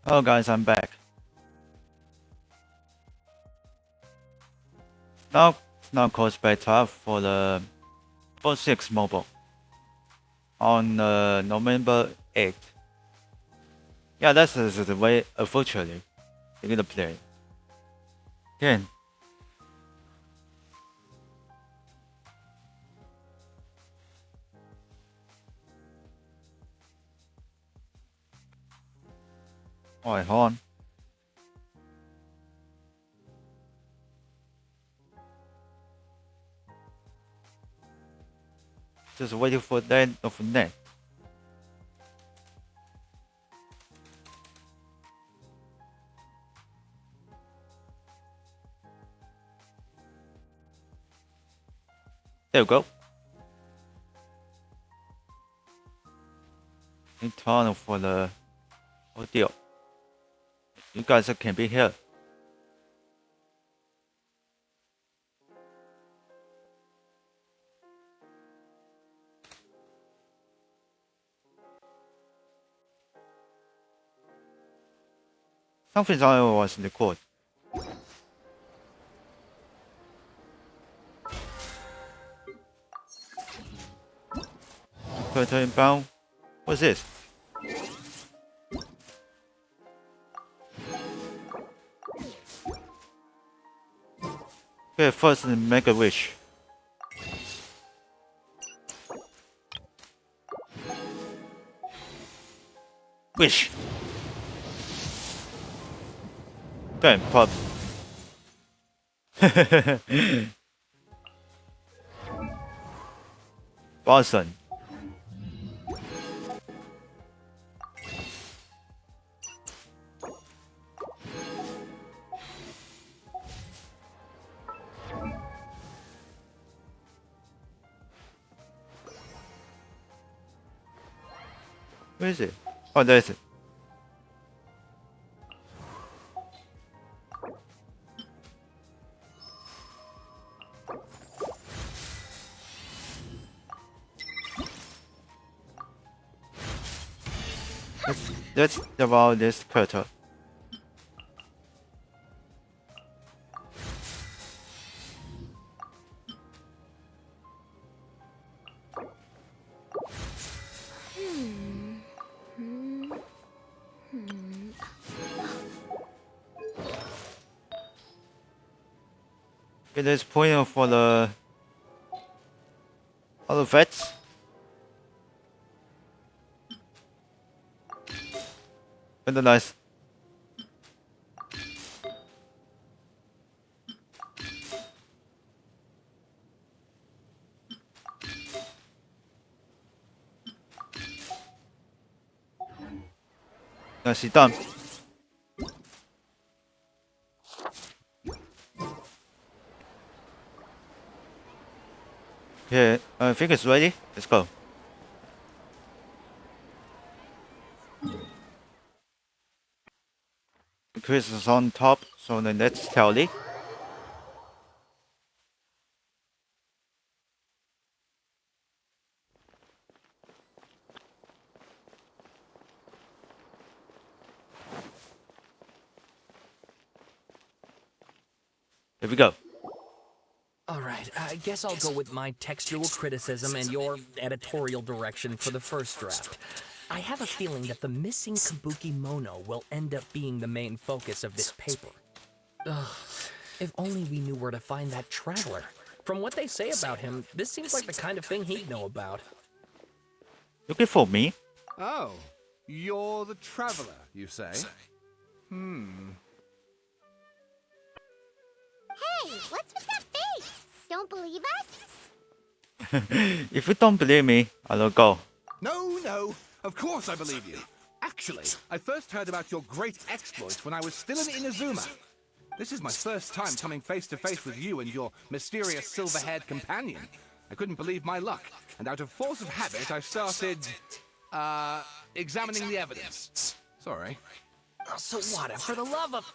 Hello guys, I'm back. Now course beta for the 4.6 mobile on November 8th. Yeah, that's the way unfortunately you're gonna play. Again. Alright, hold on. Just waiting for the end of net. There we go. In turn for the audio. You guys can be here. Something I was recorded. Turtle inbound. What's this? Okay, first make a wish. Wish. Okay, pop. Boston. Where is it? Oh, there is it. Let's devour this turtle. It is pointing for the other vets. Very nice. Nicely done. Okay, I think it's ready. Let's go. Chris is on top, so the next tally. Here we go. Alright, I guess I'll go with my textual criticism and your editorial direction for the first draft. I have a feeling that the missing Kabuki Mono will end up being the main focus of this paper. Ugh, if only we knew where to find that traveler. From what they say about him, this seems like the kind of thing he'd know about. Looking for me? Oh, you're the traveler, you say? Hey, what's with that face? Don't believe us? If you don't believe me, I'll go. No, of course I believe you. Actually, I first heard about your great exploits when I was still in Inazuma. This is my first time coming face to face with you and your mysterious silver-haired companion. I couldn't believe my luck, and out of force of habit, I started, examining the evidence. Sorry. So what, for the love of...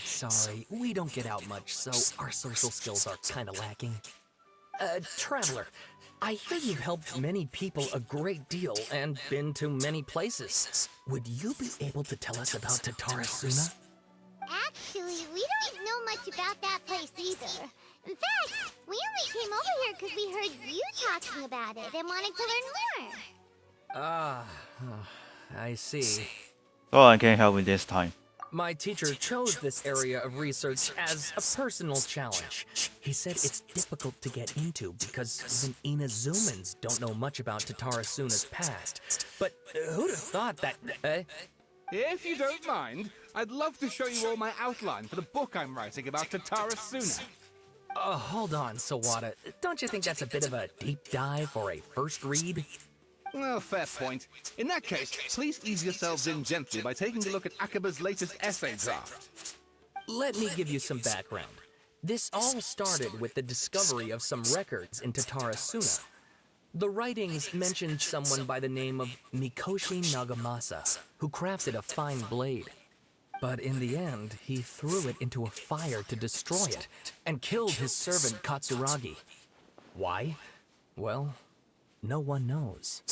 Sorry, we don't get out much, so our social skills are kinda lacking. Traveler, I hear you've helped many people a great deal and been to many places. Would you be able to tell us about Tatarasuna? Actually, we don't know much about that place either. In fact, we only came over here because we heard you talking about it and wanted to learn more. Ah, I see. So I can help with this time. My teacher chose this area of research as a personal challenge. He said it's difficult to get into because even Inazumans don't know much about Tatarasuna's past. But who'd have thought that... If you don't mind, I'd love to show you all my outline for the book I'm writing about Tatarasuna. Hold on, Sawada. Don't you think that's a bit of a deep dive or a first read? Well, fair point. In that case, please ease yourselves in gently by taking a look at Akaba's latest essay draft. Let me give you some background. This all started with the discovery of some records in Tatarasuna. The writings mentioned someone by the name of Mikoshi Nagamasa, who crafted a fine blade. But in the end, he threw it into a fire to destroy it, and killed his servant Katsuragi. Why? Well, no one knows.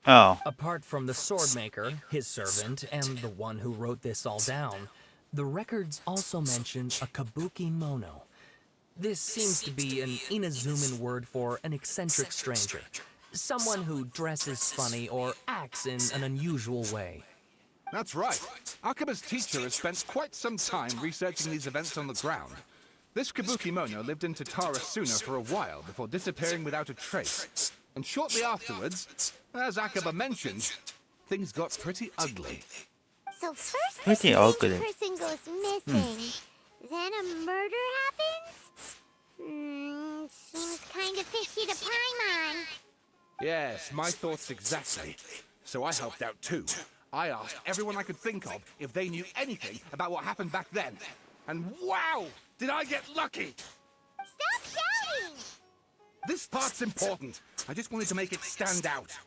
Oh, Apart from the swordmaker, his servant, and the one who wrote this all down, the records also mention a kabuki mono. This seems to be an Inazuman word for an eccentric stranger. Someone who dresses funny or acts in an unusual way. That's right. Akaba's teacher has spent quite some time researching these events on the ground. This kabuki mono lived in Tatarasuna for a while before disappearing without a trace. And shortly afterwards, as Akaba mentioned, things got pretty ugly. So first Pretty this ugly. person goes missing, then a murder happens? Seems kind of fishy to Paimon. Yes, my thoughts exactly. So I helped out too. I asked everyone I could think of if they knew anything about what happened back then. And wow, did I get lucky! Stop shouting! This part's important. I just wanted to make it stand out.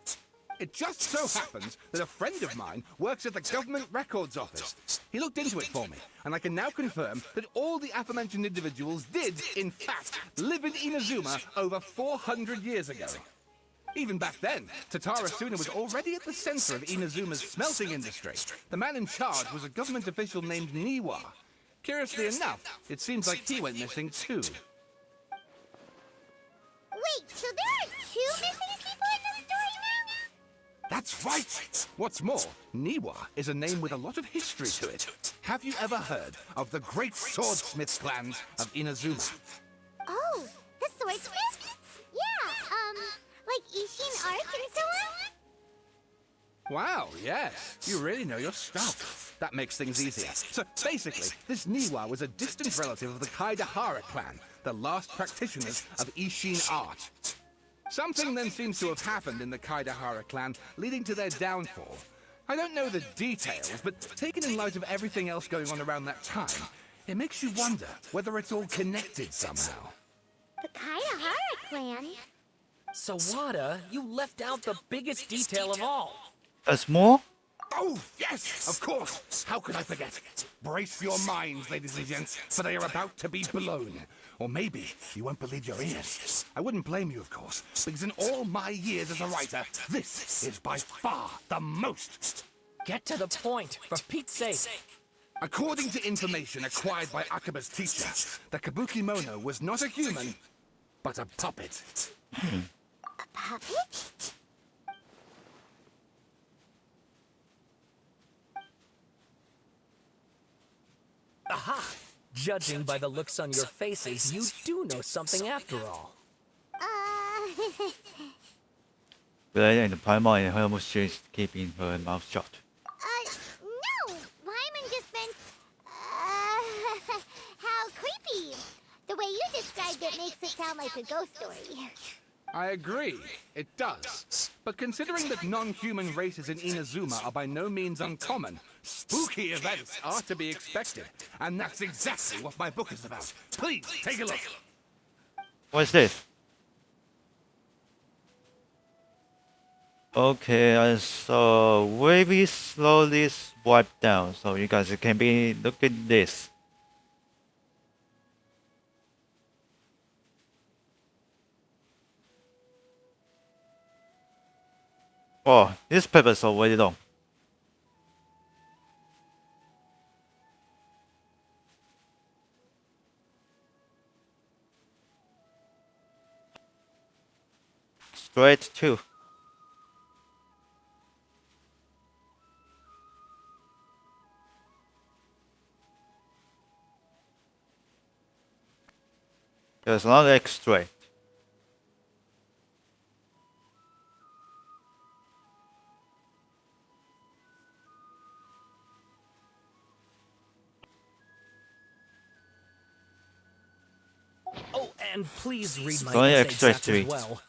It just so happens that a friend of mine works at the Government Records Office. He looked into it for me, and I can now confirm that all the aforementioned individuals did, in fact, live in Inazuma over 400 years ago. Even back then, Tatarasuna was already at the center of Inazuma's smelting industry. The man in charge was a government official named Niwa. Curiously enough, it seems like he went missing too. Wait, so there are two missing people in the story now? That's right! What's more, Niwa is a name with a lot of history to it. Have you ever heard of the great swordsmith clans of Inazuma? Oh, the swordsmith? Yeah, like Ishin art and so on? Wow, yes. You really know your stuff. That makes things easier. So basically, this Niwa was a distant relative of the Kaidahara clan, the last practitioners of Ishin art. Something then seems to have happened in the Kaidahara clan, leading to their downfall. I don't know the details, but taken in light of everything else going on around that time, it makes you wonder whether it's all connected somehow. The Kaidahara clan? Sawada, you left out the biggest detail of all. there's more? Oh, yes, of course. How could I forget? Brace your minds, ladies and gents, for they are about to be blown. Or maybe you won't believe your ears. I wouldn't blame you, of course, because in all my years as a writer, this is by far the most. Get to the point, for Pete's sake. According to information acquired by Akaba's teacher, the Kabuki Mono was not a human, but a puppet. A puppet? Aha! Judging by the looks on your faces, you do know something after all. And Paimon and her she's keeping her mouth shut. No! Paimon just meant, how creepy. The way you described it makes it sound like a ghost story. I agree, it does. But considering that non-human races in Inazuma are by no means uncommon, spooky events are to be expected. And that's exactly what my book is about. Please, take a look. What's this? Okay, so wavy slowly swipe down, so you guys can be look at this. Oh, this paper is already long. Straight 2. There's another X straight. Oh, and please read my Only essay extra draft as 3. well.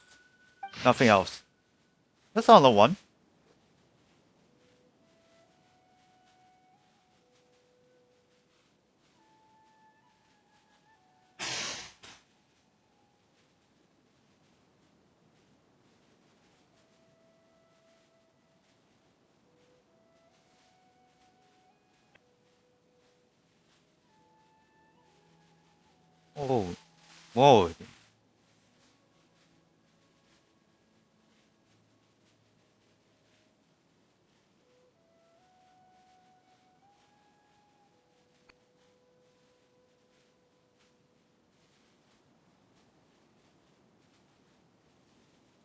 Nothing else. That's another one. Oh, whoa.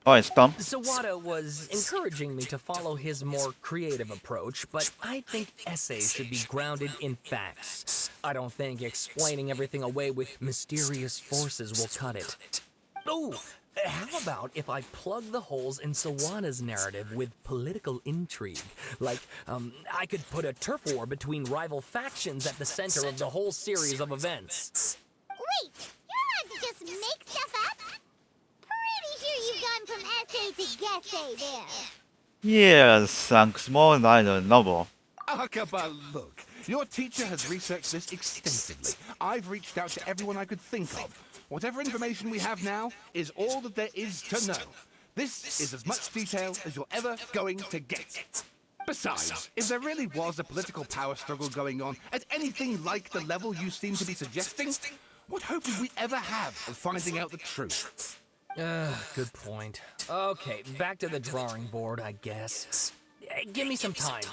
Oh, it's done. Sawada was encouraging me to follow his more creative approach, but I think essays should be grounded in facts. I don't think explaining everything away with mysterious forces will cut it. Oh, how about if I plug the holes in Sawada's narrative with political intrigue? Like, I could put a turf war between rival factions at the center of the whole series of events. Wait, you're allowed to just make stuff up? Pretty sure you've gone from essay to guessay there. Yeah, sounds more like a novel. Akaba, look. Your teacher has researched this extensively. I've reached out to everyone I could think of. Whatever information we have now is all that there is to know. This is as much detail as you're ever going to get. Besides, if there really was a political power struggle going on at anything like the level you seem to be suggesting, what hope would we ever have of finding out the truth? Good point. Okay, back to the drawing board, I guess. Give me some time.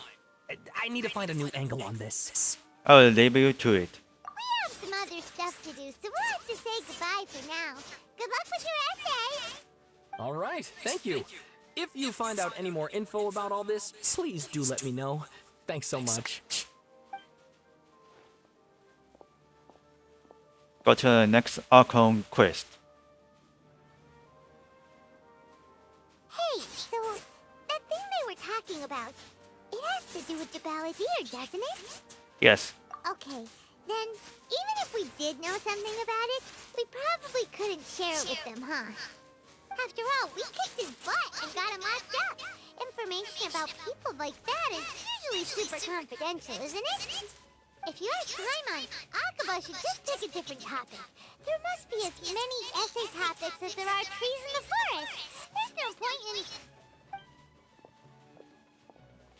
I need to find a new angle on this. I will leave you to it. We have some other stuff to do, so we'll have to say goodbye for now. Good luck with your essay! All right, thank you. If you find out any more info about all this, please do let me know. Thanks so much. Go to the next Archon quest. Hey, so that thing they were talking about, it has to do with the Balladeer, doesn't it? Yes. Okay, then even if we did know something about it, we probably couldn't share it with them, huh? After all, we kicked his butt and got him locked up. Information about people like that is usually super confidential, isn't it? If you ask Paimon, Akaba should just pick a different topic. There must be as many essay topics as there are trees in the forest. There's no point in...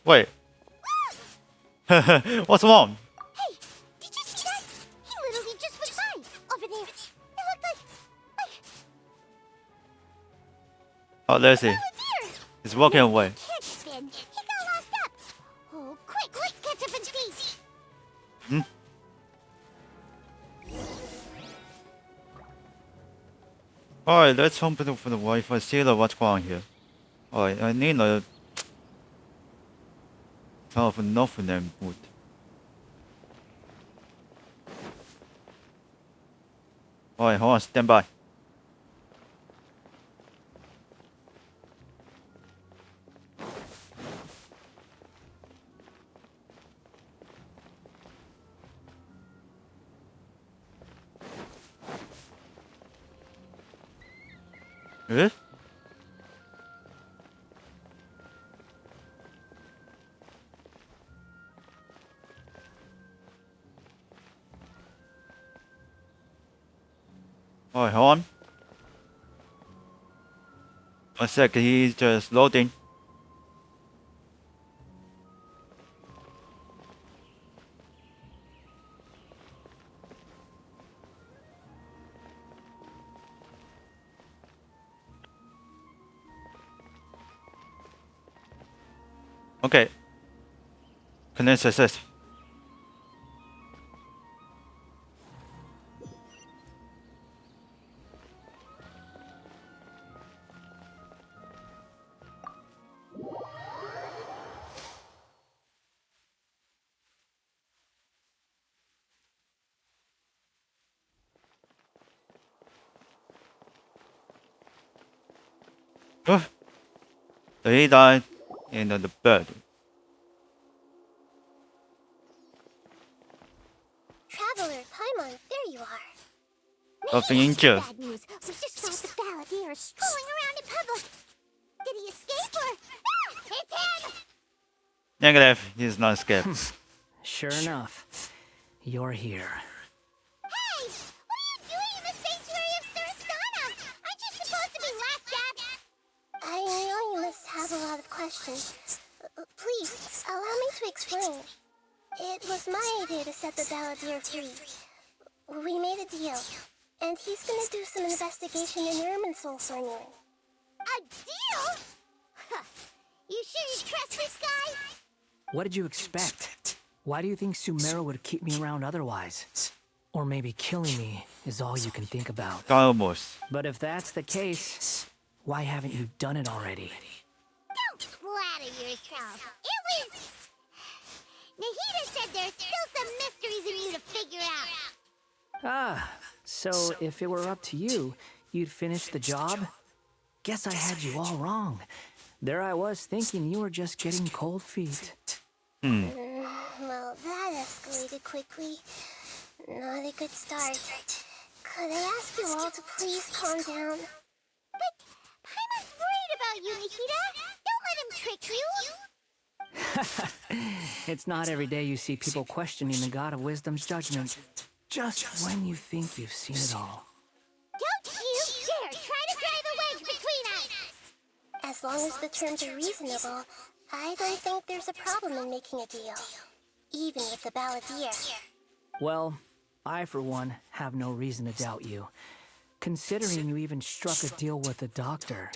Wait. What's wrong? Hey, did you see that? He literally just went by, over there. It looked like... Oh, there's he. Balladeer! He's walking away. Can't spin. He got locked up. Oh, quick, let's catch up and see. Alright, let's open up for the Wi-Fi, see what's going on here. Alright, I need a kind of enough name boot. Alright, hold on, stand by. Eh? Alright, hold on. One sec, he's just loading. Okay. Connect success. Oh, so he died in the bed. Traveler, Paimon, there you are. Nothing Nahida, injured. bad news. We just saw the balladeer strolling around in public. Did he escape or... Ah! It's him! Negative, he's not escaped. Sure enough, you're here. Hey! What are you doing in the sanctuary of Surasana? Aren't you supposed to be laughed at? I know you must have a lot of questions. Please, allow me to explain. It was my idea to set the balladeer free. We made a deal, and he's gonna do some investigation in Irminsul for me. A deal? Huh. You sure you trust this guy? What did you expect? Why do you think Sumeru would keep me around otherwise? Or maybe killing me is all you can think about. Almost. But if that's the case, why haven't you done it already? Don't flatter yourself. It was... Nahida said there's still some mysteries in you to figure out. Ah, so if it were up to you, you'd finish the job? Guess I had you all wrong. There I was thinking you were just getting cold feet. Well, that escalated quickly. Not a good start. Could I ask you all to please calm down? But Paimon's worried about you, Nahida. Don't let him trick you. It's not every day you see people questioning the God of Wisdom's judgment. Just when you think you've seen it all. Don't you dare try to drive a wedge between us! As long as the terms are reasonable, I don't think there's a problem in making a deal. Even with the balladeer. Well, I for one have no reason to doubt you, considering you even struck a deal with the doctor.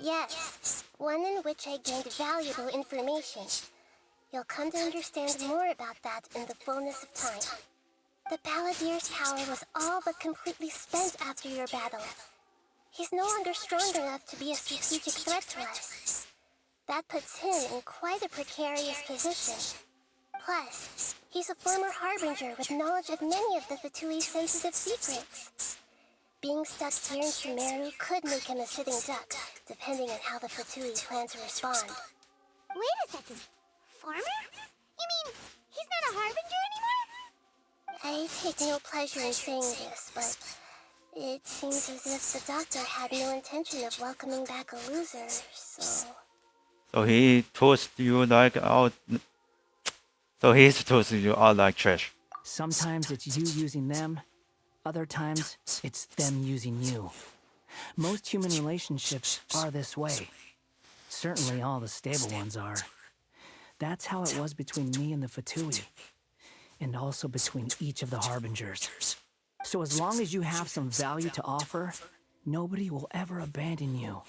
Yes, one in which I gained valuable information. You'll come to understand more about that in the fullness of time. The balladeer's power was all but completely spent after your battle. He's no longer strong enough to be a strategic threat to us. That puts him in quite a precarious position. Plus, he's a former harbinger with knowledge of many of the Fatui's sensitive secrets. Being stuck here in Sumeru could make him a sitting duck, depending on how the Fatui plan to respond. Wait a second. Farmer? You mean he's not a harbinger anymore? I take no pleasure in saying this, but it seems as if the doctor had no intention of welcoming back a loser, so... So he tossed you like out. So he's tossing you out like trash. Sometimes it's you using them, other times it's them using you. Most human relationships are this way. Certainly all the stable ones are. That's how it was between me and the Fatui, and also between each of the harbingers. So as long as you have some value to offer, nobody will ever abandon you.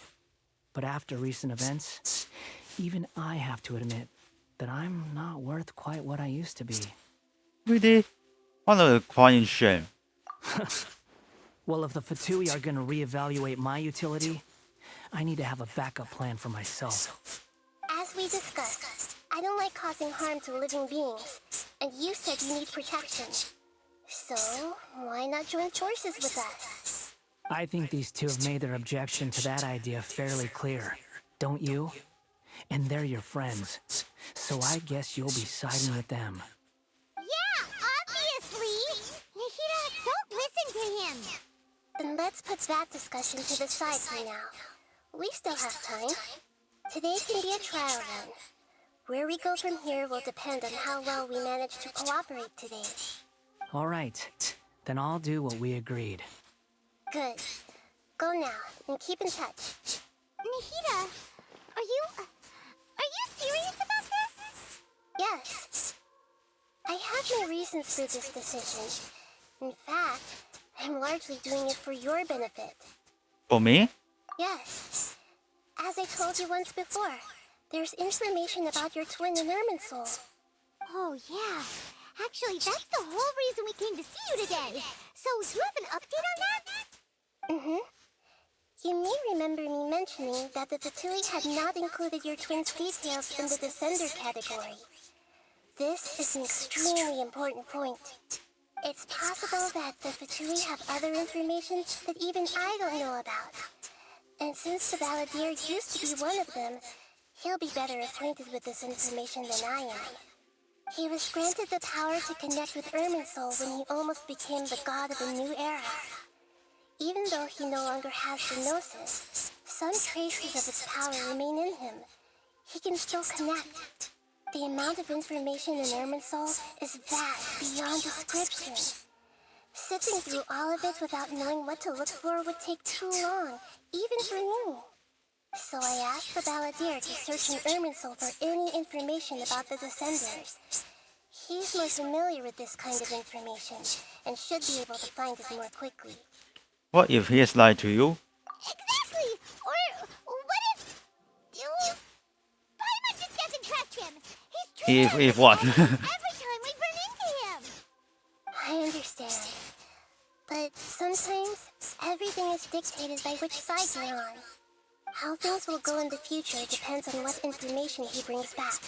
But after recent events, even I have to admit that I'm not worth quite what I used to be. Really? What a crying shame. Well, if the Fatui are gonna reevaluate my utility, I need to have a backup plan for myself. As we discussed, I don't like causing harm to living beings, and you said you need protection. So, why not join forces with us? I think these two have made their objection to that idea fairly clear, don't you? And they're your friends, so I guess you'll be siding with them. Yeah, obviously! Nahida, don't listen to him! Then let's put that discussion to the side for now. We still have time. Today can be a trial run. Where we go from here will depend on how well we manage to cooperate today. All right, then I'll do what we agreed. Good. Go now, and keep in touch. Nahida, are you serious about this? Yes. I have my reasons for this decision. In fact, I'm largely doing it for your benefit. For me? Yes. As I told you once before, There's information about your twin in Irminsul. Oh, yeah. Actually, that's the whole reason we came to see you today. So, do you have an update on that? Mm-hmm. You may remember me mentioning that the Fatui had not included your twin's details in the Descender category. This is an extremely important point. It's possible that the Fatui have other information that even I don't know about. And since the Balladeer used to be one of them, he'll be better acquainted with this information than I am. He was granted the power to connect with Irminsul when he almost became the god of a new era. Even though he no longer has the Gnosis, some traces of its power remain in him. He can still connect. The amount of information in Irminsul is vast beyond description. Sifting through all of it without knowing what to look for would take too long, even for me. So I asked the Balladeer to search in Irminsul for any information about the Descenders. He's more familiar with this kind of information, and should be able to find it more quickly. What if he is lied to you? Exactly! Or what if... Paimon just doesn't trust him. He's treated If what? every time we run into him. I understand. But sometimes, everything is dictated by which side you're on. How things will go in the future depends on what information he brings back.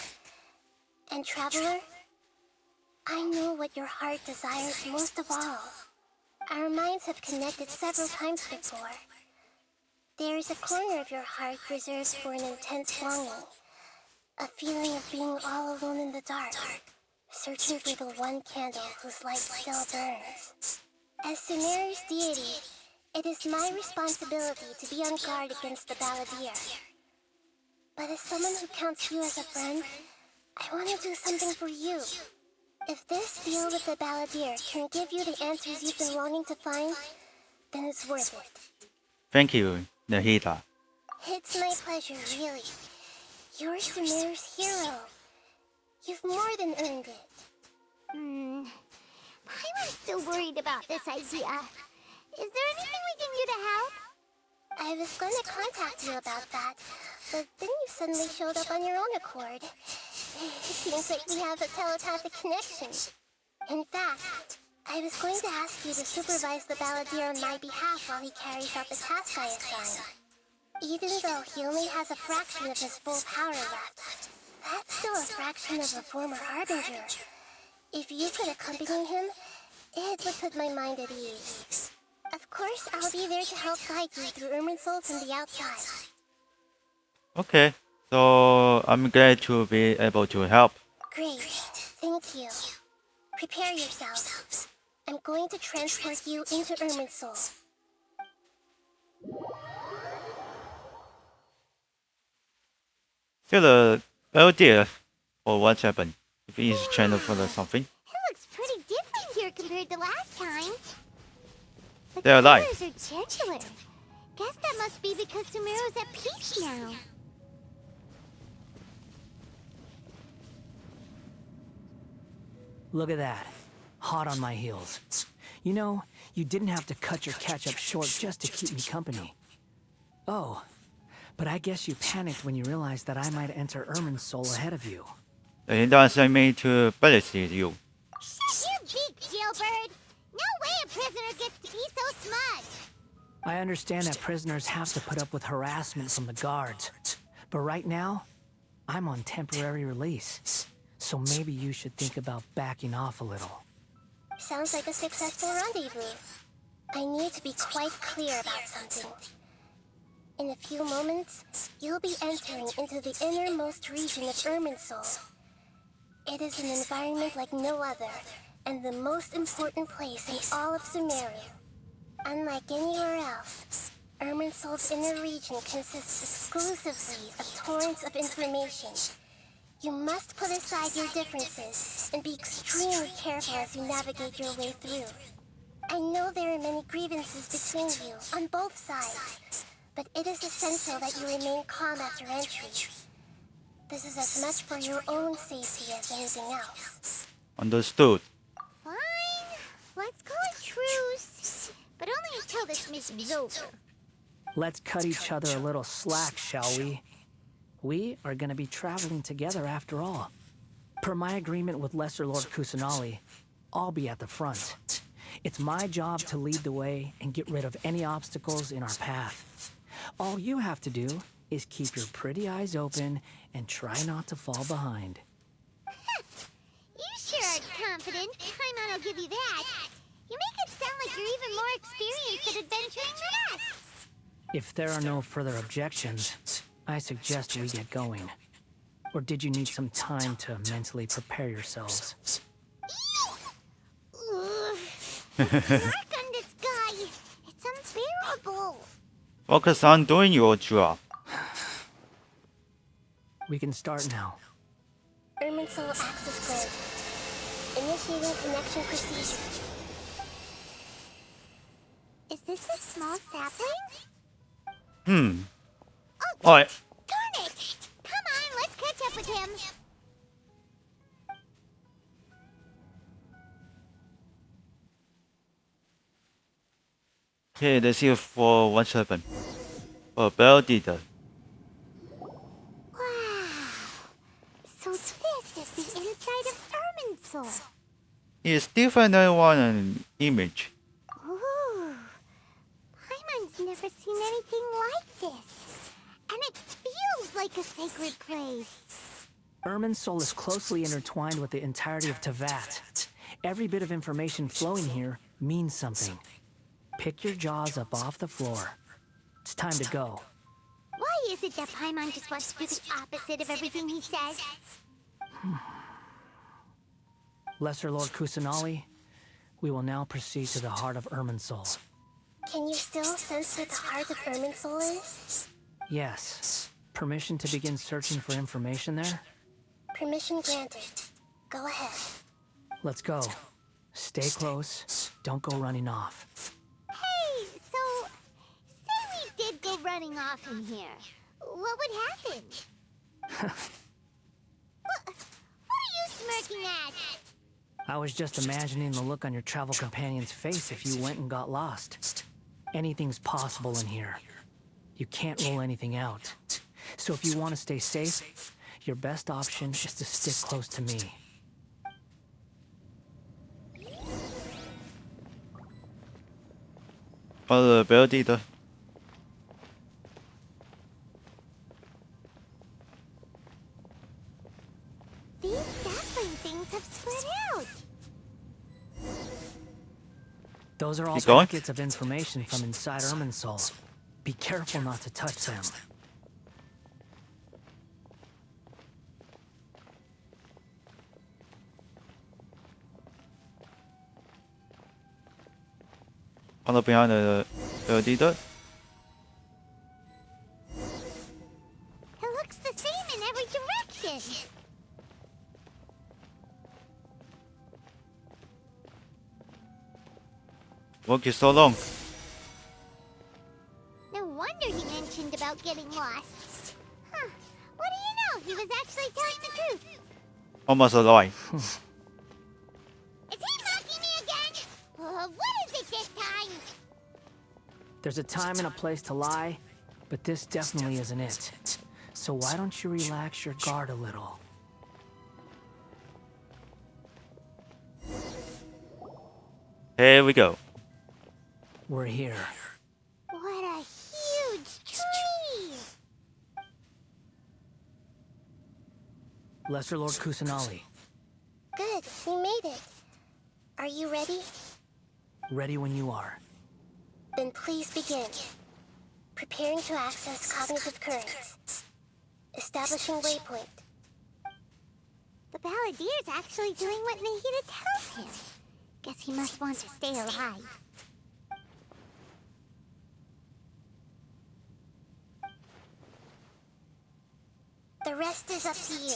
And Traveler, I know what your heart desires most of all. Our minds have connected several times before. There is a corner of your heart reserved for an intense longing. A feeling of being all alone in the dark, searching for the one candle whose light still burns. As Sumeru's deity, it is my responsibility to be on guard against the Balladeer. But as someone who counts you as a friend, I want to do something for you. If this deal with the Balladeer can give you the answers you've been longing to find, then it's worth it. Thank you, Nahida. It's my pleasure, really. You're Sumeru's hero. You've more than earned it. Paimon's still worried about this idea. Is there anything we can do to help? I was going to contact you about that, but then you suddenly showed up on your own accord. It seems like we have a telepathic connection. In fact, I was going to ask you to supervise the Balladeer on my behalf while he carries out the task I assign. Even though he only has a fraction of his full power left, that's still a fraction of a former Harbinger. If you could accompany him, it would put my mind at ease. Of course, I'll be there to help guide you through Irminsul from the outside. Okay, so I'm glad to be able to help. Great, thank you. Prepare yourself. I'm going to transport you into Irminsul. Still a idea for what happened. If he's channel for something. It looks pretty different here compared to last time. The They're alive. colors are gentler. Guess that must be because Sumeru's at peace now. Look at that. Hot on my heels. You know, you didn't have to cut your catch-up short just to keep me company. Oh, but I guess you panicked when you realized that I might enter Irminsul ahead of you. He doesn't mean to felicitate you. Shut your beak, jailbird! No way a prisoner gets to be so smart! I understand that prisoners have to put up with harassment from the guards. But right now, I'm on temporary release. So maybe you should think about backing off a little. Sounds like a successful rendezvous. I need to be quite clear about something. In a few moments, you'll be entering into the innermost region of Irminsul. It is an environment like no other, and the most important place in all of Sumeru. Unlike anywhere else, Irminsul's inner region consists exclusively of torrents of information. You must put aside your differences and be extremely careful as you navigate your way through. I know there are many grievances between you, on both sides, but it is essential that you remain calm after entry. This is as much for your own safety as anything else. Understood. Fine. Let's call it truce. But only until this mission's over. Let's cut each other a little slack, shall we? We are gonna be traveling together after all. Per my agreement with Lesser Lord Kusanali, I'll be at the front. It's my job to lead the way and get rid of any obstacles in our path. All you have to do is keep your pretty eyes open and try not to fall behind. You sure are confident. Paimon will give you that. You make it sound like you're even more experienced at adventuring than us. If there are no further objections, I suggest we get going. Or did you need some time to mentally prepare yourselves? Ugh. The smirk on this guy. It's unbearable. Focus on doing your job. We can start now. Irminsul access granted. Initiating connection procedure. Is this a small sapling? Alright. Darn it! Come on, let's catch up with him. Okay, let's see for what's happened. Prohibited. Wow. So this is the inside of Irminsul. It's definitely one image. Ooh. Paimon's never seen anything like this. And it feels like a sacred place. Irminsul is closely intertwined with the entirety of Tevat. Every bit of information flowing here means something. Pick your jaws up off the floor. It's time to go. Why is it that Paimon just wants to do the opposite of everything he says? Lesser Lord Kusanali, we will now proceed to the heart of Irminsul. Can you still sense what the heart of Irminsul is? Yes. Permission to begin searching for information there? Permission granted. Go ahead. Let's go. Stay close. Don't go running off. Hey, so say we did go running off in here. What would happen? What are you smirking at? I was just imagining the look on your travel companion's face if you went and got lost. Anything's possible in here. You can't rule anything out. So if you want to stay safe, your best option is to stick close to me. Prohibited. These sapling things have spread out. Those are all Keep going. packets of information from inside Irminsul. Be careful not to touch them. Follow behind the leader. It looks the same in every direction. Work is so long. No wonder he mentioned about getting lost. Huh. What do you know? He was actually telling the truth. Almost a lie. Is he mocking me again? What is it this time? There's a time and a place to lie, but this definitely isn't it. So why don't you relax your guard a little? Here we go. We're here. What a huge tree! Lesser Lord Kusanali, Good, we made it. Are you ready? ready when you are. Then please begin. Preparing to access cognitive currents. Establishing waypoint. The Balladier's actually doing what Nahida tells him. Guess he must want to stay alive. The rest is up to you.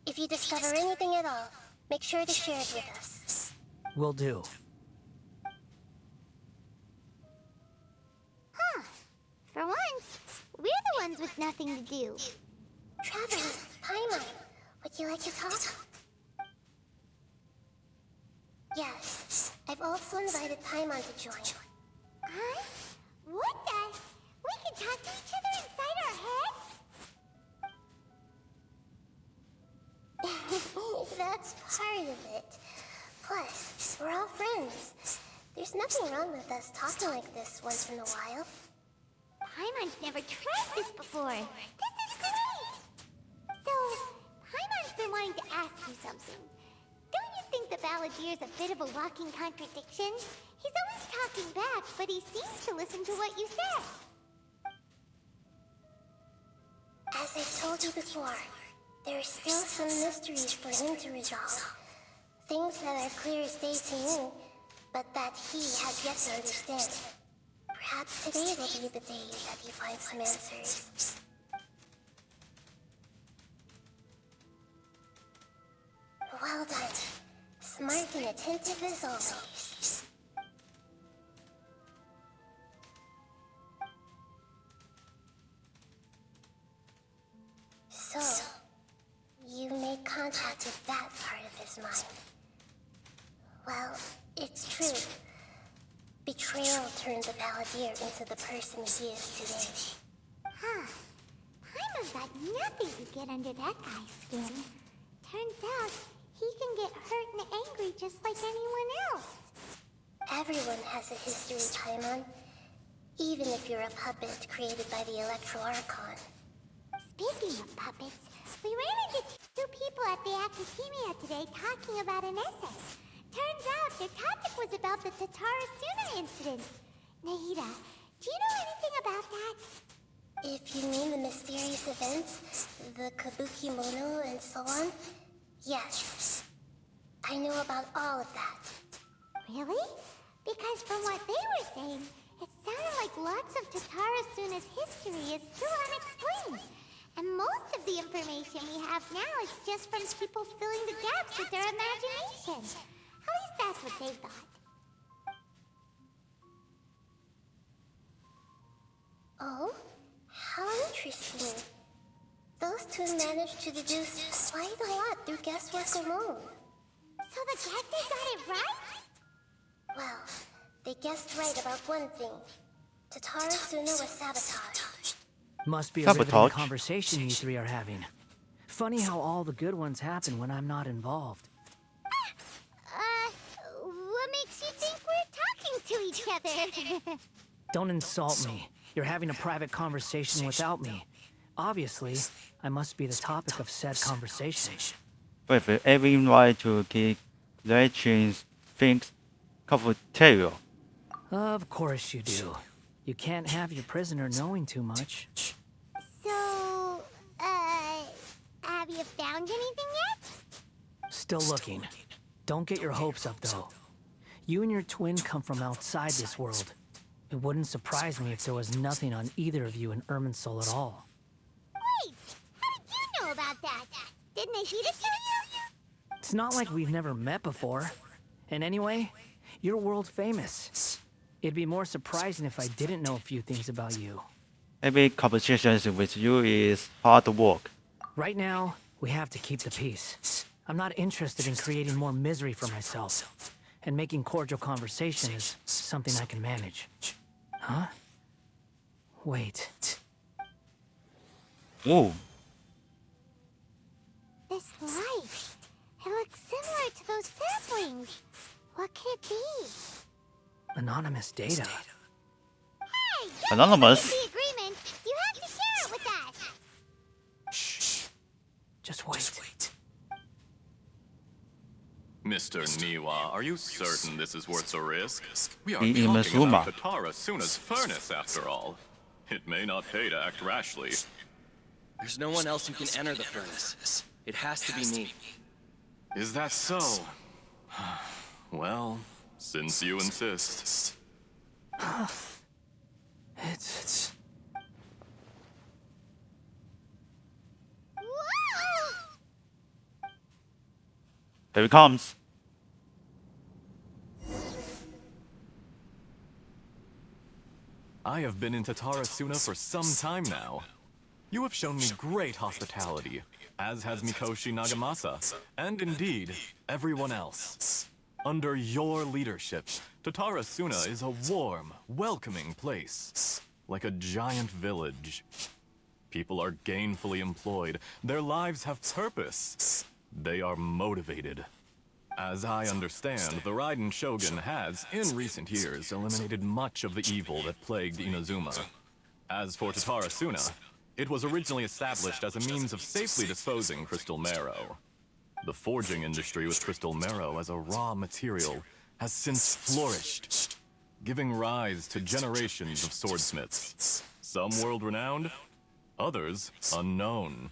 If you discover anything at all, make sure to share it with us. Will do. Huh. For once, we're the ones with nothing to do. Traveler, Paimon, would you like to talk? Yes, I've also invited Paimon to join. Huh? What the? We can talk to each other inside our heads? that's part of it. Plus, we're all friends. There's nothing wrong with us talking like this once in a while. Paimon's never tried this before. This is great! So, Paimon's been wanting to ask you something. Don't you think the Balladeer's a bit of a walking contradiction? He's always talking back, but he seems to listen to what you say. As I told you before, there are still some mysteries for him to resolve. Things that are clear as day to me, but that he has yet to understand. Perhaps today will be the day that he finds some answers. Well done. Smart and attentive as always. So, you made contact with that part of his mind. Well, it's true. Betrayal turned the Balladeer into the person he is today. Huh. Paimon's got nothing to get under that guy's skin. Turns out, he can get hurt and angry just like anyone else. Everyone has a history, Paimon. Even if you're a puppet created by the Electro Archon. Speaking of puppets, we ran into two people at the Academia today talking about an essay. Turns out their topic was about the Tatara Suna incident. Nahida, do you know anything about that? If you mean the mysterious events, the Kabuki Mono and so on, yes. I know about all of that. Really? Because from what they were saying, it sounded like lots of Tatara Suna's history is still unexplained. And most of the information we have now is just from people filling the gaps with their imagination. At least that's what they thought. Oh? How interesting. Those two managed to deduce quite a lot through guesswork alone. So the guesses got it right? Well, they guessed right about one thing. Tatara Suna was sabotaged. Must be a Sabotage. riveting conversation you three are having. Funny how all the good ones happen when I'm not involved. What makes you think we're talking to each other? Don't insult me. You're having a private conversation without me. Obviously, I must be the topic of said conversation. With every right to keep legends things cafeteria. Of course you do. You can't have your prisoner knowing too much. So, have you found anything yet? Still looking. Don't get your hopes up, though. You and your twin come from outside this world. It wouldn't surprise me if there was nothing on either of you in Irminsul at all. Wait, how did you know about that? Didn't Nahida tell you? It's not like we've never met before. And anyway, you're world famous. It'd be more surprising if I didn't know a few things about you. Every conversation with you is hard work. Right now, we have to keep the peace. I'm not interested in creating more misery for myself. And making cordial conversation is something I can manage. Huh? Wait. Ooh, This light. It looks similar to those saplings. What could it be? Anonymous data. Hey, you Anonymous. the agreement. You have to share it with us. Shh. Just wait. Mr. Niwa, are you certain this is worth the risk? We are In talking Imasuma. about Tatara Suna's furnace, after all. It may not pay to act rashly. There's no one else who can enter the furnace. It has to be me. Is that so? Well, since you insist. It's... Whoa! here it comes. I have been in Tatara Suna for some time now. You have shown me great hospitality, as has Mikoshi Nagamasa, and indeed, everyone else. Under your leadership, Tatara Suna is a warm, welcoming place, like a giant village. People are gainfully employed, their lives have purpose. They are motivated. As I understand, the Raiden Shogun has, in recent years, eliminated much of the evil that plagued Inazuma. As for Tatara Suna, it was originally established as a means of safely disposing crystal marrow. The forging industry with crystal marrow as a raw material has since flourished, giving rise to generations of swordsmiths. Some world-renowned, others unknown,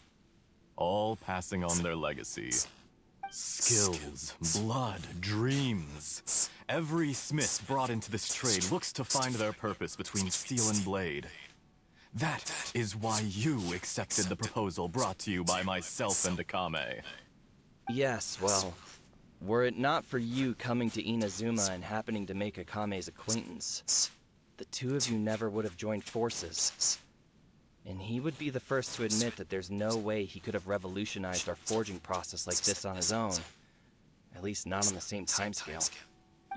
all passing on their legacy. Skills, blood, dreams. Every smith brought into this trade looks to find their purpose between steel and blade. That is why you accepted the proposal brought to you by myself and Akame. Yes, well, were it not for you coming to Inazuma and happening to make Akame's acquaintance, the two of you never would have joined forces. And he would be the first to admit that there's no way he could have revolutionized our forging process like this on his own. At least not on the same timescale.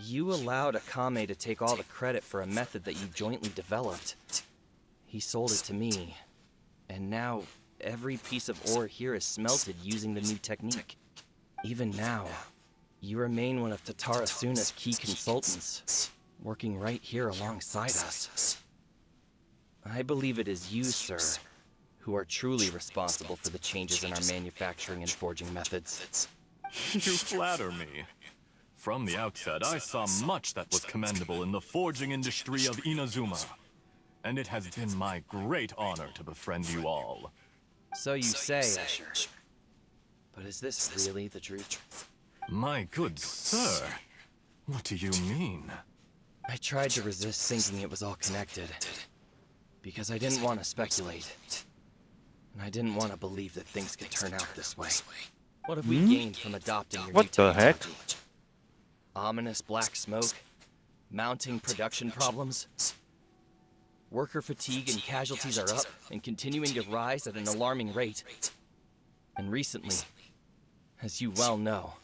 You allowed Akame to take all the credit for a method that you jointly developed. He sold it to me. And now, every piece of ore here is smelted using the new technique. Even now, you remain one of Tatara Suna's key consultants, working right here alongside us. I believe it is you, sir, who are truly responsible for the changes in our manufacturing and forging methods. You flatter me. From the outset, I saw much that was commendable in the forging industry of Inazuma. And it has been my great honor to befriend you all. So you say, Escher. But is this really the truth? My good sir, what do you mean? I tried to resist thinking it was all connected. Because I didn't want to speculate. And I didn't want to believe that things could turn out this way. What have we gained from adopting your What new the heck? technology? Ominous black smoke? Mounting production problems? Worker fatigue and casualties are up and continuing to rise at an alarming rate. And recently, as you well know,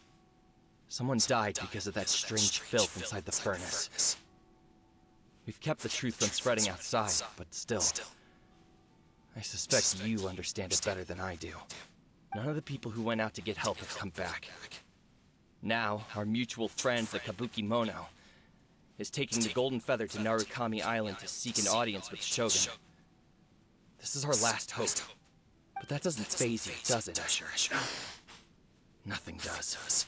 someone died because of that strange filth inside the furnace. We've kept the truth from spreading outside, but still, I suspect you understand it better than I do. None of the people who went out to get help have come back. Now, our mutual friend, the Kabuki Mono, is taking the Golden Feather to Narukami Island to seek an audience with Shogun. This is our last hope. But that doesn't faze you, does it, Escher? Nothing does.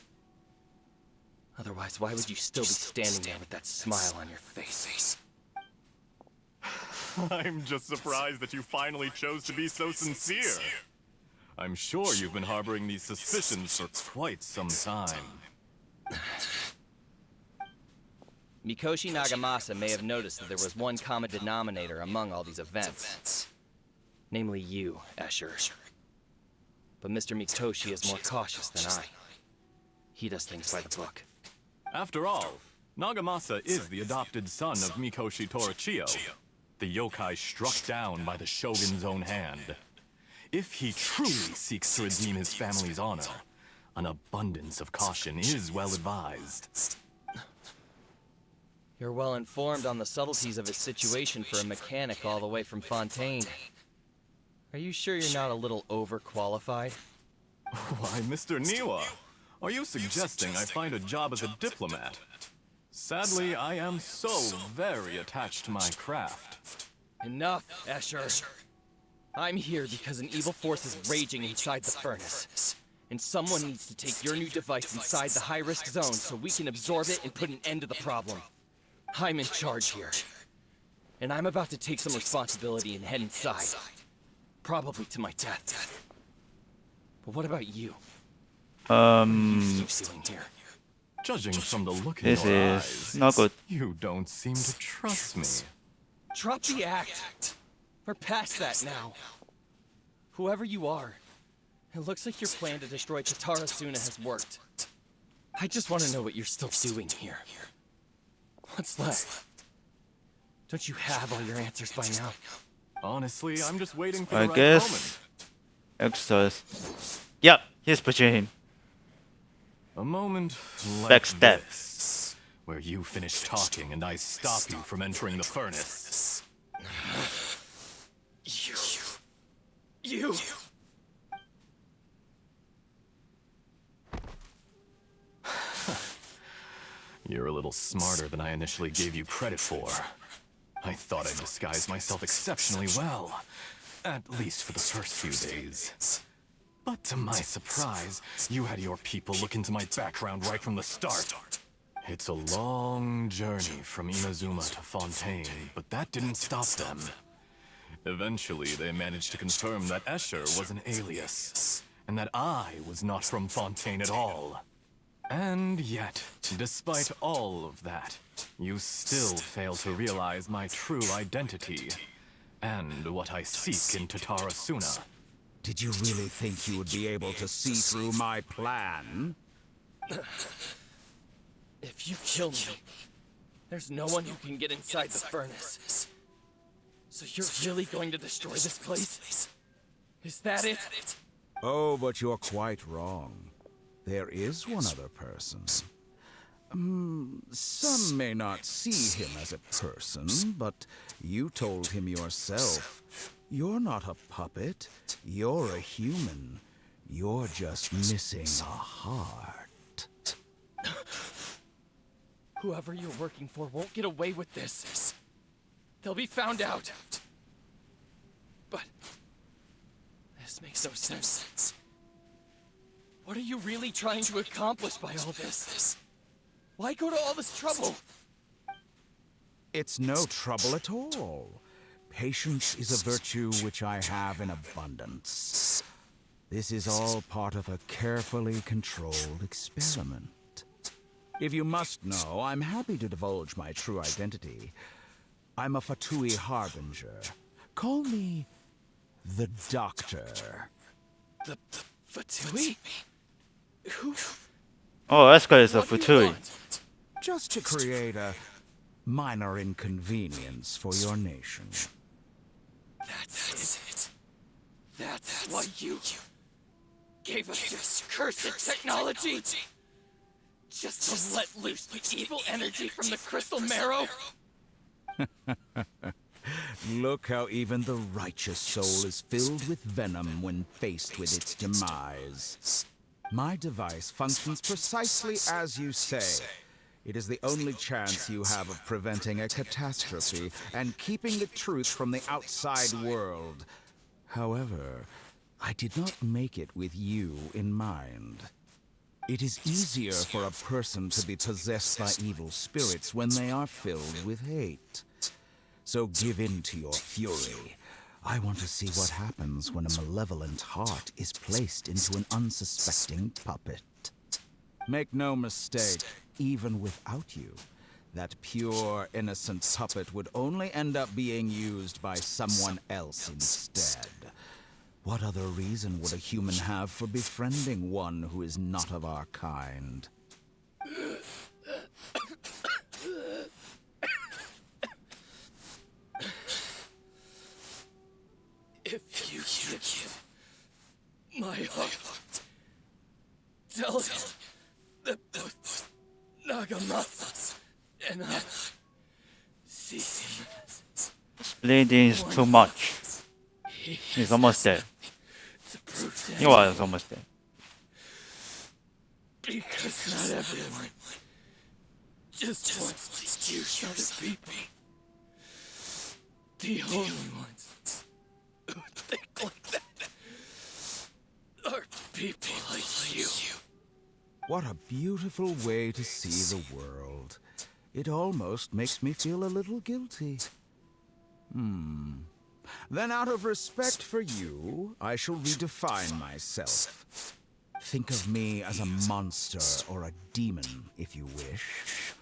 Otherwise, why would you still be standing there with that smile on your face? I'm just surprised that you finally chose to be so sincere. I'm sure you've been harboring these suspicions for quite some time. Mikoshi Nagamasa may have noticed that there was one common denominator among all these events. Namely you, Escher. But Mr. Mikoshi is more cautious than I. He does things by the book. After all, Nagamasa is the adopted son of Mikoshi Torichio, the yokai struck down by the Shogun's own hand. If he truly seeks to redeem his family's honor, an abundance of caution is well advised. You're well informed on the subtleties of his situation for a mechanic all the way from Fontaine. Are you sure you're not a little overqualified? Why, Mr. Niwa, are you suggesting I find a job as a diplomat? Sadly, I am so very attached to my craft. Enough, Escher. I'm here because an evil force is raging inside the furnace. And someone needs to take your new device inside the high-risk zone so we can absorb it and put an end to the problem. I'm in charge here. And I'm about to take some responsibility and head inside. Probably to my death. But what about you? What are you doing here? Judging from the look in This your is eyes, not good. you don't seem to trust me. Drop the act. We're past that now. Whoever you are, it looks like your plan to destroy Tatara Suna has worked. I just want to know what you're still doing here. What's left? Don't you have all your answers by now? Honestly, I'm just waiting for I the right guess moment. Exos. Yep, he's pushing him. A moment like Backstab. this, where you finish talking and I stop you from entering the furnace. You. You're a little smarter than I initially gave you credit for. I thought I disguised myself exceptionally well, at least for the first few days. But to my surprise, you had your people look into my background right from the start. It's a long journey from Inazuma to Fontaine, but that didn't stop them. Eventually, they managed to confirm that Escher was an alias, and that I was not from Fontaine at all. And yet, despite all of that, you still fail to realize my true identity, and what I seek in Tatarasuna. Did you really think you would be able to see through my plan? If you kill me, there's no one who can get inside the furnace. So you're really going to destroy this place? Is that it? Oh, but you're quite wrong. There is one other person. Some may not see him as a person, but you told him yourself. You're not a puppet. You're a human. You're just missing a heart. Whoever you're working for won't get away with this. They'll be found out. But this makes no sense. What are you really trying to accomplish by all this? Why go to all this trouble? It's no trouble at all. Patience is a virtue which I have in abundance. This is all part of a carefully controlled experiment. If you must know, I'm happy to divulge my true identity. I'm a Fatui Harbinger. Call me the Doctor. The Fatui? Who? Oh, Esker is a What do you Futui. want? Just to create a minor inconvenience for your nation. That's it. That's why you gave us this cursed technology? Just to let loose the evil energy from the crystal marrow? Look how even the righteous soul is filled with venom when faced with its demise. My device functions precisely as you say. It is the only chance you have of preventing a catastrophe and keeping the truth from the outside world. However, I did not make it with you in mind. It is easier for a person to be possessed by evil spirits when they are filled with hate. So give in to your fury. I want to see what happens when a malevolent heart is placed into an unsuspecting puppet. Make no mistake, even without you, that pure, innocent puppet would only end up being used by someone else instead. What other reason would a human have for befriending one who is not of our kind? If you give my heart, tell him that both Nagamasa and I see him as Bleeding is too much. He's almost dead. to prove to He him. was almost dead. Because not everyone just wants to use other people. The only ones who think like that are people like you. What a beautiful way to see the world. It almost makes me feel a little guilty. Then out of respect for you, I shall redefine myself. Think of me as a monster or a demon, if you wish.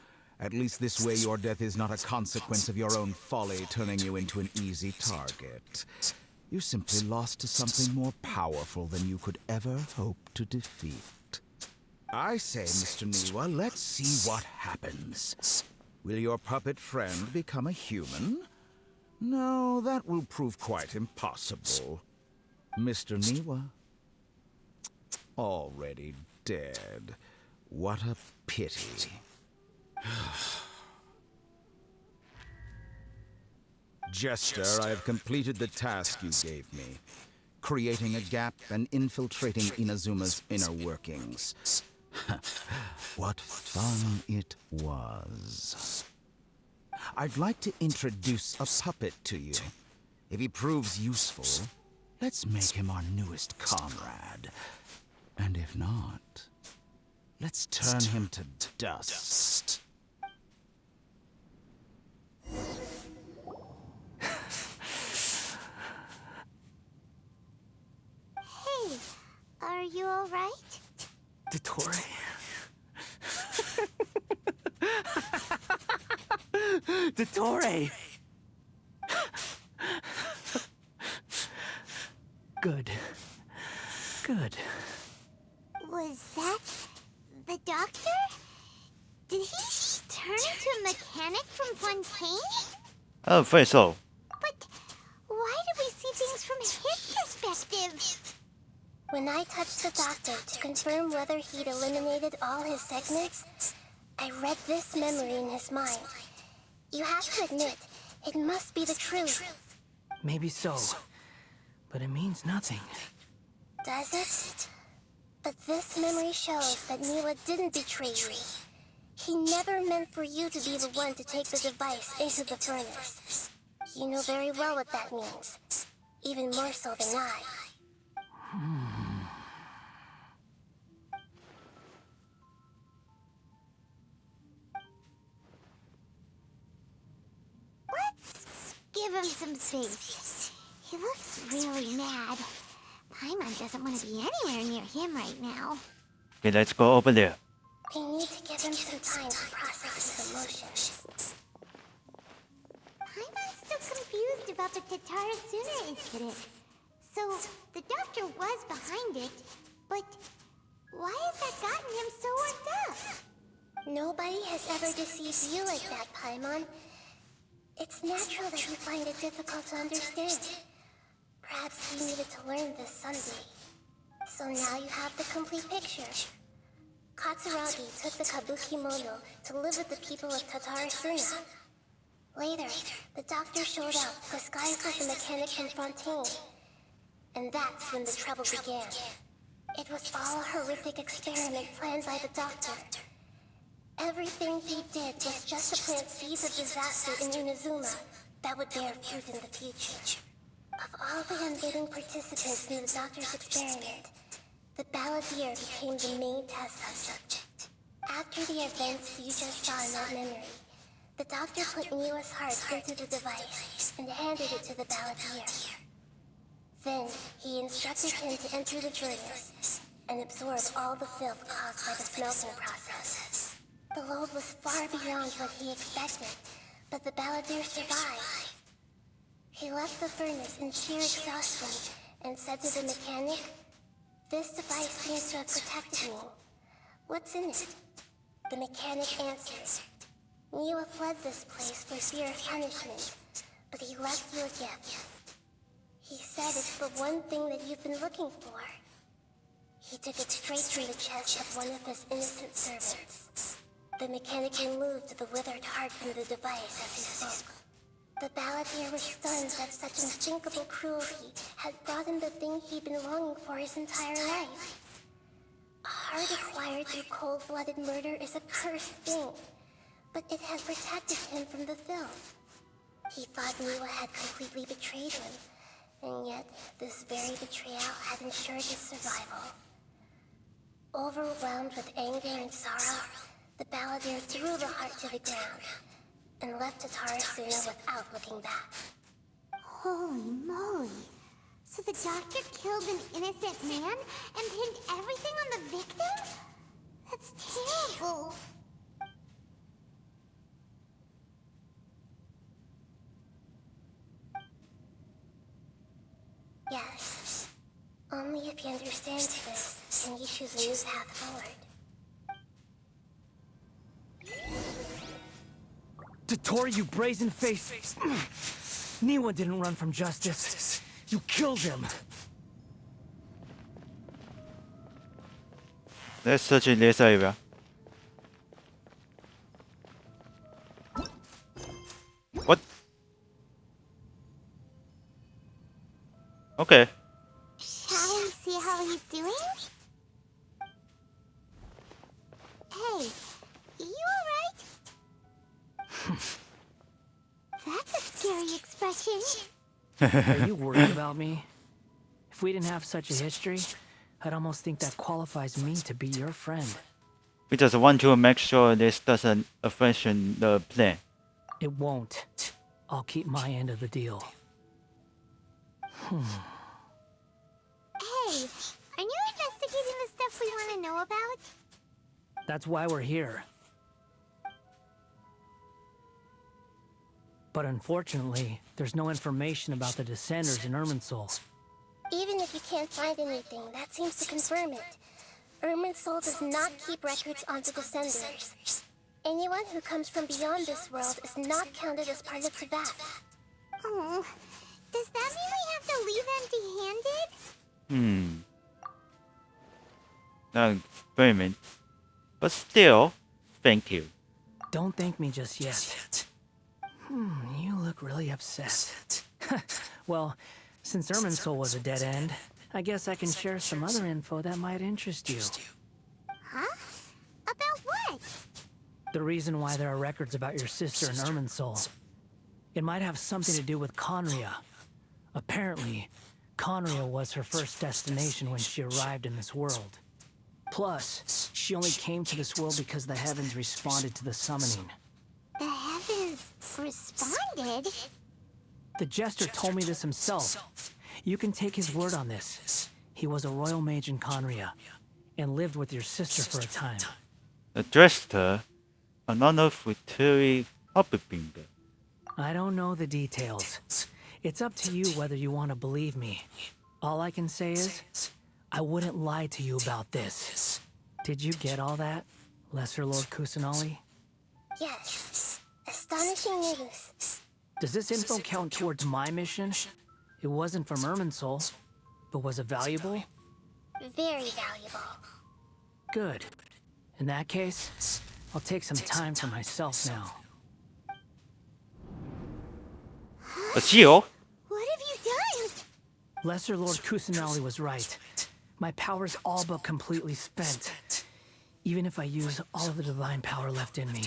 At least this way your death is not a consequence of your own folly turning you into an easy target. You simply lost to something more powerful than you could ever hope to defeat. I say, Mr. Niwa, let's see what happens. Will your puppet friend become a human? No, that will prove quite impossible. Mr. Niwa? Already dead. What a pity. Jester, I have completed the task you gave me. Creating a gap and infiltrating Inazuma's inner workings. What fun it was. I'd like to introduce a puppet to you. If he proves useful, let's make him our newest comrade. And if not, let's turn him to dust. Hey, are you alright? Dottore. Dottore! Good. Good. Was that the doctor? Did he turn into a mechanic from Fontaine? I don't think so. But why do we see things from his perspective? When I touched the doctor to confirm whether he'd eliminated all his segments, I read this memory in his mind. You have to admit, it must be the truth. Maybe so. But it means nothing. Does it? But this memory shows that Mila didn't betray you. He never meant for you to be the one to take the device into the furnace. You know very well what that means. Even more so than I. Let's give him some space. He looks really mad. Paimon doesn't want to be anywhere near him right now. Okay, let's go over there. We need to give him some time to process his emotions. Paimon's still confused about the Tatarasuna incident. So, the doctor was behind it, but why has that gotten him so worked up? Nobody has ever deceived you like that, Paimon. It's natural that you find it difficult to understand. Perhaps you needed to learn this Sunday. So now you have the complete picture. Katsuragi took the Kabuki Mono to live with the people of Tatarasuna. Later, the doctor showed up disguised as a mechanic from Fontaine. And that's when the trouble began. It was all a horrific experiment planned by the doctor. Everything he did was just to plant seeds of disaster in Inazuma that would bear fruit in the future. Of all the unwitting participants in the doctor's experiment, the balladeer became the main test subject. After the events you just saw in that memory, the doctor put Miwa's heart into the device and handed it to the balladeer. Then, he instructed him to enter the furnace and absorb all the filth caused by the smelting process. The load was far beyond what he expected, but the balladeer survived. He left the furnace in sheer exhaustion and said to the mechanic, "This device seems to have protected me. What's in it?" The mechanic answered, "Miwa fled this place for fear of punishment, but he left you a gift. He said it's the one thing that you've been looking for." He took it straight from the chest of one of his innocent servants. The mechanic removed the withered heart from the device as he spoke. The balladeer was stunned that such unthinkable cruelty had brought him the thing he'd been longing for his entire life. A heart acquired through cold-blooded murder is a cursed thing, but it had protected him from the filth. He thought Miwa had completely betrayed him, and yet this very betrayal had ensured his survival. Overwhelmed with anger and sorrow, the balladeer threw the heart to the ground and left Tatarasuna without looking back. Holy moly. So the doctor killed an innocent man and pinned everything on the victim? That's terrible. Yes. Only if he understands this can he choose a new path forward. Dottore, you brazen-faced... Niwa didn't run from justice. You killed him. Let's search in this area. What? Okay. Shall we see how he's doing? expression. Are you worried about me? If we didn't have such a history, I'd almost think that qualifies me to be your friend. We just want to make sure this doesn't affect the plan. It won't. I'll keep my end of the deal. Hey, are you investigating the stuff we want to know about? That's why we're here. But unfortunately, there's no information about the Descenders in Irminsul. Even if you can't find anything, that seems to confirm it. Irminsul does not keep records on the Descenders. Anyone who comes from beyond this world is not counted as part of Teyvat. Oh, does that mean we have to leave empty-handed? Not experiment. But still, thank you. Don't thank me just yet. You look really upset. Well, since Irminsul was a dead end, I guess I can share some other info that might interest you. Huh? About what? The reason why there are records about your sister in Irminsul. It might have something to do with Conria. Apparently, Conria was her first destination when she arrived in this world. Plus, she only came to this world because the heavens responded to the summoning. The heavens responded? The Jester told me this himself. You can take his word on this. He was a royal mage in Conria, and lived with your sister for a time. Addressed her, another futuri Hoppinger. I don't know the details. It's up to you whether you want to believe me. All I can say is, I wouldn't lie to you about this. Did you get all that, Lesser Lord Kusanali? Yes. Astonishing news. Does this info count towards my mission? It wasn't from Irminsul, but was it valuable? Very valuable. Good. In that case, I'll take some time for myself now. A shield? What have you done? Lesser Lord Kusanali was right. My power's all but completely spent. Even if I use all of the divine power left in me,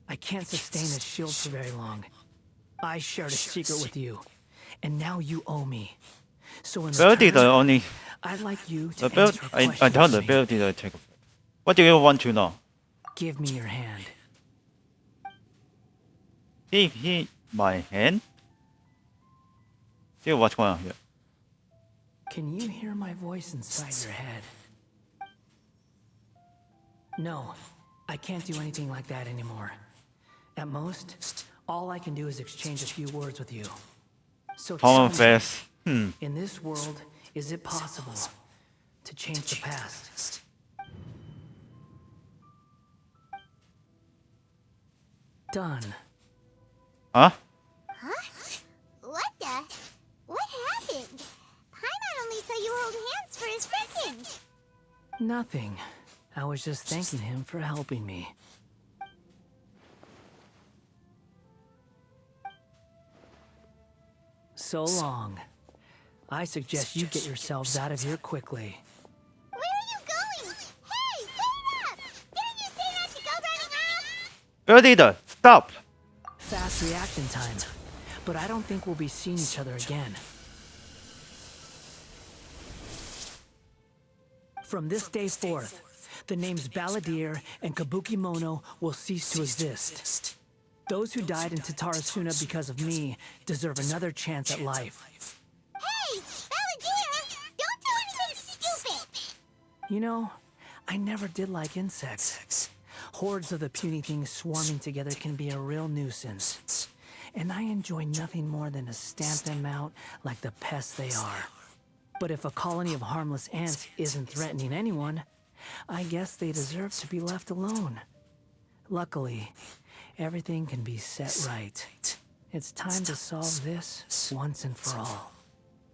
I can't sustain this shield for very long. I shared a secret with you, and now you owe me. So in Ability the return, only I'd like you to ability. answer a I question thought for the me. ability to take. What do you want to know? Give me your hand. Give me my hand. See what's going on here. Can you hear my voice inside your head? No, I can't do anything like that anymore. At most, all I can do is exchange a few words with you. So tell Common me, face. in this world, is it possible to change the past? Done. Huh? Huh? What the? What happened? Paimon only saw you hold hands for a second. Nothing. I was just thanking him for helping me. So long. I suggest you get yourselves out of here quickly. Where are you going? Hey, wait up! Didn't you say not to go running off? Ability, stop. Fast reaction time. But I don't think we'll be seeing each other again. From this day forth, the names Balladeer and Kabuki Mono will cease to exist. Those who died in Tatarasuna because of me deserve another chance at life. Hey, Balladeer! Don't do anything stupid! You know, I never did like insects. Hordes of the puny things swarming together can be a real nuisance. And I enjoy nothing more than to stamp them out like the pests they are. But if a colony of harmless ants isn't threatening anyone, I guess they deserve to be left alone. Luckily, everything can be set right. It's time to solve this once and for all.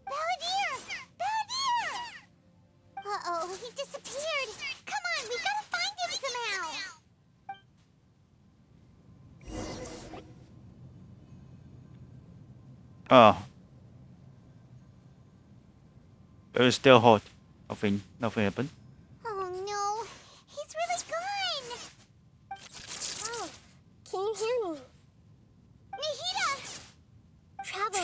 Balladeer! Balladeer! Uh-oh, he disappeared. Come on, we gotta find him somehow. Oh. It was still hot. Nothing happened. Oh no, he's really gone. Oh, can you hear me? Nihita! Traveler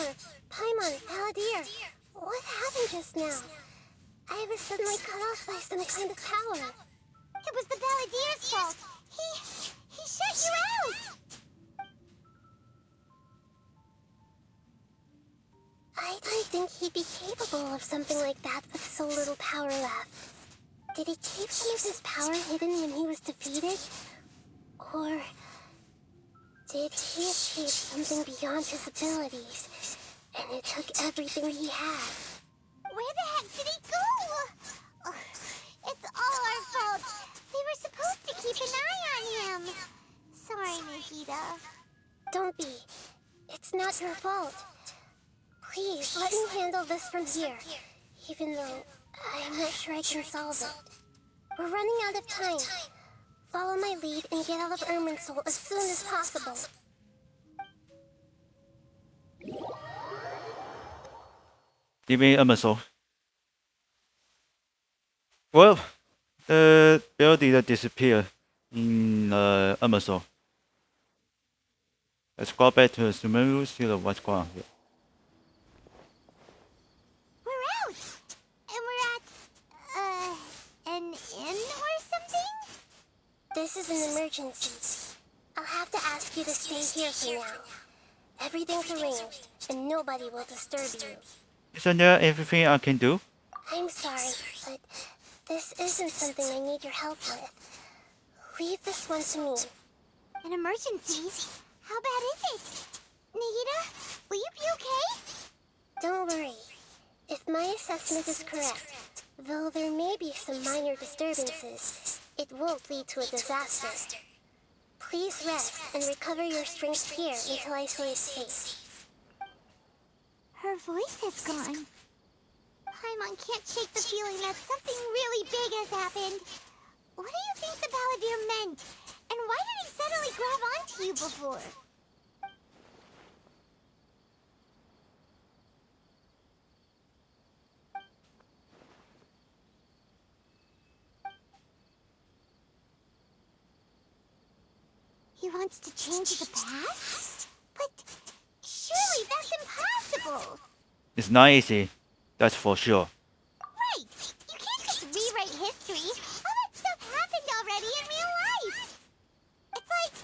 off by some kind of power. It was the Balladier's fault. He shut you out. I didn't think he'd be capable of something like that with so little power left. Did he keep some of his power hidden when he was defeated? Or did he achieve something beyond his abilities, and it took everything he had? Where the heck did he go? Oh, it's all our fault. We were supposed to keep an eye on him. Sorry, Nahida. Don't be. It's not your fault. Please, let me handle this from here, even though I'm not sure I can solve it. We're running out of time. Follow my lead and get out of Irminsul as soon as possible. You mean Amazon? Well, the building that disappeared in Amazon. Let's go back to the Sumeru, see what's going on here. We're out! And we're at, an inn or something? This is an emergency. I'll have to ask you to stay here for now. Everything's arranged, and nobody will disturb you. Isn't there everything I can do? I'm sorry, but this isn't something I need your help with. Leave this one to me. An emergency? How bad is it? Nahida, will you be okay? Don't worry. If my assessment is correct, though there may be some minor disturbances, it won't lead to a disaster. Please rest and recover your strength here until I say it's safe. Her voice has gone. Paimon can't shake the feeling that something really big has happened. What do you think the Balladeer meant? And why did he suddenly grab onto you before? He wants to change the past? But surely that's impossible! It's not easy, that's for sure. Right! You can't just rewrite history. All that stuff happened already in real life. It's like,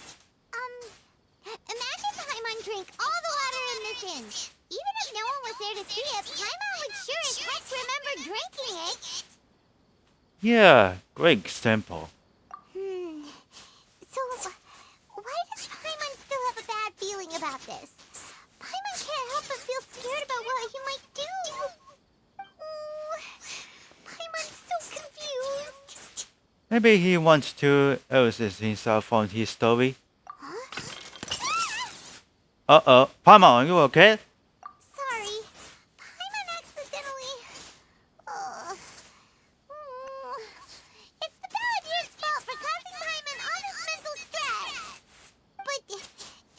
imagine Paimon drank all the water in this inn. Even if no one was there to see it, Paimon would sure as heck remember drinking it. Yeah, great example. So, why does Paimon still have a bad feeling about this? Paimon can't help but feel scared about what he might do. Oh, Paimon's so confused. Maybe he wants to erase himself from his story. Huh? Uh-oh. Paimon, are you okay? Sorry. Paimon accidentally... It's the Balladeer's fault for causing Paimon all this mental stress. But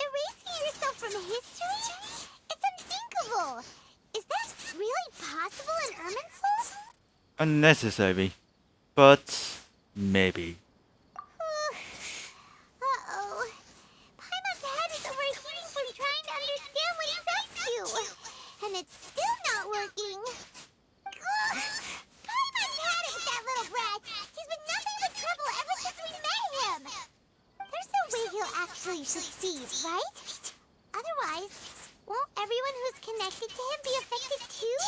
erasing yourself from history? It's unthinkable. Is that really possible in Irminsul? Unnecessary. But maybe. Uh-oh. Paimon's head is overheating from trying to understand what he's up to. And it's still not working. Ugh. Paimon's had it with that little brat. He's been nothing but trouble ever since we met him. There's no way he'll actually succeed, right? Otherwise, won't everyone who's connected to him be affected too?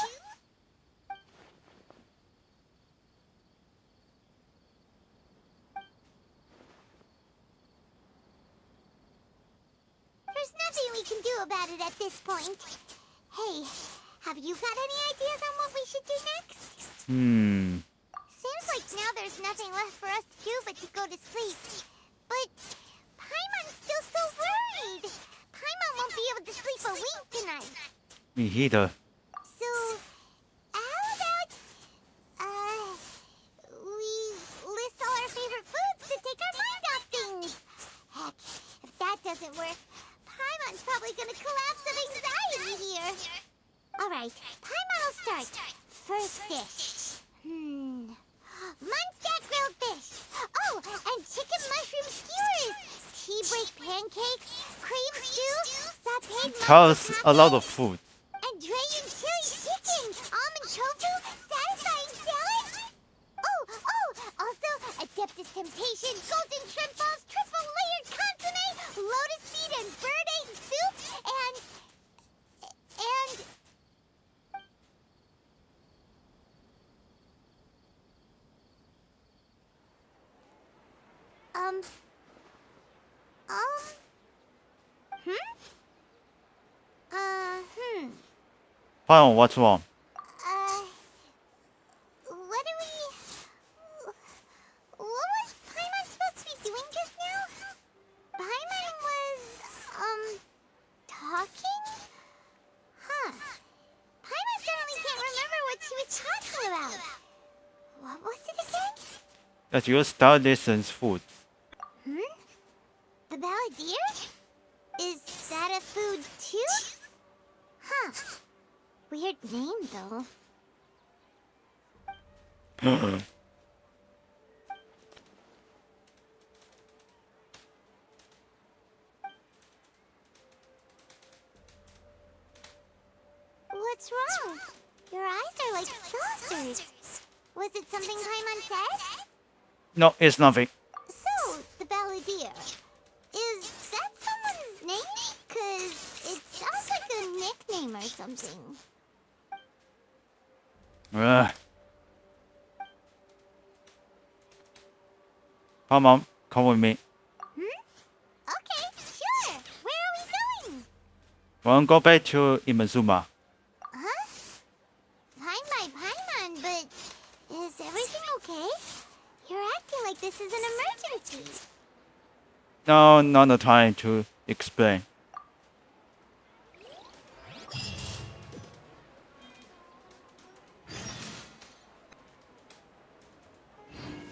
There's nothing we can do about it at this point. Hey, have you got any ideas on what we should do next? Seems like now there's nothing left for us to do but to go to sleep. But Paimon's still so worried. Paimon won't be able to sleep a wink tonight. Me either. So, how about, we list all our favorite foods to take our mind off things? Heck, if that doesn't work, Paimon's probably gonna collapse of anxiety here. Alright, Paimon will start. First dish. Munchak grilled fish. Oh, and chicken mushroom skewers. Tea break pancakes, cream stew, sauteed That's a lot of food. and dragon chili chicken, almond tofu, satisfying salad. Oh, golden shrimp balls, triple layered consomme, lotus seed and bird egg soup, and... Paimon, what's wrong? What do we... What was Paimon supposed to be doing just now? Paimon was, talking? Huh. Paimon certainly can't remember what she was talking about. What was it again? That you start listens food. The Balladeer? Is that a food too? Huh. Weird name, though. What's wrong? Your eyes are like saucers. Was it something Paimon said? No, it's nothing. So, the Balladeer. Is that someone's name? 'Cause it sounds like a nickname or something. Paimon, come with me. Okay, sure. Where are we going? Wanna go back to Imazuma? Huh? Fine by Paimon, but is everything okay? You're acting like this is an emergency. No, not the time to explain.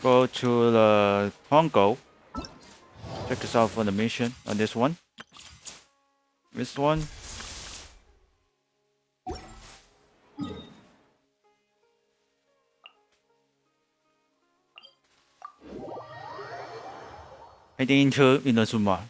Go to the Congo. Check this out for the mission on this one. This one. Heading into Inazuma.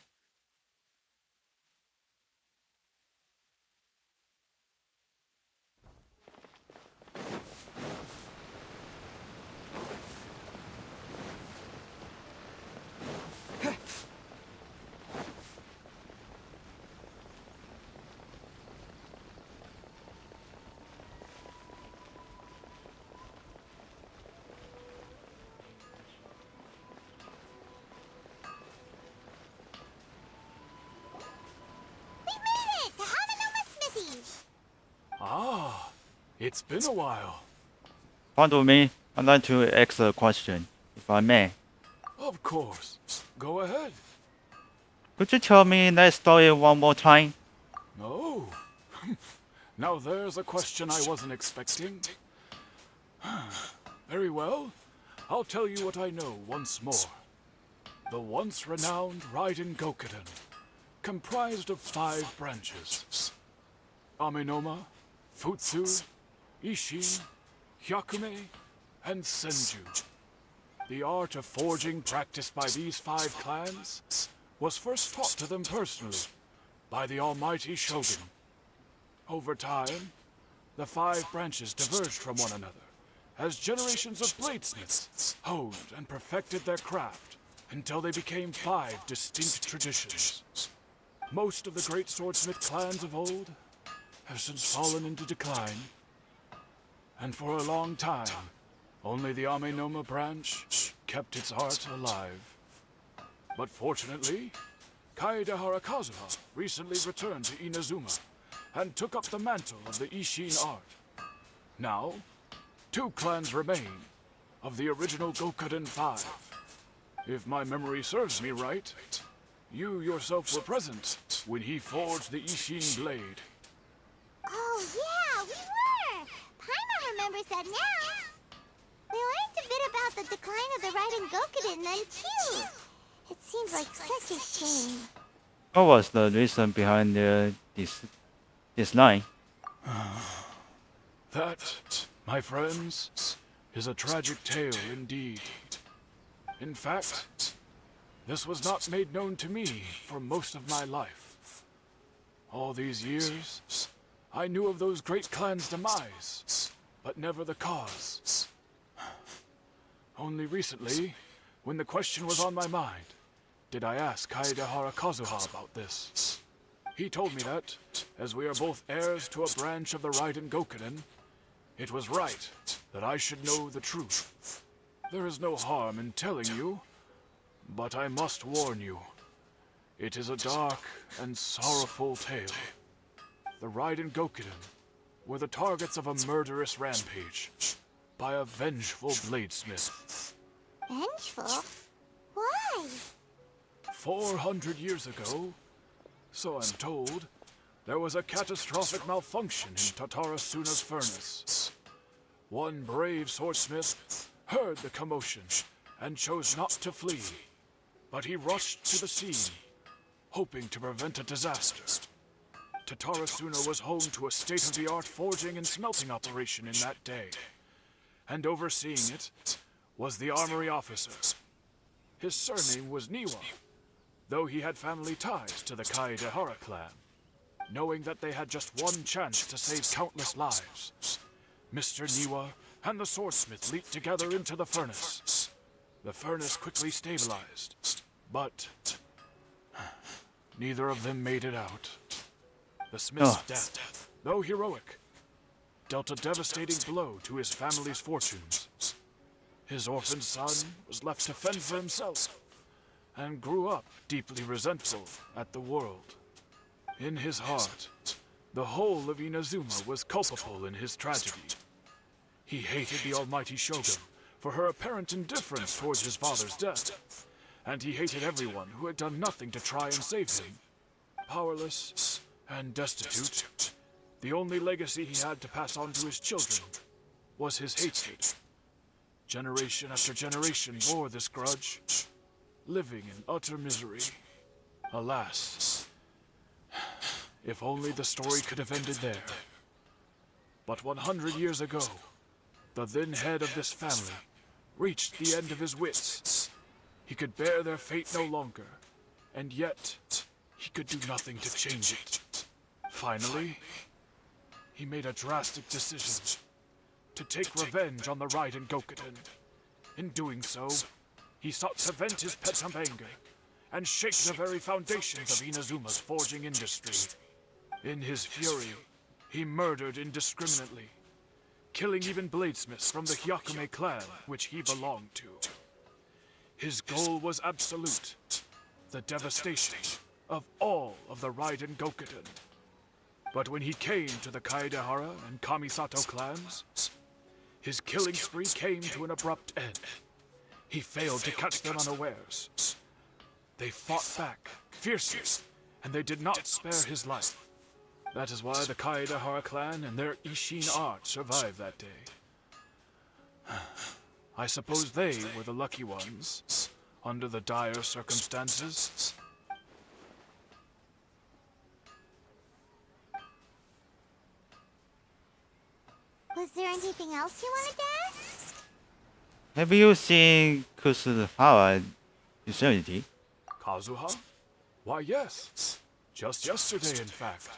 It's been a while. Pardon me, I'd like to ask a question, if I may. Of course. Go ahead. Could you tell me that story one more time? Oh. Now there's a question I wasn't expecting. Very well. I'll tell you what I know once more. The once renowned Raiden Gokuden, comprised of 5 branches. Amenoma, Futsu, Ishin, Hyakume, and Senju. The art of forging practiced by these 5 clans was first taught to them personally by the almighty Shogun. Over time, the 5 branches diverged from one another as generations of bladesmiths honed and perfected their craft until they became 5 distinct traditions. Most of the great swordsmith clans of old have since fallen into decline, and for a long time, only the Amenoma branch kept its art alive. But fortunately, Kaede Harakazuha recently returned to Inazuma and took up the mantle of the Ishin art. Now, 2 clans remain of the original Gokuden 5. If my memory serves me right, you yourself were present when he forged the Ishin blade. Oh, yeah, we were! Paimon remembers that now. We learned a bit about the decline of the Raiden Gokuden then, too. It seems like such a shame. What was the reason behind this line? That, my friends, is a tragic tale indeed. In fact, this was not made known to me for most of my life. All these years, I knew of those great clans' demise, but never the cause. Only recently, when the question was on my mind, did I ask Kaedehara Kazuha about this. He told me that, as we are both heirs to a branch of the Raiden Gokunin, it was right that I should know the truth. There is no harm in telling you, but I must warn you. It is a dark and sorrowful tale. The Raiden Gokunin were the targets of a murderous rampage by a vengeful bladesmith. Vengeful? Why? 400 years ago, so I'm told, there was a catastrophic malfunction in Tatarasuna's furnace. One brave swordsmith heard the commotion and chose not to flee, but he rushed to the scene, hoping to prevent a disaster. Tatarasuna was home to a state-of-the-art forging and smelting operation in that day, and overseeing it was the armory officer. His surname was Niwa, though he had family ties to the Kaedehara clan. Knowing that they had just one chance to save countless lives, Mr. Niwa and the swordsmith leaped together into the furnace. The furnace quickly stabilized, but neither of them made it out. The smith's death, though heroic, dealt a devastating blow to his family's fortunes. His orphaned son was left to fend for himself, and grew up deeply resentful at the world. In his heart, the whole of Inazuma was culpable in his tragedy. He hated the almighty Shogun for her apparent indifference towards his father's death, and he hated everyone who had done nothing to try and save him. Powerless and destitute, the only legacy he had to pass on to his children was his hatred. Generation after generation bore this grudge, living in utter misery. Alas, if only the story could have ended there. But 100 years ago, the then head of this family reached the end of his wits. He could bear their fate no longer, and yet he could do nothing to change it. Finally, he made a drastic decision to take revenge on the Raiden Gokunin. In doing so, he sought to vent his pent-up anger and shake the very foundations of Inazuma's forging industry. In his fury, he murdered indiscriminately, killing even bladesmiths from the Hyakume clan, which he belonged to. His goal was absolute, the devastation of all of the Raiden Gokunin. But when he came to the Kaedehara and Kamisato clans, his killing spree came to an abrupt end. He failed to catch them unawares. They fought back, fiercely, and they did not spare his life. That is why the Kaedehara clan and their Ishin art survived that day. I suppose they were the lucky ones, under the dire circumstances. Was there anything else you wanted to ask? Have you seen Kusuhara Yosemite? Kazuha? Why, yes. Just yesterday, in fact.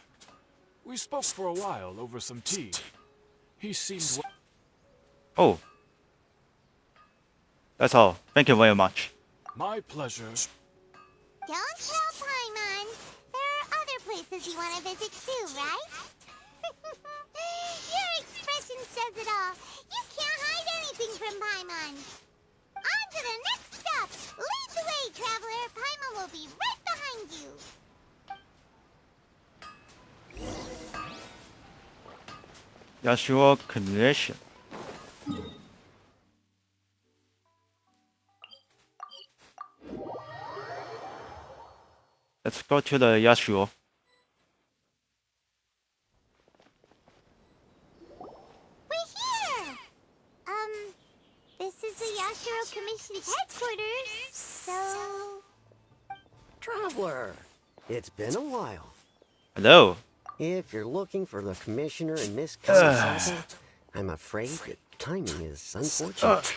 We spoke for a while over some tea. He seemed Oh. That's all. Thank you very much. My pleasure. Don't tell Paimon. There are other places you want to visit too, right? Your expression says it all. You can't hide anything from Paimon. On to the next stop. Lead the way, traveler. Paimon will be right behind you. Yasuo Connection. Let's go to the Yasuo. We're here! This is the Yashiro Commission's headquarters, so... Traveler, it's been a while. Hello. If you're looking for the Commissioner and Miss Kamisato, I'm afraid that timing is unfortunate.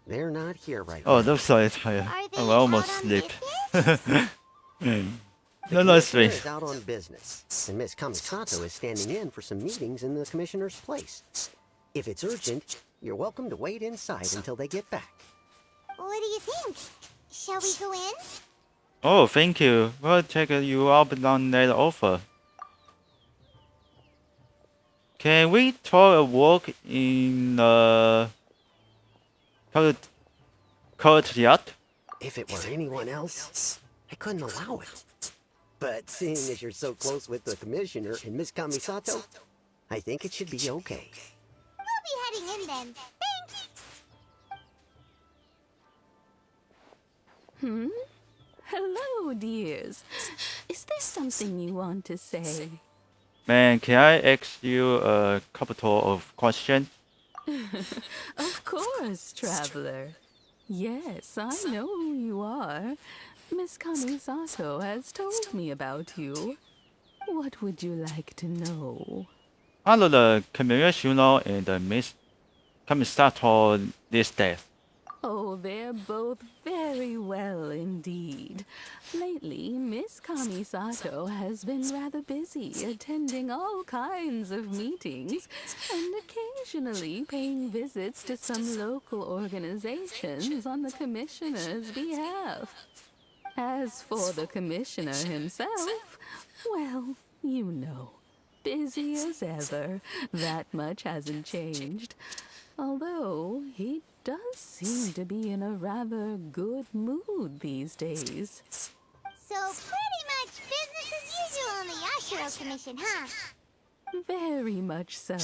They're not here right now. Oh, those are tired. Are they I'm almost out on asleep. business? The No, Commissioner sleep. is out on business, and Miss Kamisato is standing in for some meetings in the Commissioner's place. If it's urgent, you're welcome to wait inside until they get back. What do you think? Shall we go in? Oh, thank you. We'll take you up on that offer. Can we try a walk in the courtyard? If it were anyone else, I couldn't allow it. But seeing as you're so close with the commissioner and Miss Kamisato, I think it should be okay. We'll be heading in then. Thanks! Hello, dears. Is there something you want to say? Man, can I ask you a couple of questions? Of course, traveler. Yes, I know who you are. Miss Kamisato has told me about you. What would you like to know? How do the commissioner and Miss Kamisato these days? Oh, they're both very well indeed. Lately, Miss Kamisato has been rather busy attending all kinds of meetings and occasionally paying visits to some local organizations on the commissioner's behalf. As for the commissioner himself, well, you know, busy as ever. That much hasn't changed. Although he does seem to be in a rather good mood these days. So pretty much business as usual in the Yashiro Commission, huh? Very much so.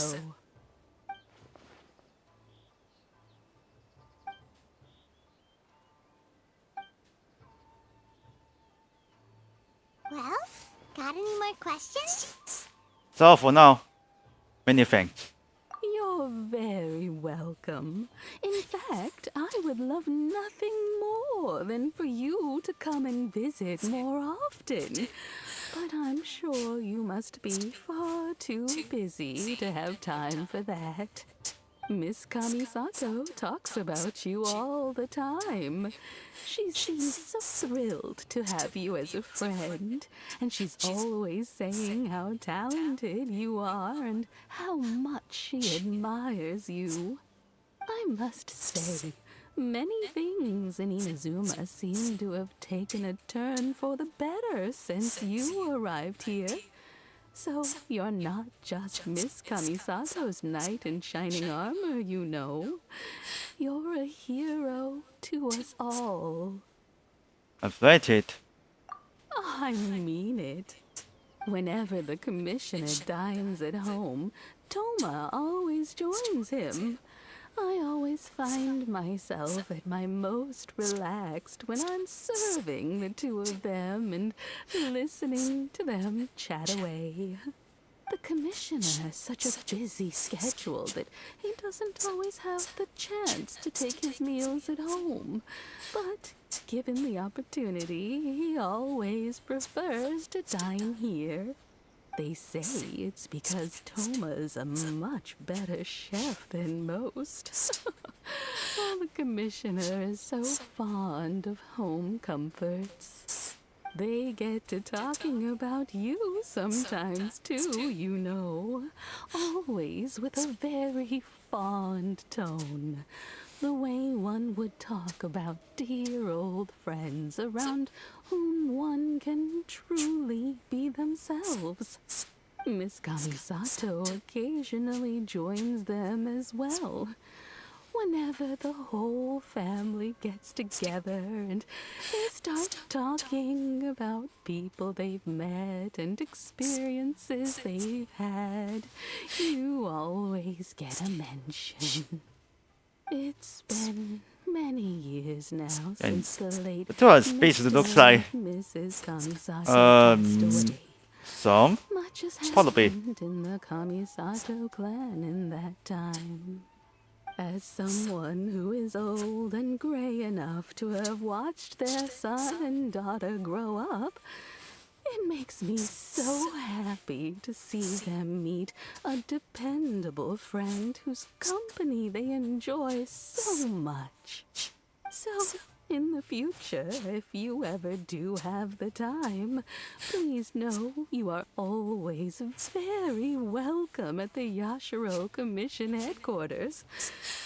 Well, got any more questions? So for now, many thanks. You're very welcome. In fact, I would love nothing more than for you to come and visit more often. But I'm sure you must be far too busy to have time for that. Miss Kamisato talks about you all the time. She seems so thrilled to have you as a friend, and she's always saying how talented you are and how much she admires you. I must say, many things in Inazuma seem to have taken a turn for the better since you arrived here. So you're not just Miss Kamisato's knight in shining armor, you know. You're a hero to us all. I've read it. I mean it. Whenever the commissioner dines at home, Toma always joins him. I always find myself at my most relaxed when I'm serving the two of them and listening to them chat away. The commissioner has such a busy schedule that he doesn't always have the chance to take his meals at home. But given the opportunity, he always prefers to dine here. They say it's because Toma's a much better chef than most. Well, the commissioner is so fond of home comforts. They get to talking about you sometimes too, you know. Always with a very fond tone. The way one would talk about dear old friends around whom one can truly be themselves. Miss Kamisato occasionally joins them as well. Whenever the whole family gets together and they start talking about people they've met and experiences they've had, you always get a mention. It's been many years now since the late the two spaces looks like Mrs. Kamisato passed away. some Much has probably. happened in the Kamisato clan in that time. As someone who is old and gray enough to have watched their son and daughter grow up, it makes me so happy to see them meet a dependable friend whose company they enjoy so much. So, In the future, if you ever do have the time, please know you are always very welcome at the Yashiro Commission headquarters.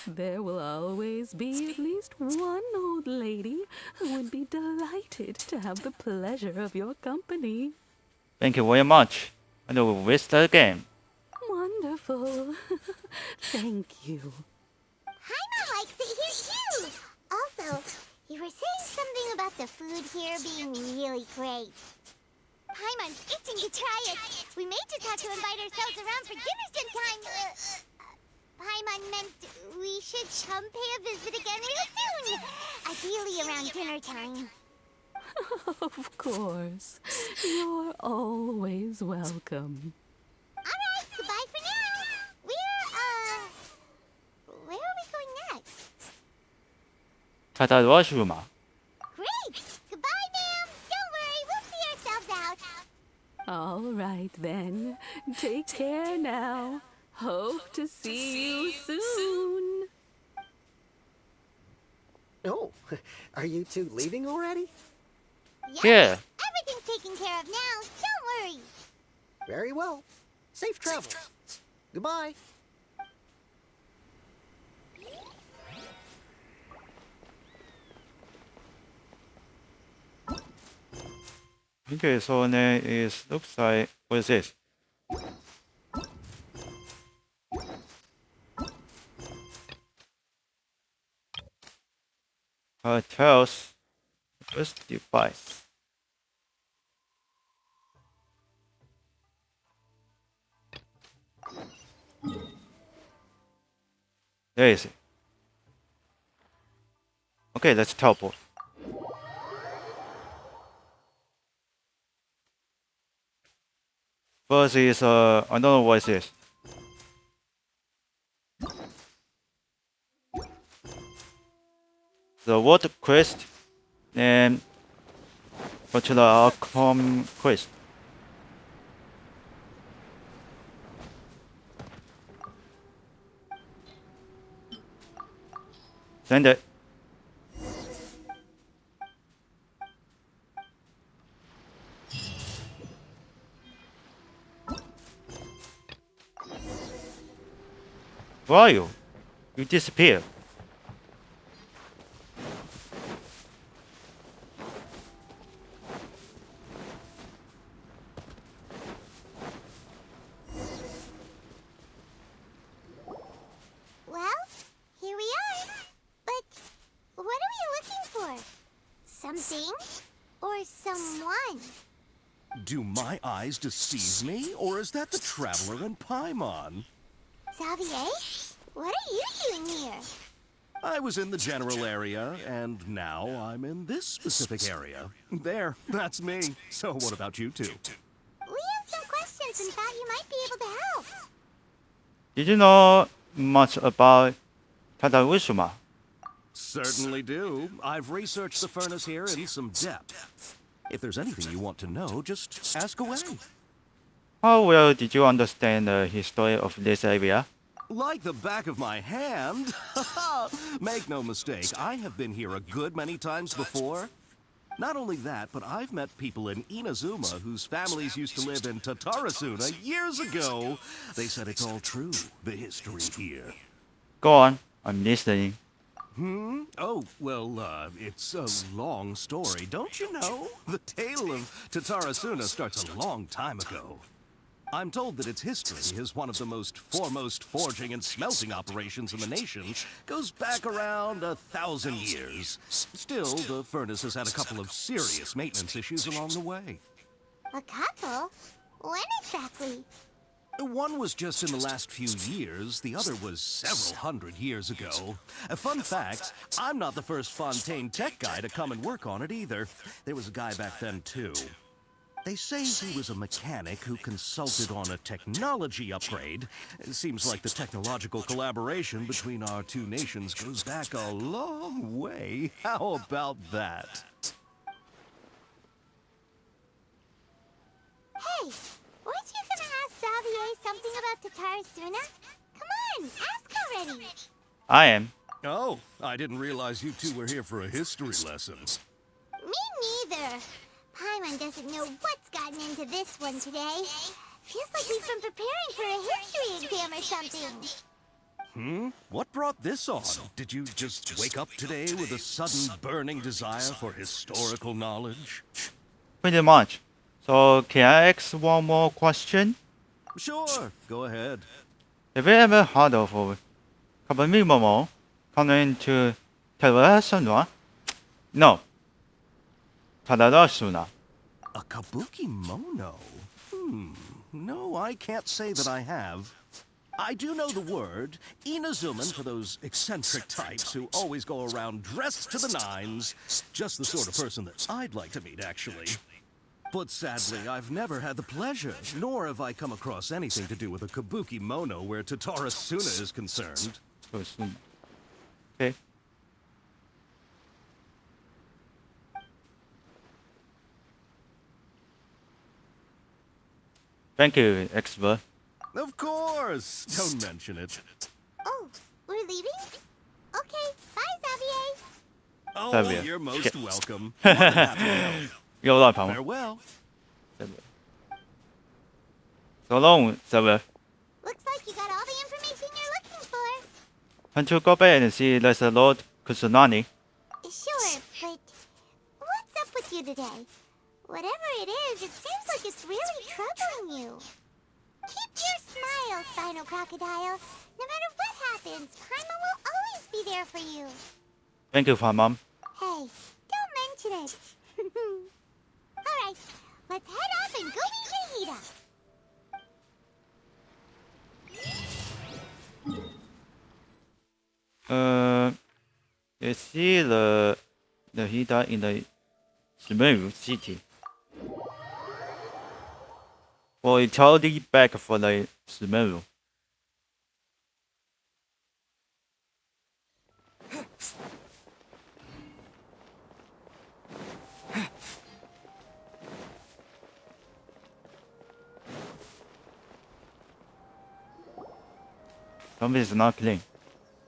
There will always be at least one old lady who would be delighted to have the pleasure of your company. Thank you very much. And we'll visit again. Wonderful. Thank you. Paimon likes it here too. Also, you were saying something about the food here being really great. Paimon's itching to try it. We may just have to invite ourselves around for dinner sometime. Paimon meant we should come pay a visit again real soon. Ideally around dinner time. Of course. You're always welcome. Alright, goodbye for now. Where are we going next? Tata washroom. Great! Goodbye, ma'am. Don't worry, we'll see ourselves out. All right, then. Take care now. Hope to see you soon. Oh, are you two leaving already? Yeah. Everything's taken care of now. Don't worry. Very well. Safe travel. Goodbye. Okay, so then it looks like, what is this? Tells first device. There is it. Okay, let's teleport. First is I don't know what is this. The water quest and go to the Archon quest. Send it. Where are you? You disappeared. Well, here we are. But what are we looking for? Something or someone? Do my eyes deceive me, or is that the Traveler and Paimon? Xavier? What are you doing here? I was in the general area, and now I'm in this specific area. There, that's me. So what about you two? We have some questions and thought you might be able to help. Did you know much about Tadawishima? Certainly do. I've researched the furnace here in some depth. If there's anything you want to know, just ask away. How well did you understand the history of this area? Like the back of my hand. Make no mistake, I have been here a good many times before. Not only that, but I've met people in Inazuma whose families used to live in Tatarasuna years ago. They said it's all true, the history here. Go on, I'm listening. Oh, well, it's a long story, don't you know? The tale of Tatarasuna starts a long time ago. I'm told that its history is one of the most foremost forging and smelting operations in the nation. Goes back around 1,000 years. Still, the furnace has had a couple of serious maintenance issues along the way. A couple? When exactly? One was just in the last few years, the other was several hundred years ago. A fun fact, I'm not the first Fontaine tech guy to come and work on it either. There was a guy back then too. They say he was a mechanic who consulted on a technology upgrade. It seems like the technological collaboration between our two nations goes back a long way. How about that? Hey, weren't you gonna ask Xavier something about Tatarasuna? Come on, ask already. I am. Oh, I didn't realize you two were here for a history lesson. Me neither. Paimon doesn't know what's gotten into this one today. Feels like we've been preparing for a history exam or something. What brought this on? Did you just wake up today with a sudden burning desire for historical knowledge? Pretty much. So can I ask one more question? Sure, go ahead. Have you ever heard of Kabuki Momo coming to Terengineer? No. Terengineer. A kabuki mono? No, I can't say that I have. I do know the word, Inazuman for those eccentric types who always go around dressed to the nines. Just the sort of person that I'd like to meet, actually. But sadly, I've never had the pleasure, nor have I come across anything to do with a kabuki mono where Tatara Suna is concerned. Okay. Thank you, expert. Of course! Don't mention it. Oh, we're leaving? Okay, bye, Xavier. Oh, Xavier. you're most welcome. More than happy to help. 又來朋友 Farewell. So long, Xavier. Looks like you got all the information you're looking for. Want to go back and see Lesser Lord Kusunani? Sure, but what's up with you today? Whatever it is, it seems like it's really troubling you. Keep your smile, Spinal Crocodile. No matter what happens, Paimon will always be there for you. Thank you, Mom. Hey, don't mention it. Alright, let's head off and go meet Vegeta. You see the Hida in the Sumeru city. Well, it's totally back for the Sumeru. Something is not clean.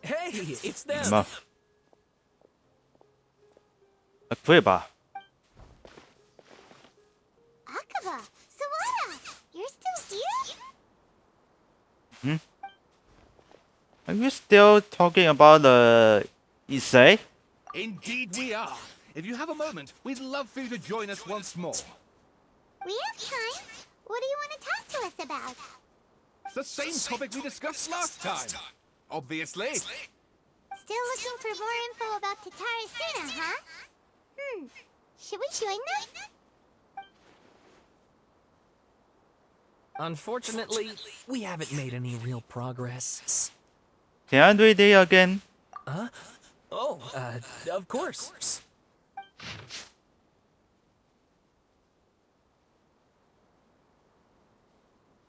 Hey, it's them. Muff. A quiver. Akaba, Sawada, you're still here? Are you still talking about the Issei? Indeed we are. If you have a moment, we'd love for you to join us once more. We have time. What do you want to talk to us about? It's the same topic we discussed last time. Obviously. Still looking for more info about Tatara Suna, huh? Should we join them? Unfortunately, we haven't made any real progress. Can I read it again? Huh? Oh, of course.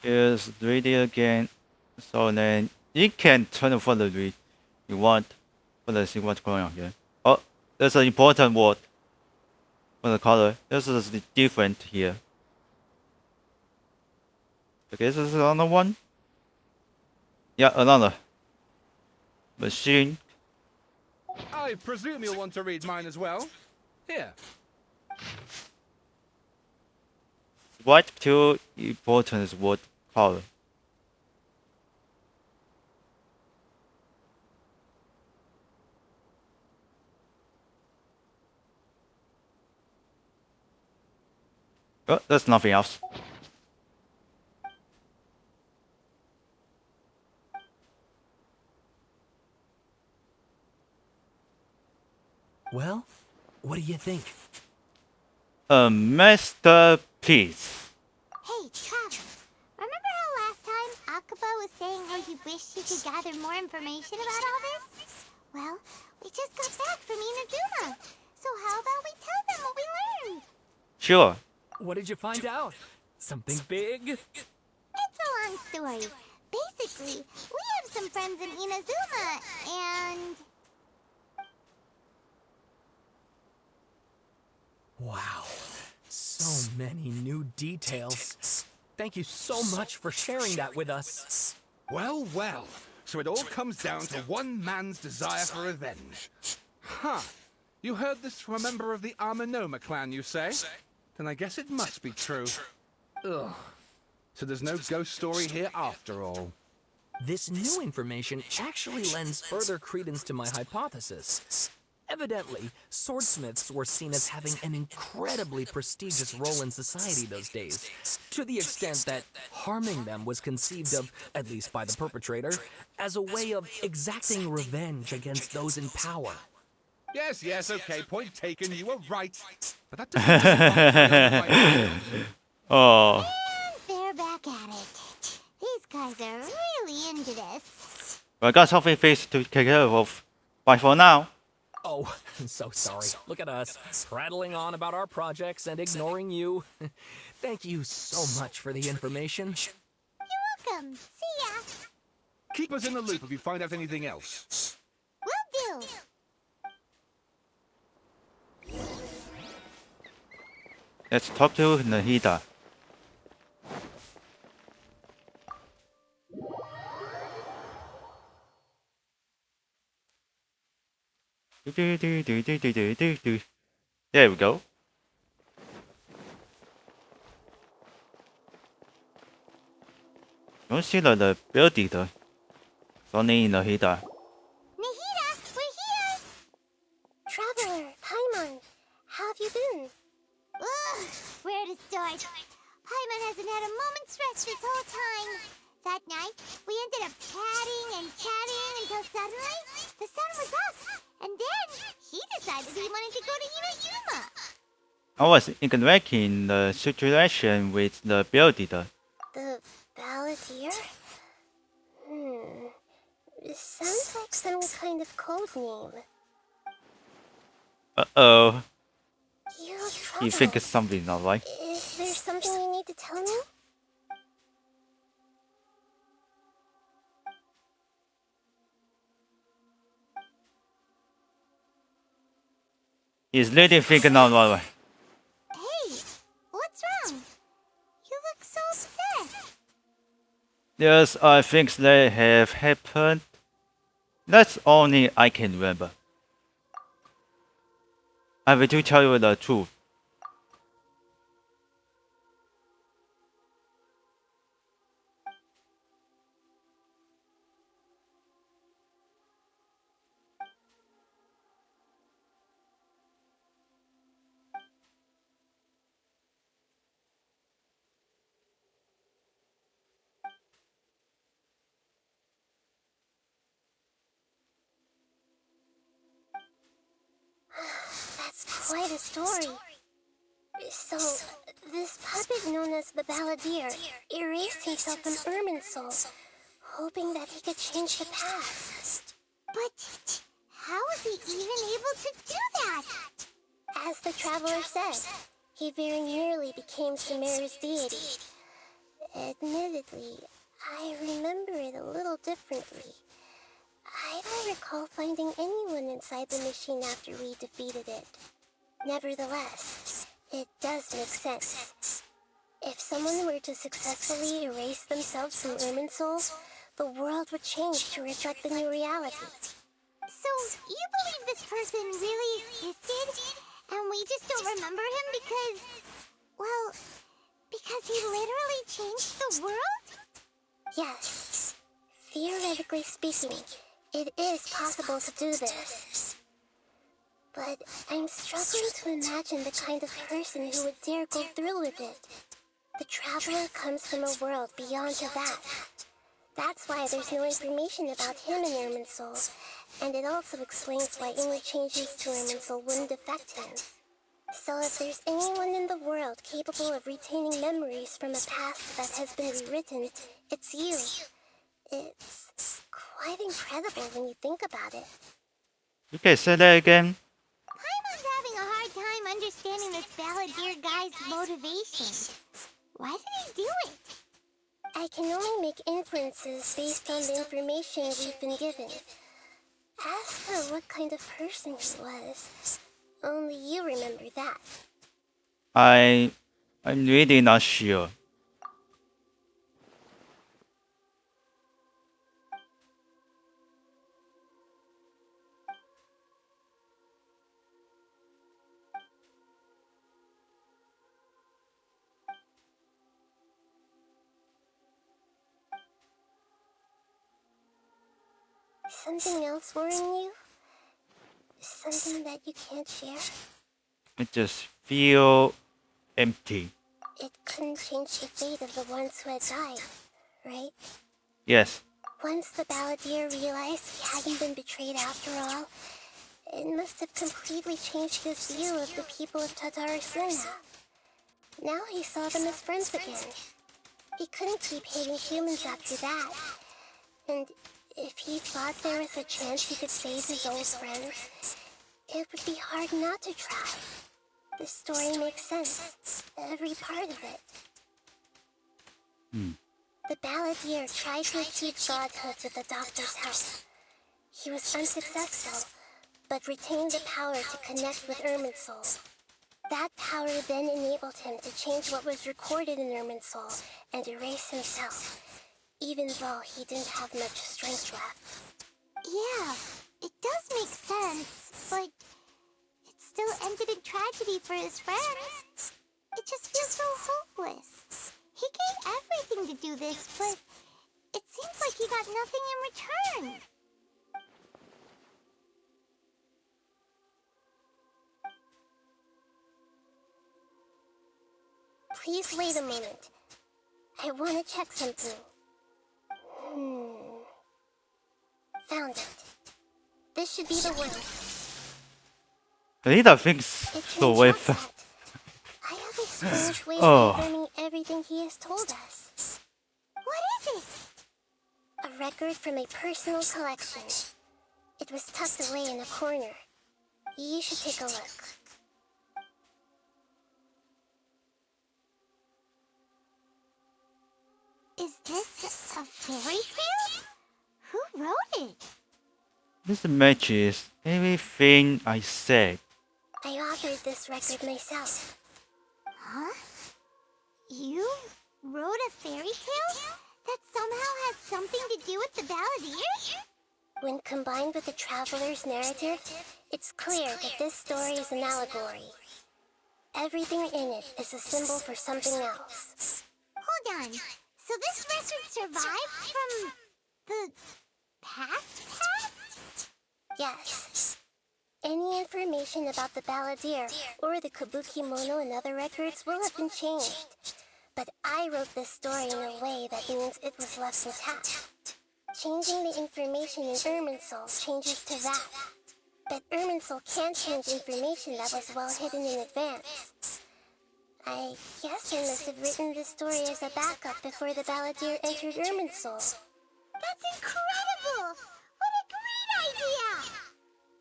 Just read it again. So then you can turn for the read you want. But let's see what's going on here. Oh, there's an important word for the color. This is different here. Okay, this is another one. Yeah, another. Machine. I presume you'll want to read mine as well. Here. What two important word color? Oh, there's nothing else. Well, what do you think? A masterpiece. Hey, Travis. Remember how last time Akaba was saying how you wish she could gather more information about all this? Well, we just got back from Inazuma. So how about we tell them what we learned? Sure. What did you find out? Something big? It's a long story. Basically, we have some friends in Inazuma, and... Wow. So many new details. Thank you so much for sharing that with us. Well, well. So it all comes down to one man's desire for revenge. Huh. You heard this from a member of the Armanoma clan, you say? Then I guess it must be true. Ugh. So there's no ghost story here after all. This new information actually lends further credence to my hypothesis. Evidently, swordsmiths were seen as having an incredibly prestigious role in society those days, to the extent that harming them was conceived of, at least by the perpetrator, as a way of exacting revenge against those in power. Yes, okay, point taken, you were right. But that doesn't Oh. And they're back at it. These guys are really into this. I got something face to take care of. Bye for now. Oh, I'm so sorry. Look at us, prattling on about our projects and ignoring you. Thank you so much for the information. You're welcome. See ya. Keep us in the loop if you find out anything else. Will do. Let's talk to Nahida. There we go. Don't see the building though. It's only Nahida. Nahida, we're here. Traveler, Paimon, how have you been? Ugh, where to start? Paimon hasn't had a moment's rest this whole time. That night, we ended up chatting until suddenly, the sun was up. And then, he decided he wanted to go to Inazuma. I was ignoring the situation with the building though. The Balladeer? It sounds like some kind of code name. Uh-oh. You You think it's something not right? Is there something you need to tell me? He's really thinking not right. Hey, what's wrong? You look so upset. There's things that have happened. That's only I can remember. I will to tell you the truth. That's quite a story. So, this puppet known as the Balladeer erased himself from Irminsul, hoping that he could change the past. But how was he even able to do that? As the traveler said, he very nearly became Sumeru's deity. Admittedly, I remember it a little differently. I don't recall finding anyone inside the machine after we defeated it. Nevertheless, it does make sense. If someone were to successfully erase themselves from Irminsul, the world would change to reflect the new reality. So, you believe this person really existed, and we just don't remember him because, well, because he literally changed the world? Yes. Theoretically speaking, it is possible to do this. But I'm struggling to imagine the kind of person who would dare go through with it. The traveler comes from a world beyond that. That's why there's no information about him in Irminsul, and it also explains why any changes to Irminsul wouldn't affect him. So if there's anyone in the world capable of retaining memories from a past that has been rewritten, it's you. It's quite incredible when you think about it. You can say that again. Paimon's having a hard time understanding this Balladeer guy's motivation. Why did he do it? I can only make inferences based on the information we've been given. As for what kind of person he was, only you remember that. I'm really not sure. something else worrying you? Something that you can't share? It just feel empty. It couldn't change the fate of the ones who had died, right? Yes. Once the balladeer realized he hadn't been betrayed after all, it must have completely changed his view of the people of Tatarasuna. Now he saw them as friends again. He couldn't keep hating humans after that. And if he thought there was a chance he could save his old friends, it would be hard not to try. The story makes sense, every part of it. The balladeer tried to achieve godhood with the doctor's help. He was unsuccessful, but retained the power to connect with Irminsul. That power then enabled him to change what was recorded in Irminsul and erase himself, even though he didn't have much strength left. Yeah, it does make sense, but it still ended in tragedy for his friends. It just feels so hopeless. He gave everything to do this, but it seems like he got nothing in return. Please wait a moment. I want to check something. Found it. This should be the one. Rita thinks It so turns way out fast. that I have a strange way Oh. of confirming everything he has told us. What is it? A record from a personal collection. It was tucked away in a corner. You should take a look. Is this a fairy tale? Who wrote it? This matches everything I said. I authored this record myself. Huh? You wrote a fairy tale? That somehow has something to do with the balladeer? When combined with the traveler's narrative, it's clear that this story is an allegory. Everything in it is a symbol for something else. Hold on. So this record survived from the past? Yes. Any information about the balladeer or the kabuki mono in other records will have been changed. But I wrote this story in a way that means it was left intact. Changing the information in Irminsul changes to that. But Irminsul can't change information that was well hidden in advance. I guess I must have written this story as a backup before the balladeer entered Irminsul. That's incredible! What a great idea!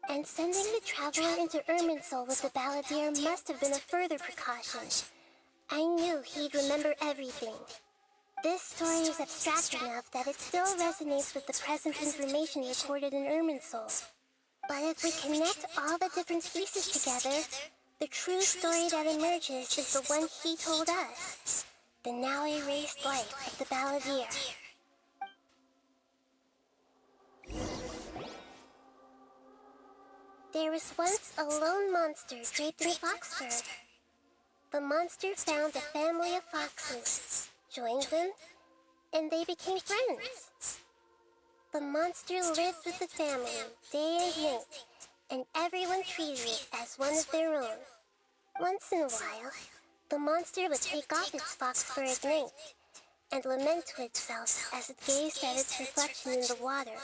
And sending the traveler into Irminsul with the balladeer must have been a further precaution. I knew he'd remember everything. This story is abstract enough that it still resonates with the present information recorded in Irminsul. But if we connect all the different pieces together, the true story that emerges is the one he told us. The now erased life of the balladeer. There was once a lone monster draped in fox fur. The monster found a family of foxes, joined them, and they became friends. The monster lived with the family day and night, and everyone treated it as one of their own. Once in a while, the monster would take off its fox fur at night and lament to itself as it gazed at its reflection in the water.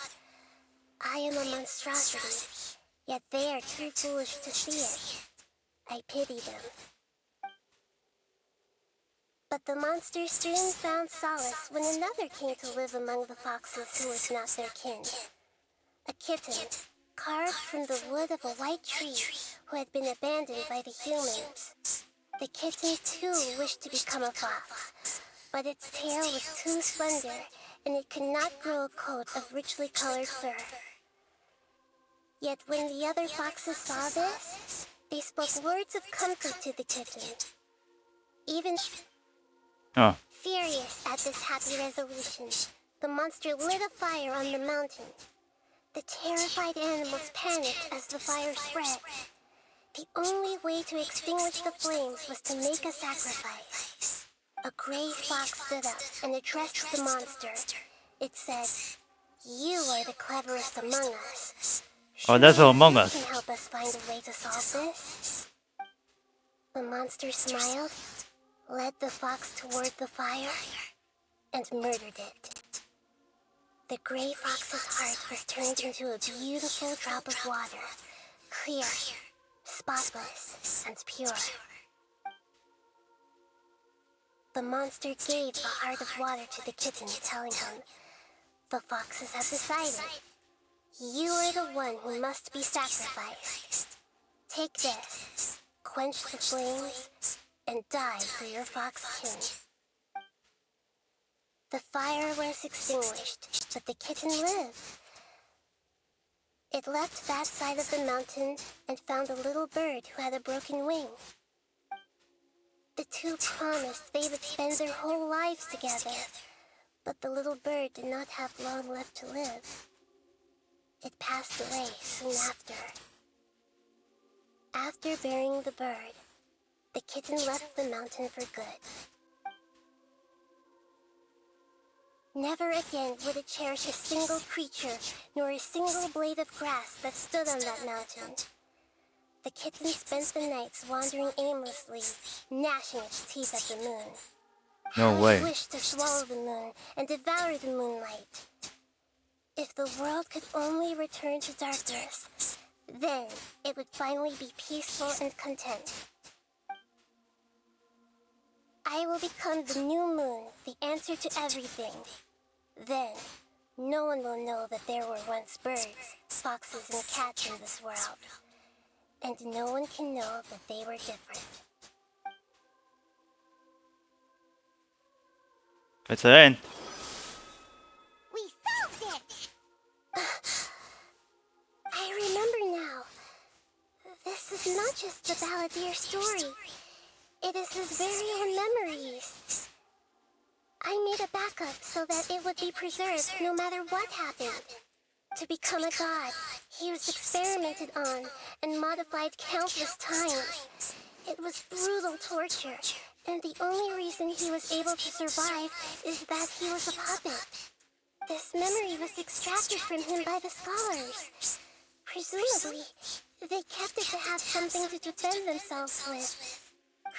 I am a monstrosity, yet they are too foolish to see it. I pity them. But the monster soon found solace when another came to live among the foxes who was not their kin. A kitten, carved from the wood of a white tree who had been abandoned by the humans. The kitten too wished to become a fox, but its tail was too slender and it could not grow a coat of richly colored fur. Yet when the other foxes saw this, they spoke words of comfort to the kitten. Even furious at this happy resolution, the monster lit a fire on the mountain. The terrified animals panicked as the fire spread. The only way to extinguish the flames was to make a sacrifice. A gray fox stood up and addressed the monster. It said, You are the cleverest among us. Oh, that's Surely Among you Us. can help us find a way to solve this. The monster smiled, led the fox toward the fire, and murdered it. The gray fox's heart was turned into a beautiful drop of water, clear, spotless, and pure. The monster gave the heart of water to the kitten, telling him, "The foxes have decided. You are the one who must be sacrificed. Take this, quench the flames, and die for your fox kin." The fire was extinguished, but the kitten lived. It left that side of the mountain and found a little bird who had a broken wing. The two promised they would spend their whole lives together, but the little bird did not have long left to live. It passed away soon after. After burying the bird, the kitten left the mountain for good. Never again would it cherish a single creature, nor a single blade of grass that stood on that mountain. The kitten spent the nights wandering aimlessly, gnashing its teeth at the moon. No way. It wished to swallow the moon and devour the moonlight. If the world could only return to darkness, then it would finally be peaceful and content. I will become the new moon, the answer to everything. Then, no one will know that there were once birds, foxes, and cats in this world. And no one can know that they were different. It's the end. We solved it! I remember now. This is not just the Balladeer story. It is his very own memories. I made a backup so that it would be preserved no matter what happened. To become a god, he was experimented on and modified countless times. It was brutal torture, and the only reason he was able to survive is that he was a puppet. This memory was extracted from him by the scholars. Presumably, they kept it to have something to defend themselves with.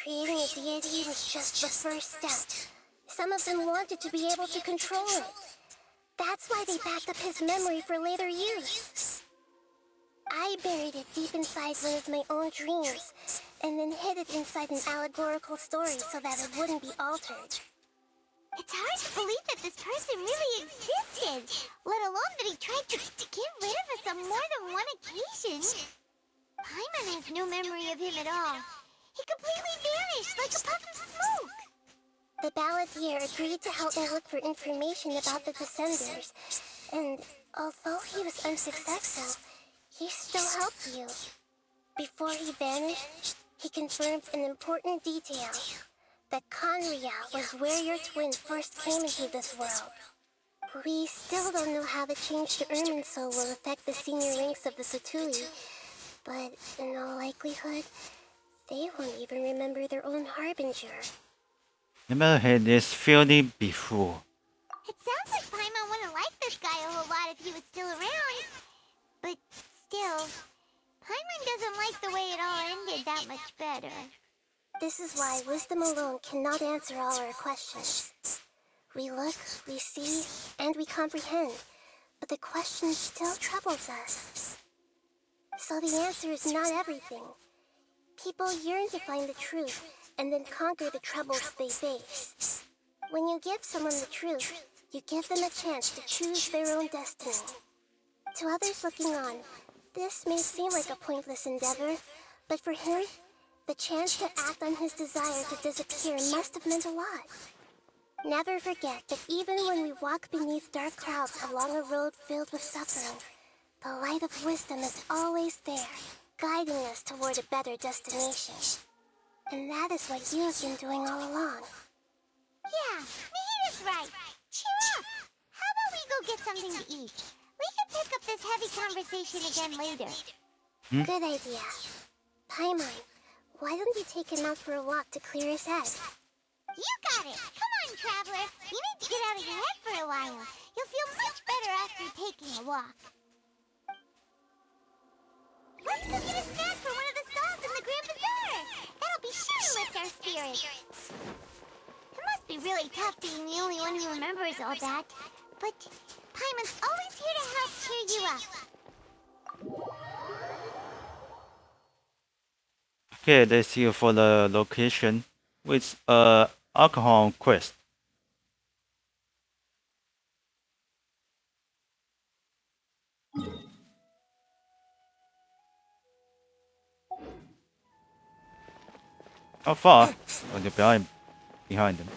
Creating a deity was just the first step. Some of them wanted to be able to control it. That's why they backed up his memory for later use. I buried it deep inside one of my own dreams, and then hid it inside an allegorical story so that it wouldn't be altered. It's hard to believe that this person really existed, let alone that he tried to get rid of us on more than one occasion. Paimon has no memory of him at all. He completely vanished like a puff of smoke. The Balladeer agreed to help me look for information about the Descenders, and although he was unsuccessful, he still helped you. Before he vanished, he confirmed an important detail, that Conria was where your twin first came into this world. We still don't know how the change to Irminsul will affect the senior ranks of the Satuli, but in all likelihood, they won't even remember their own Harbinger. Never had this feeling before. It sounds like Paimon wouldn't like this guy a whole lot if he was still around. But still, Paimon doesn't like the way it all ended that much better. This is why wisdom alone cannot answer all our questions. We look, we see, and we comprehend, but the question still troubles us. So the answer is not everything. People yearn to find the truth, and then conquer the troubles they face. When you give someone the truth, you give them a chance to choose their own destiny. To others looking on, this may seem like a pointless endeavor, but for him, the chance to act on his desire to disappear must have meant a lot. Never forget that even when we walk beneath dark clouds along a road filled with suffering, the light of wisdom is always there, guiding us toward a better destination. And that is what you have been doing all along. Yeah, Mihiru's right. Cheer up! How about we go get something to eat? We can pick up this heavy conversation again later. Good idea. Paimon, why don't you take him out for a walk to clear his head? You got it! Come on, Traveler! You need to get out of your head for a while. You'll feel much better after taking a walk. Let's go get a snack from one of the stalls in the Grand Bazaar! That'll be sure to lift our spirits. It must be really tough being the only one who remembers all that. But Paimon's always here to help cheer you up. Okay, let's see for the location with Archon quest. How far? Oh, they're behind them.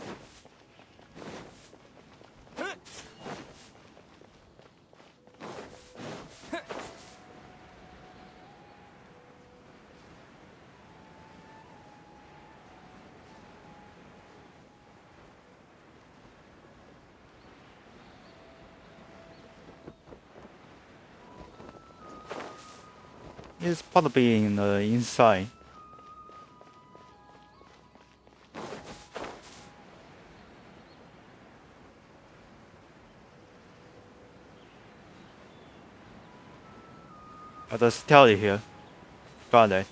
It's probably in the inside. There's tally here. Got it.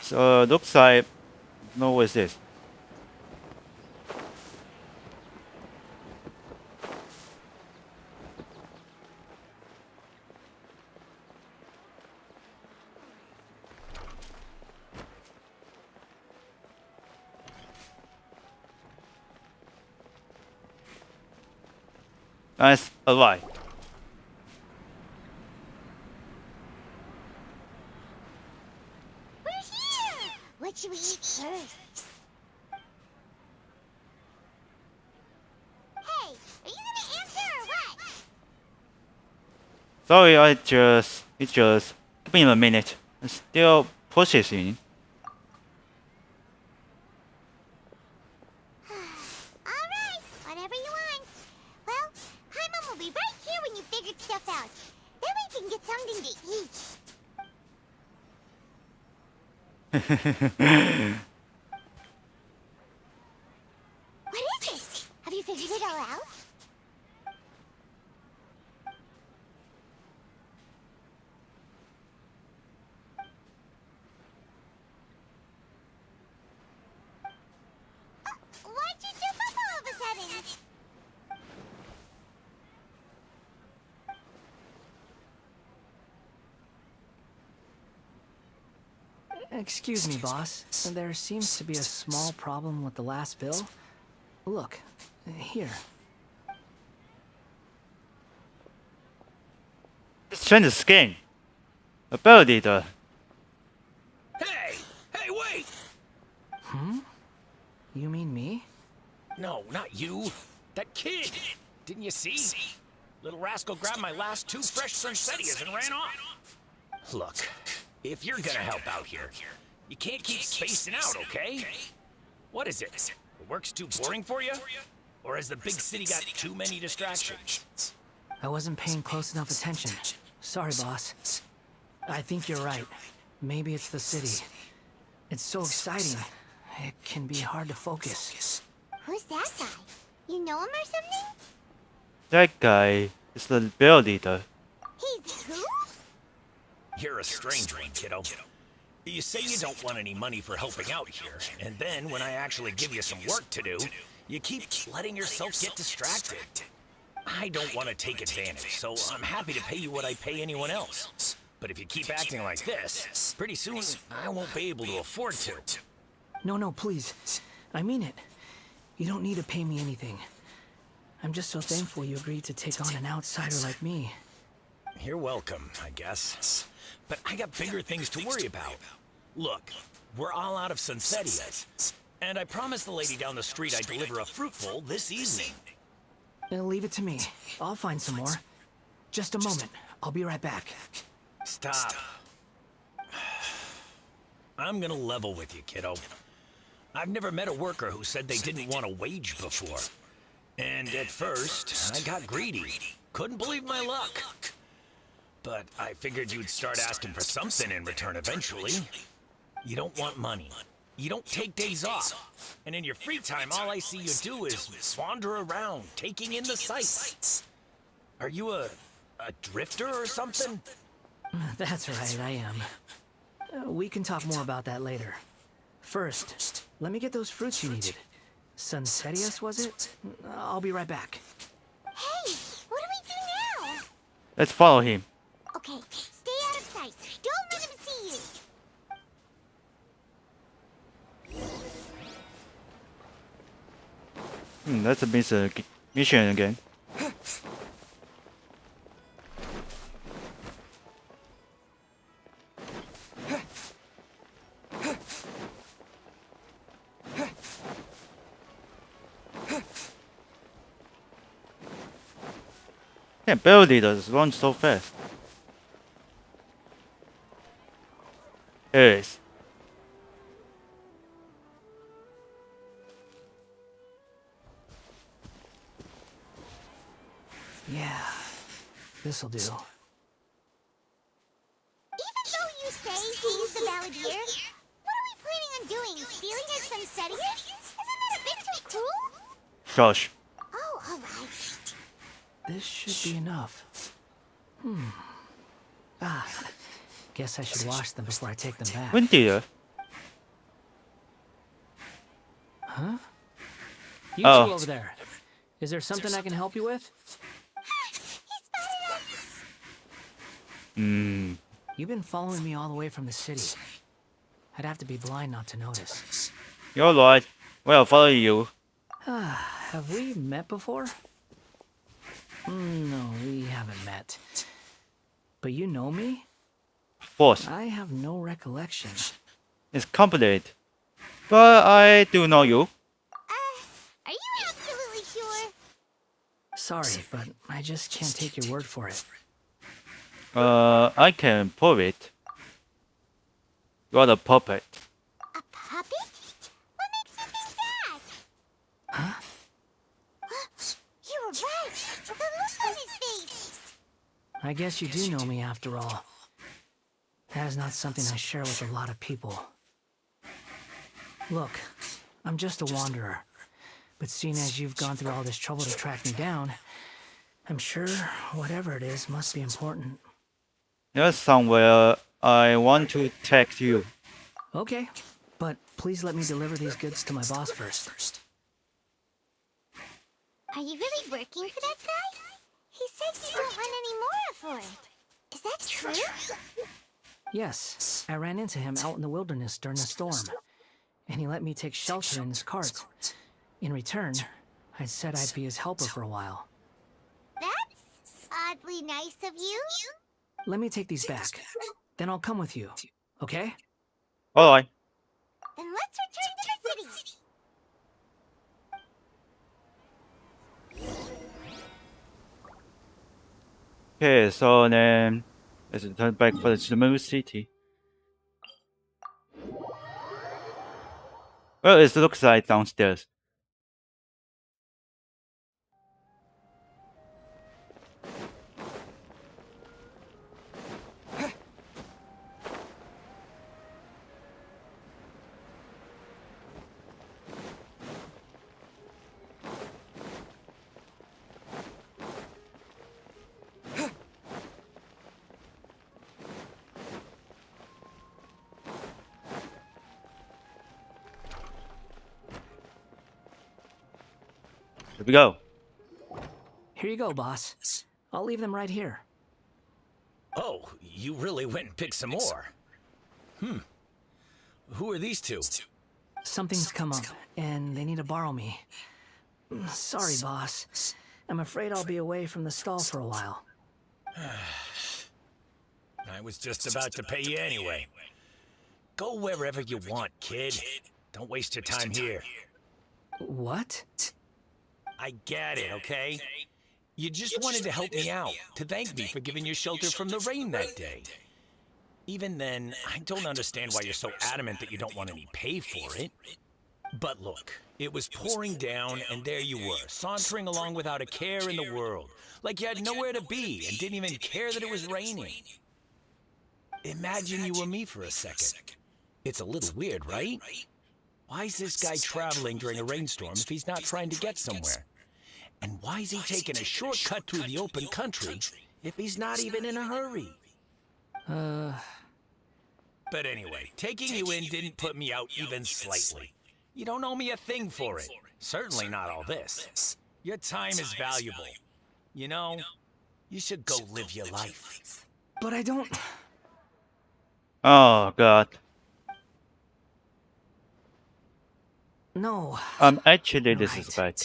So looks like no, what's this? Nice, alive. What should we eat first? Hey, are you gonna answer or what? Sorry, it just give me a minute. It's still processing. Alright, whatever you want. Well, Paimon will be right here when you figured stuff out. Then we can get something to eat. What is this? Have you figured it all out? Why'd you jump up all of a sudden? Excuse me, boss. There seems to be a small problem with the last bill. Look, here. Let's change the skin. Ability the. Hey! Hey, wait! You mean me? No, not you. That kid! Didn't you see? Little rascal grabbed my last 2 fresh Transcendias and ran off. Look, if you're gonna help out here, you can't keep spacing out, okay? What is it? The work's too boring for you? Or has the big city got too many distractions? I wasn't paying close enough attention. Sorry, boss. I think you're right. Maybe it's the city. It's so exciting. It can be hard to focus. Who's that guy? You know him or something? That guy is the ability the. He's who? You're a strange one, kiddo. You say you don't want any money for helping out here, and then when I actually give you some work to do, you keep letting yourself get distracted. I don't want to take advantage, so I'm happy to pay you what I pay anyone else. But if you keep acting like this, pretty soon I won't be able to afford to. No, please. I mean it. You don't need to pay me anything. I'm just so thankful you agreed to take on an outsider like me. You're welcome, I guess. But I got bigger things to worry about. Look, we're all out of Sunsetias. And I promised the lady down the street I'd deliver a fruit bowl this evening. Leave it to me. I'll find some more. Just a moment. I'll be right back. Stop. I'm gonna level with you, kiddo. I've never met a worker who said they didn't want a wage before. And at first, I got greedy. Couldn't believe my luck. But I figured you'd start asking for something in return eventually. You don't want money. You don't take days off. And in your free time, all I see you do is wander around, taking in the sights. Are you a drifter or something? That's right, I am. We can talk more about that later. First, let me get those fruits you needed. Sunsetius, was it? I'll be right back. Hey, what do we do now? Let's follow him. Okay, stay out of sight. Don't let him see you. That's a mission again. Yeah, barely does run so fast. Here it is. Yeah, this'll do. Even though you say he's the balladeer, what are we planning on doing? Stealing his Sunsetius? Isn't that a bit too cruel? Josh. Oh, alright. This should be enough. Guess I should wash them before I take them back. When did Huh? You Oh. two over there. Is there something I can help you with? You've been following me all the way from the city. I'd have to be blind not to notice. You're right. Well, follow you. Have we met before? No, we haven't met. But you know me? Of course. I have no recollection. It's complicated. But I do know you. Are you absolutely sure? Sorry, but I just can't take your word for it. I can prove it. You're the puppet. A puppet? What makes you think that? Huh? You were right. The look on his face. I guess you do know me after all. That is not something I share with a lot of people. Look, I'm just a wanderer. But seeing as you've gone through all this trouble to track me down, I'm sure whatever it is must be important. There's somewhere I want to text you. Okay, but please let me deliver these goods to my boss first. Are you really working for that guy? He said you don't want any more for it. Is that true? Yes, I ran into him out in the wilderness during a storm, and he let me take shelter in his cart. In return, I said I'd be his helper for a while. That's oddly nice of you. Let me take these back, then I'll come with you, okay? Alright. Then let's return to the city. Okay, so then let's return back for the smooth city. Well, it looks like downstairs. Here we go. Here you go, boss. I'll leave them right here. Oh, you really went and picked some more. Who are these two? Something's come up, and they need to borrow me. Sorry, boss. I'm afraid I'll be away from the stall for a while. I was just about to pay you anyway. Go wherever you want, kid. Don't waste your time here. What? I get it, okay? You just wanted to help me out, to thank me for giving you shelter from the rain that day. Even then, I don't understand why you're so adamant that you don't want any pay for it. But look, it was pouring down, and there you were, sauntering along without a care in the world, like you had nowhere to be and didn't even care that it was raining. Imagine you were me for a second. It's a little weird, right? Why is this guy traveling during a rainstorm if he's not trying to get somewhere? And why is he taking a shortcut through the open country if he's not even in a hurry? But anyway, taking you in didn't put me out even slightly. You don't owe me a thing for it. Certainly not all this. Your time is valuable. You know, you should go live your life. But I don't... Oh god. No. Actually, this is bad.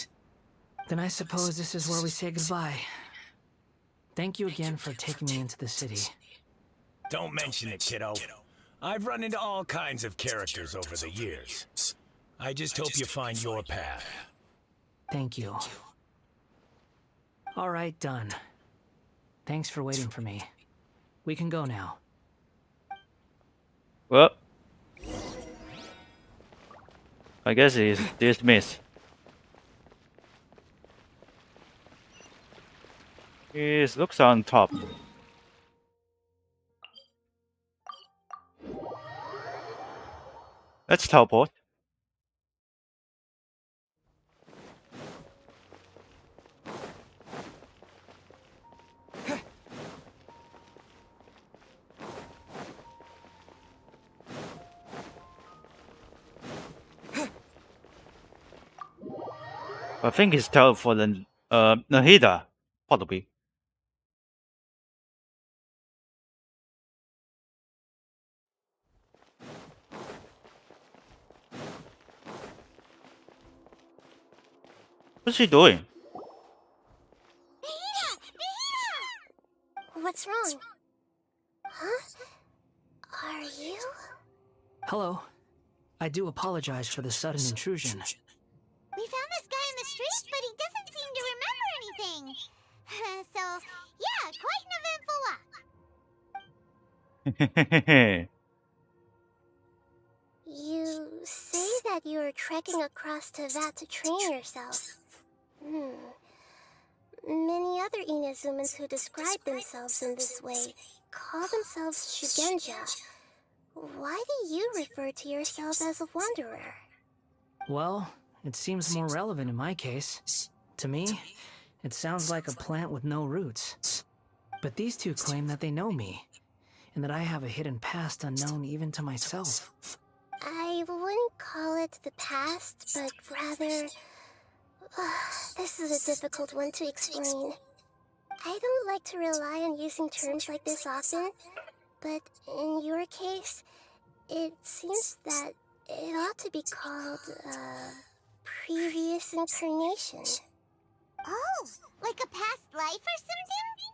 Then I suppose this is where we say goodbye. Thank you again for taking me into the city. Don't mention it, kiddo. I've run into all kinds of characters over the years. I just hope you find your path. Thank you. All right, done. Thanks for waiting for me. We can go now. Well, I guess he's dismissed. He looks on top. Let's teleport. I think he's teleporting Nahida, probably. What's she doing? What's wrong? Huh? Are you? Hello. I do apologize for the sudden intrusion. We found this guy in the street, but he doesn't seem to remember anything. So, yeah, quite an eventful walk. You say that you are trekking across to Vat to train yourself. Many other Inazumans who describe themselves in this way call themselves Shugenja. Why do you refer to yourself as a wanderer? Well, it seems more relevant in my case. To me, it sounds like a plant with no roots. But these two claim that they know me, and that I have a hidden past unknown even to myself. I wouldn't call it the past, but rather... this is a difficult one to explain. I don't like to rely on using terms like this often, but in your case, it seems that it ought to be called, previous incarnation. Oh, like a past life or something?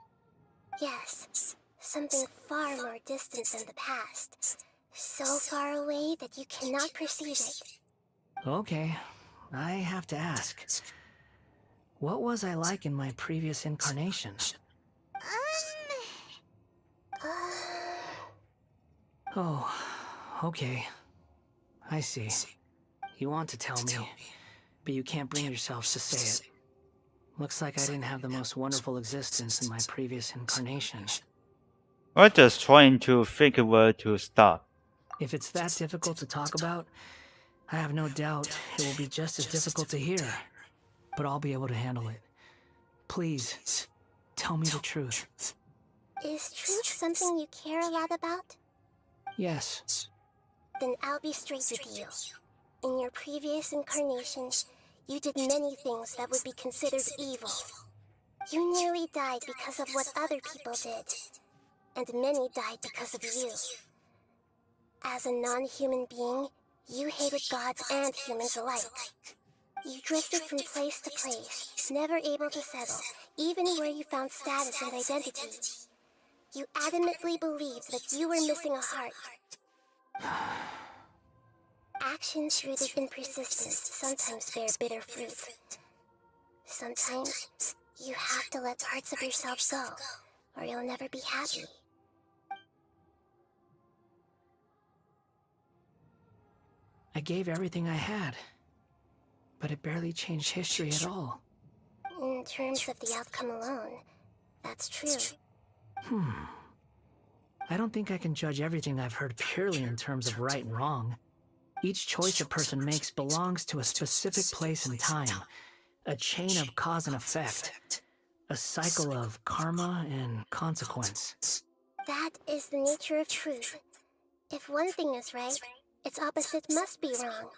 Yes, something far more distant than the past. So far away that you cannot perceive it. Okay, I have to ask. What was I like in my previous incarnation? Oh, okay. I see. You want to tell me, but you can't bring yourselves to say it. Looks like I didn't have the most wonderful existence in my previous incarnation. We're just trying to think where to start. If it's that difficult to talk about, I have no doubt it will be just as difficult to hear. But I'll be able to handle it. Please, tell me the truth. Is truth something you care a lot about? Yes. Then I'll be straight with you. In your previous incarnation, you did many things that would be considered evil. You nearly died because of what other people did. And many died because of you. As a non-human being, you hated gods and humans alike. You drifted from place to place, never able to settle, even where you found status and identity. You adamantly believed that you were missing a heart. Actions rooted in persistence sometimes bear bitter fruit. Sometimes you have to let parts of yourself go, or you'll never be happy. I gave everything I had, but it barely changed history at all. In terms of the outcome alone, that's true. I don't think I can judge everything I've heard purely in terms of right and wrong. Each choice a person makes belongs to a specific place and time, a chain of cause and effect, a cycle of karma and consequence. That is the nature of truth. If one thing is right, its opposite must be wrong.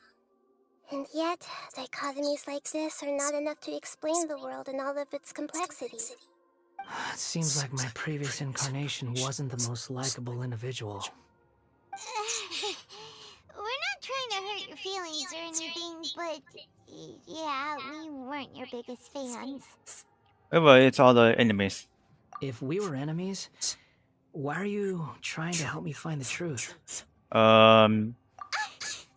And yet, dichotomies like this are not enough to explain the world in all of its complexity. It seems like my previous incarnation wasn't the most likable individual. We're not trying to hurt your feelings or anything, but yeah, we weren't your biggest fans. Well, it's all the enemies. If we were enemies, why are you trying to help me find the truth? This is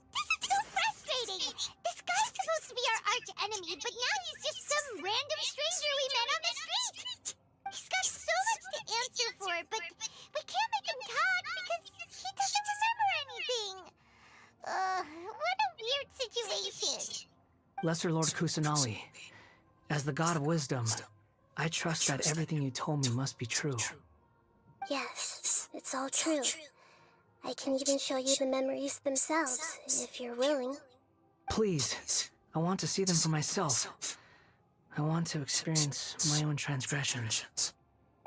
so frustrating! This guy's supposed to be our arch enemy, but now he's just some random stranger we met on the street! He's got so much to answer for, but we can't make him talk because he doesn't remember anything! What a weird situation! Lesser Lord Kusanali, as the god of wisdom, I trust that everything you told me must be true. Yes, it's all true. I can even show you the memories themselves, if you're willing. Please, I want to see them for myself. I want to experience my own transgressions.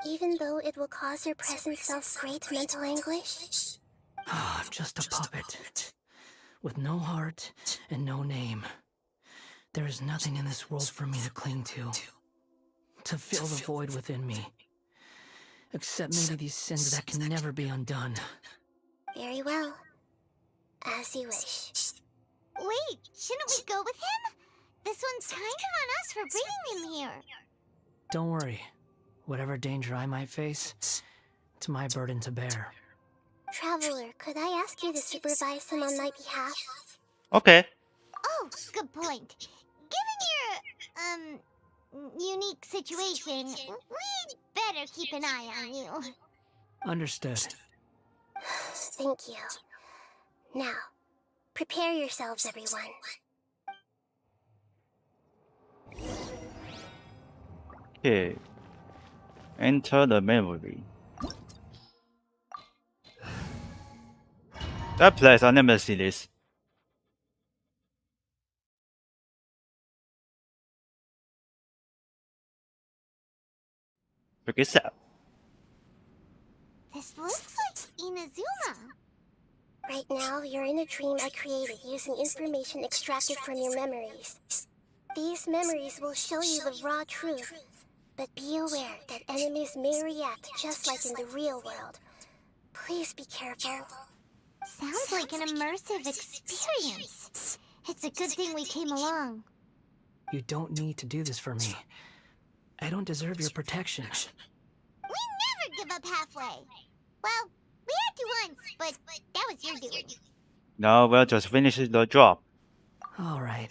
Even though it will cause your present self great mental anguish? I'm just a puppet, with no heart and no name. There is nothing in this world for me to cling to fill the void within me. Except maybe these sins that can never be undone. Very well. As you wish. Wait, shouldn't we go with him? This one's kind of on us for bringing him here. Don't worry. Whatever danger I might face, it's my burden to bear. Traveler, could I ask you to supervise him on my behalf? Okay. Oh, good point. Given your, unique situation, we'd better keep an eye on you. Understood. Thank you. Now, prepare yourselves, everyone. Okay. Enter the memory. That place, I never see this. Look at that. This looks like Inazuma. Right now, you're in a dream I created using information extracted from your memories. These memories will show you the raw truth, but be aware that enemies may react just like in the real world. Please be careful. Sounds like an immersive experience. It's a good thing we came along. You don't need to do this for me. I don't deserve your protection. We never give up halfway. Well, we had to once, but that was your doing. Now we'll just finish the job. Alright.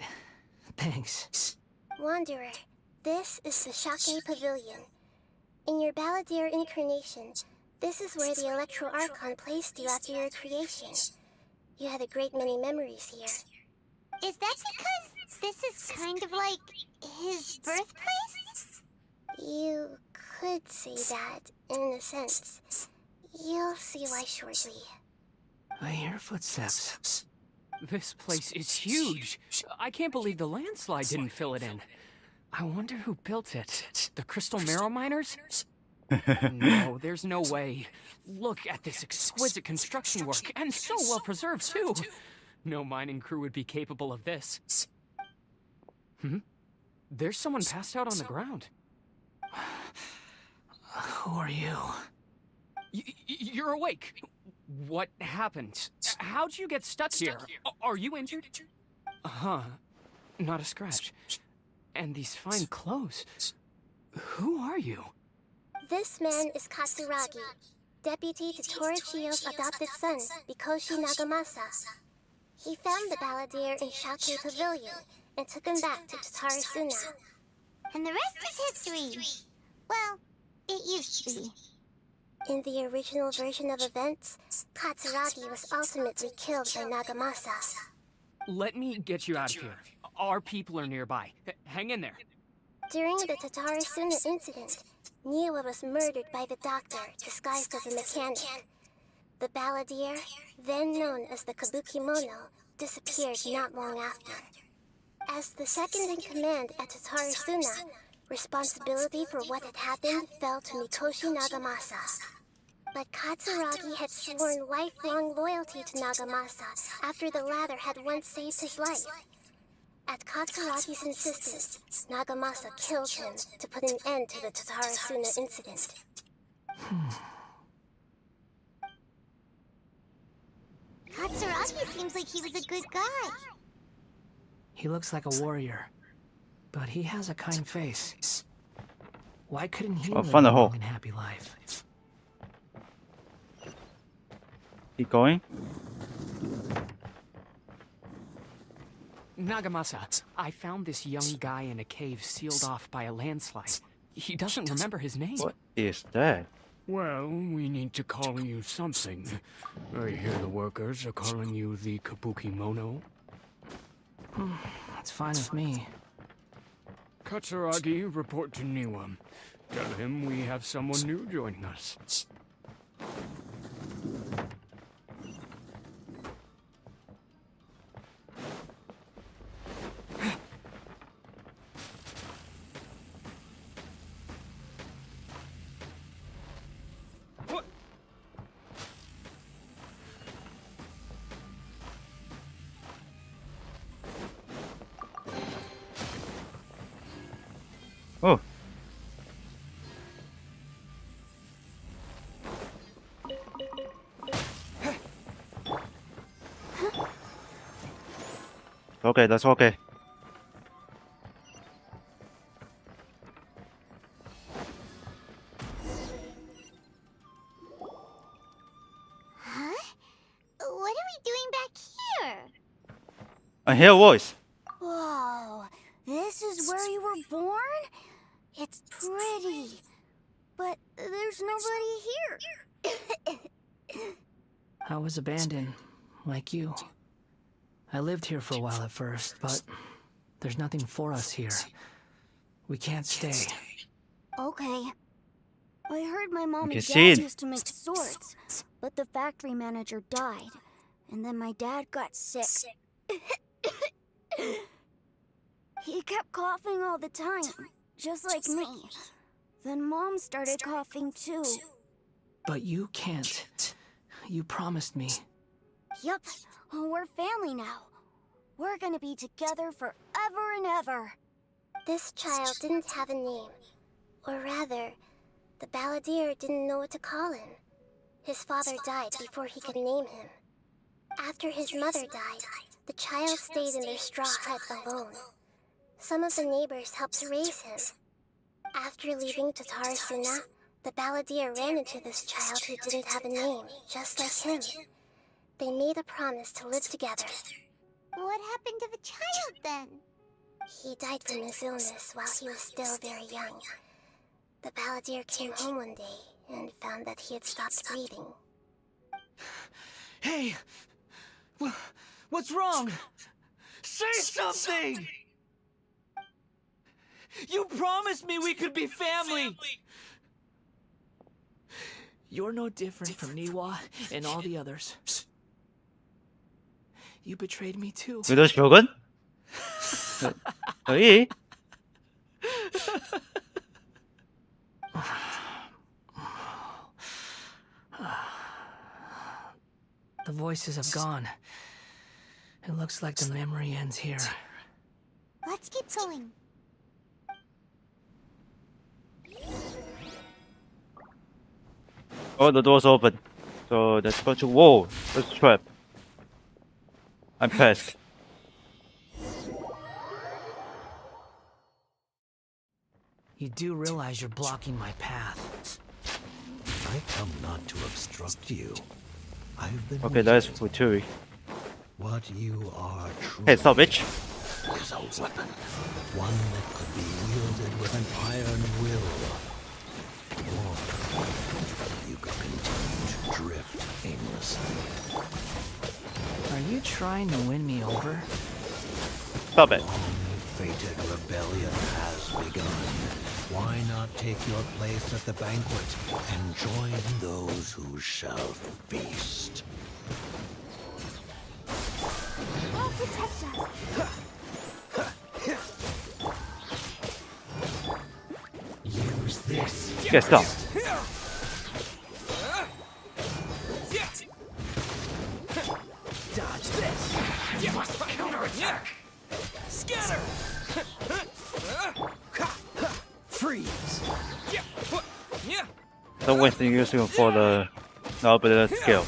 Thanks. Wanderer, this is the Shake Pavilion. In your Balladeer incarnation, this is where the Electro Archon placed you after your creation. You had a great many memories here. Is that because this is kind of like his birthplace? You could say that, in a sense. You'll see why shortly. I hear footsteps. This place is huge. I can't believe the landslide didn't fill it in. I wonder who built it. The Crystal Marrow Miners? No, there's no way. Look at this exquisite construction work, and so well preserved, too. No mining crew would be capable of this. There's someone passed out on the ground. Who are you? You're awake. What happened? How'd you get stuck here? Are you injured? Huh. Not a scratch. And these fine clothes. Who are you? This man is Katsuragi, deputy to Torichio's adopted son, Mikoshi Nagamasa. He found the balladeer in Shake Pavilion and took him back to Tatarasuna. And the rest is history. Well, it used to be. In the original version of events, Katsuragi was ultimately killed by Nagamasa. Let me get you out of here. Our people are nearby. Hang in there. During the Tatarasuna incident, Niwa was murdered by the doctor, disguised as a mechanic. The balladeer, then known as the Kabukimono, disappeared not long after. As the second in command at Tatarasuna, responsibility for what had happened fell to Mikoshi Nagamasa. But Katsuragi had sworn lifelong loyalty to Nagamasa after the latter had once saved his life. At Katsuragi's insistence, Nagamasa killed him to put an end to the Tatarasuna incident. Katsuragi seems like he was a good guy. He looks like a warrior, but he has a kind face. Why couldn't he live a find a hole. long and happy life? Keep going. Nagamasa, I found this young guy in a cave sealed off by a landslide. He doesn't remember his name. What is that? Well, we need to call you something. I hear the workers are calling you the Kabukimono. That's fine with me. Katsuragi, report to Niwa. Tell him we have someone new joining us. Oh. Okay, that's okay. Huh? What are we doing back here? I hear a voice. Whoa, this is where you were born? It's pretty, but there's nobody here. I was abandoned, like you. I lived here for a while at first, but there's nothing for us here. We can't stay. Okay. I heard my mom You and can see dad it. used to make swords, but the factory manager died, and then my dad got sick. He kept coughing all the time, just like me. Then Mom started coughing too. But you can't. You promised me. Yup, we're family now. We're gonna be together forever and ever. This child didn't have a name. Or rather, the balladeer didn't know what to call him. His father died before he could name him. After his mother died, the child stayed in their straw hut alone. Some of the neighbors helped raise him. After leaving Tatarasuna, the balladeer ran into this child who didn't have a name, just like him. They made a promise to live together. What happened to the child then? He died from his illness while he was still very young. The balladeer came home one day and found that he had stopped breathing. Hey! What's wrong? Say something! You promised me we could be family! You're no different from Niwa and all the others. You betrayed me too. 위도시 벽은? 어이? The voices have gone. It looks like the memory ends here. Let's keep going. Oh, the door's open. So let's go to. Whoa, that's a trap. I'm past. You do realize you're blocking my path. I come not to obstruct you. I've been Okay, that's waiting. Futuri. What you are truly Hey, stop, bitch. is a weapon. One that could be wielded with an iron will. Or you could continue to drift aimlessly. Are you trying to win me over? Stop it. Long-fated rebellion has begun. Why not take your place at the banquet and join those who shall feast? I'll protect us. Use this. Get stuck. Dodge this. You must counterattack. Scatter. Freeze. Don't waste the using for the noble skill.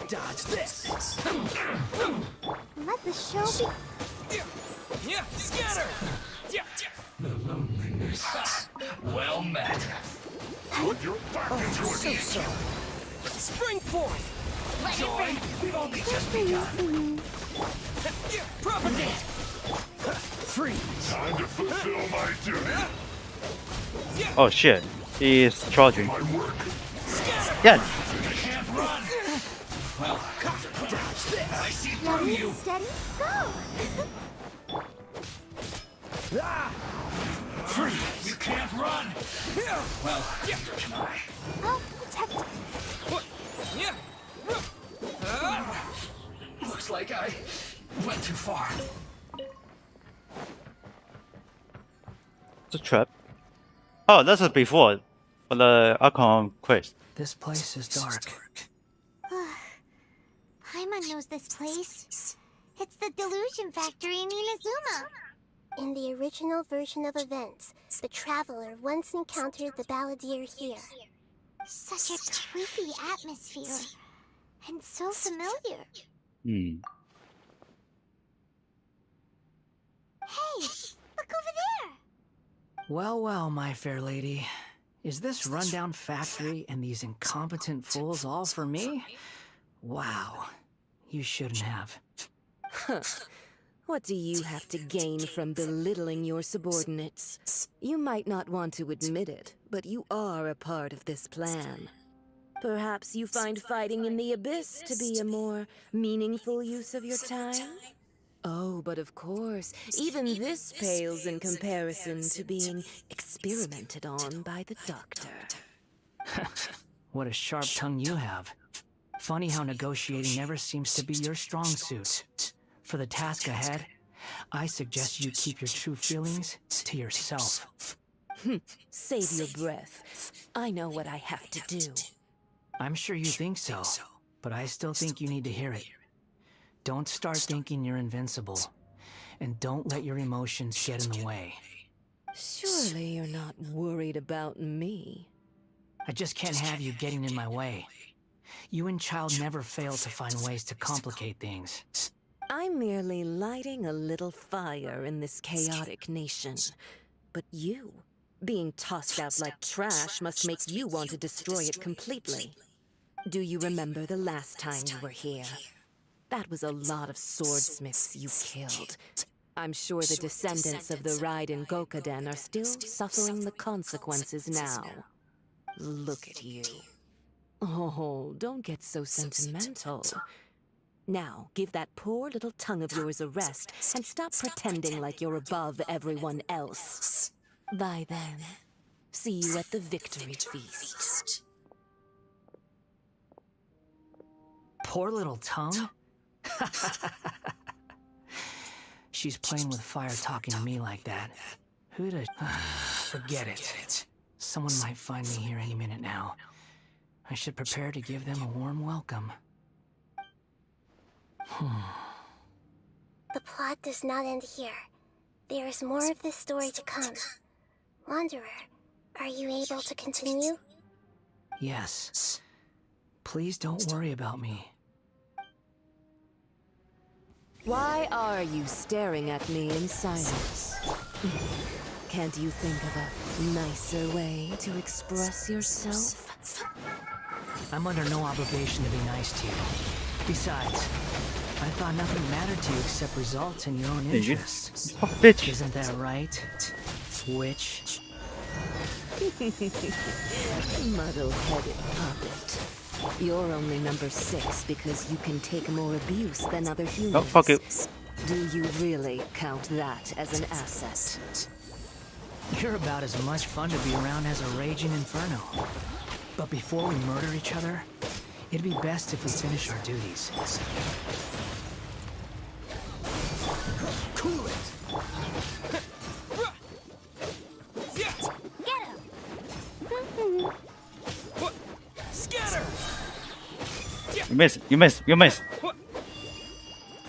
Dodge this. Let the show be. Scatter. The loneliness. Well met. Put your back into it. So. Spring forth. Joy, we've only just begun. Propagate. Freeze. Time to fulfill my duty. Oh shit. He's charging. My work. Yeah. You can't run. Well, I see through Ready, you. steady, go! Freeze. You can't run. Well, neither can I. I'll protect us. Looks like I went too far. It's a trap. Oh, this is before for the Archon quest. This place is dark. Paimon knows this place. It's the Delusion Factory in Inazuma. In the original version of events, the Traveler once encountered the Balladeer here. Such a creepy atmosphere. And so familiar. Hmm. Hey, look over there! Well, my fair lady. Is this rundown factory and these incompetent fools all for me? Wow. You shouldn't have. Huh. What do you have to gain from belittling your subordinates? You might not want to admit it, but you are a part of this plan. Perhaps you find fighting in the Abyss to be a more meaningful use of your time? Oh, but of course, even this pales in comparison to being experimented on by the doctor. What a sharp tongue you have. Funny how negotiating never seems to be your strong suit. For the task ahead, I suggest you keep your true feelings to yourself. Save your breath. I know what I have to do. I'm sure you think so, but I still think you need to hear it. Don't start thinking you're invincible, and don't let your emotions get in the way. Surely you're not worried about me. I just can't have you getting in my way. You and Child never fail to find ways to complicate things. I'm merely lighting a little fire in this chaotic nation. But you, being tossed out like trash, must make you want to destroy it completely. Do you remember the last time you were here? That was a lot of swordsmiths you killed. I'm sure the descendants of the Raiden Gokaden are still suffering the consequences now. Look at you. Oh, don't get so sentimental. Now, give that poor little tongue of yours a rest and stop pretending like you're above everyone else. Bye then. See you at the victory feast. Poor little tongue? She's playing with fire talking to me like that. Who'd have... Forget it. Someone might find me here any minute now. I should prepare to give them a warm welcome. The plot does not end here. There is more of this story to come. Wanderer, are you able to continue? Yes. Please don't worry about me. Why are you staring at me in silence? Can't you think of a nicer way to express yourself? I'm under no obligation to be nice to you. Besides, I thought nothing mattered to you except results and your own interests. Oh, bitch. Isn't that right, witch? Muddle-headed puppet. You're only number 6 because you can take more abuse than other humans. Oh, fuck it. Do you really count that as an asset? You're about as much fun to be around as a raging inferno. But before we murder each other, it'd be best if we finish our duties. Cool it! Get him! Scatter! You miss. You miss. You miss.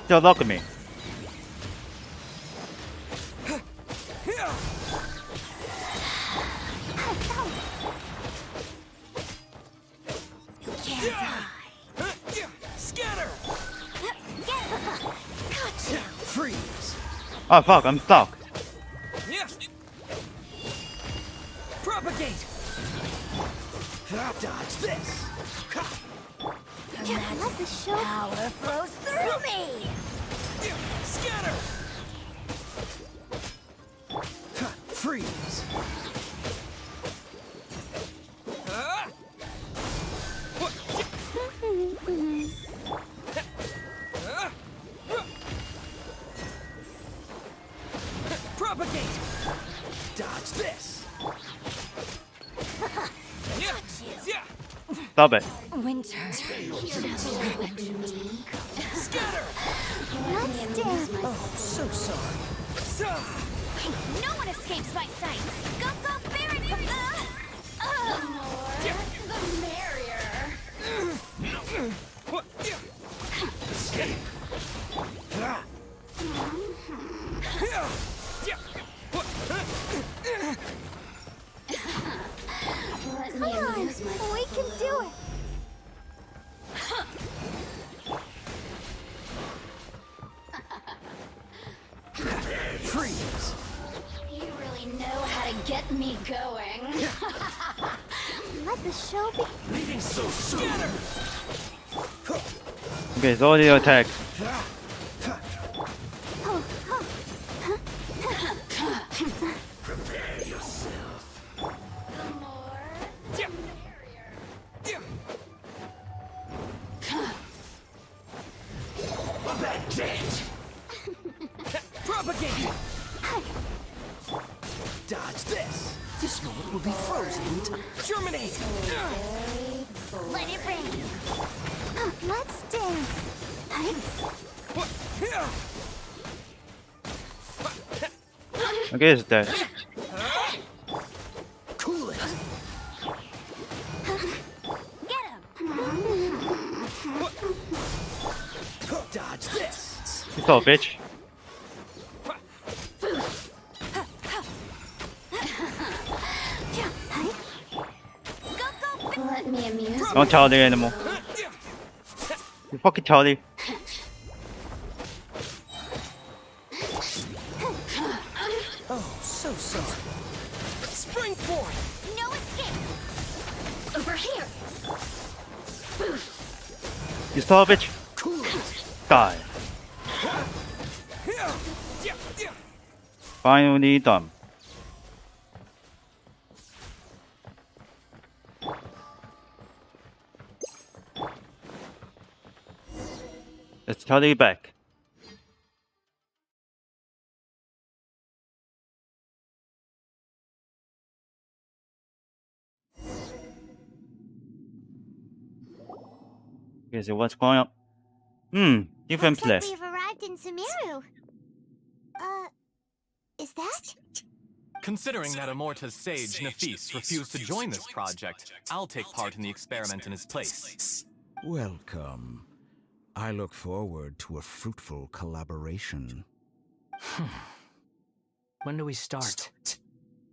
Still look at me. Scatter! Gotcha! Freeze! Oh fuck! I'm stuck. Yes! Propagate! Dodge this! Let the show power flow through me! Scatter! Freeze! Propagate! Dodge this! Stop it. Winter. Scatter! Let's dance. Oh, so sorry. No one escapes my sight. Go, go, Baron! The merrier. Escape! Come on, we can do it. Freeze! You really know how to get me going. Let the show be. Leaving so soon! Okay, so the attack. Prepare yourself. That's it! Propagate! Dodge this! This moment will be frozen in time. Germinate! Let it rain. Let's dance. Okay, it's dead. Cool it! Get him. Dodge this! What's up, bitch? Let me amuse. Don't tell me anymore. You fucking tell me. Oh, so sorry. Spring forth! No escape. Over here. You saw, bitch? Cool it! Die. Finally done. Let's tally back. Okay, so what's going on? Different Looks like place. we've arrived in Sumeru. Is that? Considering that Immorta's sage, Nafis, refused to join this project, I'll take part in the experiment in his place. Welcome. I look forward to a fruitful collaboration. When do we start?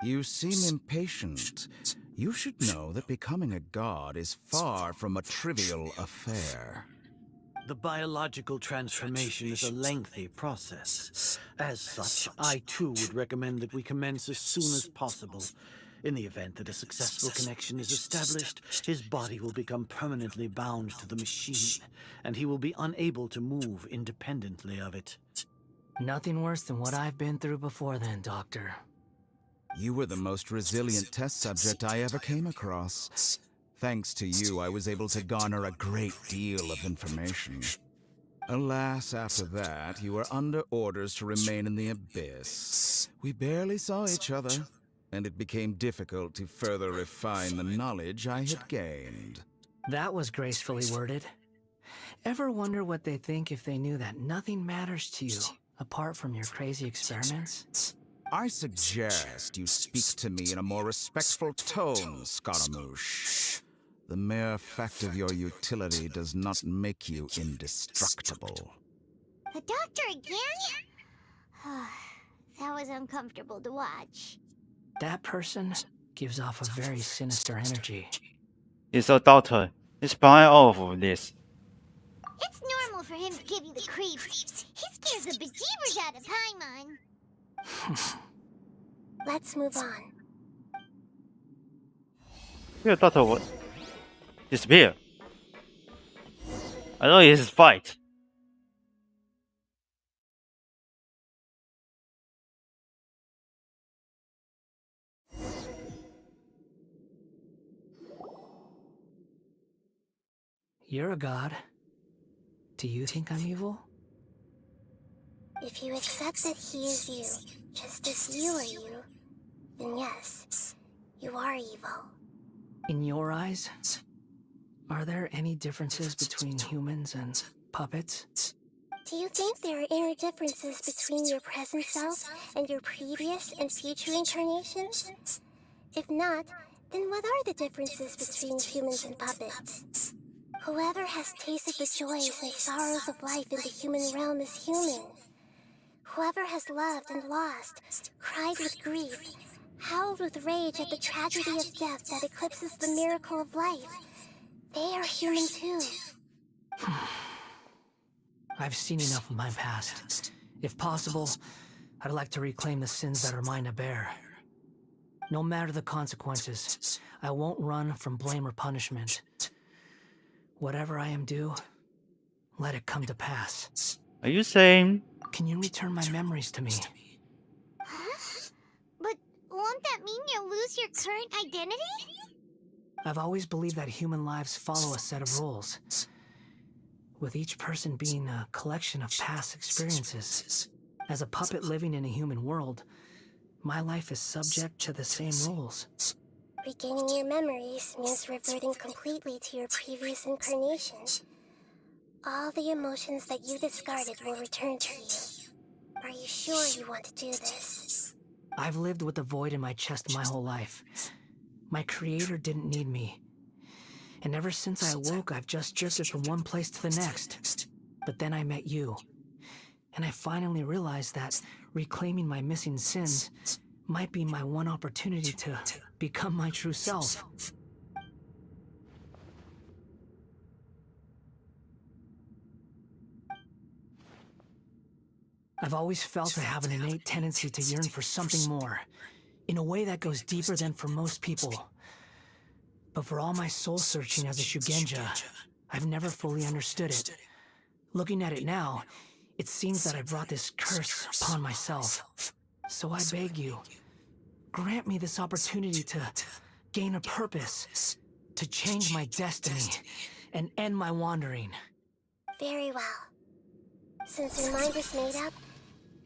You seem impatient. You should know that becoming a god is far from a trivial affair. The biological transformation is a lengthy process. As such, I too would recommend that we commence as soon as possible. In the event that a successful connection is established, his body will become permanently bound to the machine, and he will be unable to move independently of it. Nothing worse than what I've been through before then, Doctor. You were the most resilient test subject I ever came across. Thanks to you, I was able to garner a great deal of information. Alas, after that, you were under orders to remain in the abyss. We barely saw each other, and it became difficult to further refine the knowledge I had gained. That was gracefully worded. Ever wonder what they think if they knew that nothing matters to you apart from your crazy experiments? I suggest you speak to me in a more respectful tone, Scaramouche. The mere fact of your utility does not make you indestructible. The doctor again? That was uncomfortable to watch. That person gives off a very sinister energy. He's a doctor. He's behind all of this. It's normal for him to give you the creeps. He scares the bejeebers out of Paimon. Let's move on. Your doctor would disappear. I know it's fight. You're a god. Do you think I'm evil? If you accept that he is you, just as you are you, then yes, you are evil. In your eyes, are there any differences between humans and puppets? Do you think there are any differences between your present self and your previous and future incarnations? If not, then what are the differences between humans and puppets? Whoever has tasted the joys and sorrows of life in the human realm is human. Whoever has loved and lost, cried with grief, howled with rage at the tragedy of death that eclipses the miracle of life, they are human too. I've seen enough of my past. If possible, I'd like to reclaim the sins that are mine to bear. No matter the consequences, I won't run from blame or punishment. Whatever I am due, let it come to pass. Are you saying? Can you return my memories to me? Huh? But won't that mean you'll lose your current identity? I've always believed that human lives follow a set of rules, with each person being a collection of past experiences. As a puppet living in a human world, my life is subject to the same rules. Regaining your memories means reverting completely to your previous incarnation. All the emotions that you discarded will return to you. Are you sure you want to do this? I've lived with a void in my chest my whole life. My creator didn't need me. And ever since I awoke, I've just drifted from one place to the next. But then I met you. And I finally realized that reclaiming my missing sins might be my one opportunity to become my true self. I've always felt I have an innate tendency to yearn for something more, in a way that goes deeper than for most people. But for all my soul searching as a Shugenja, I've never fully understood it. Looking at it now, it seems that I brought this curse upon myself. So I beg you, grant me this opportunity to gain a purpose, to change my destiny, and end my wandering. Very well. Since your mind is made up,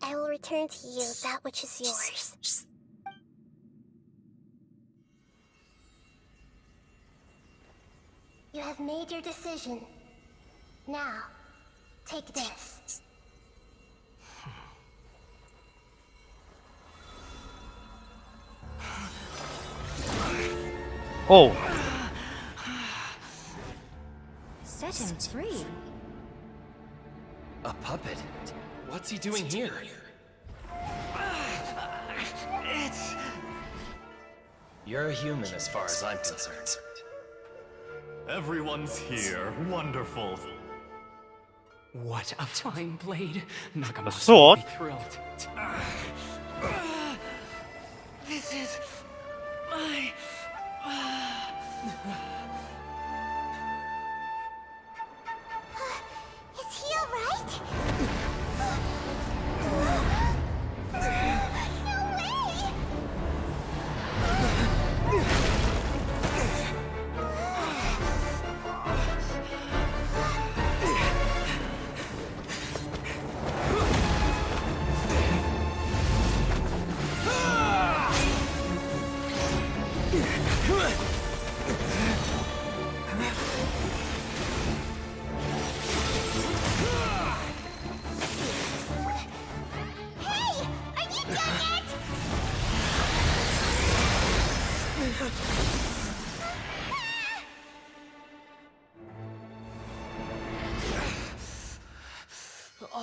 I will return to you that which is yours. You have made your decision. Now, take this. Oh. Set him free. A puppet? What's he doing here? You're a human as far as I'm concerned. Everyone's here. Wonderful. What a fine blade. A sword? Thrilled. This is my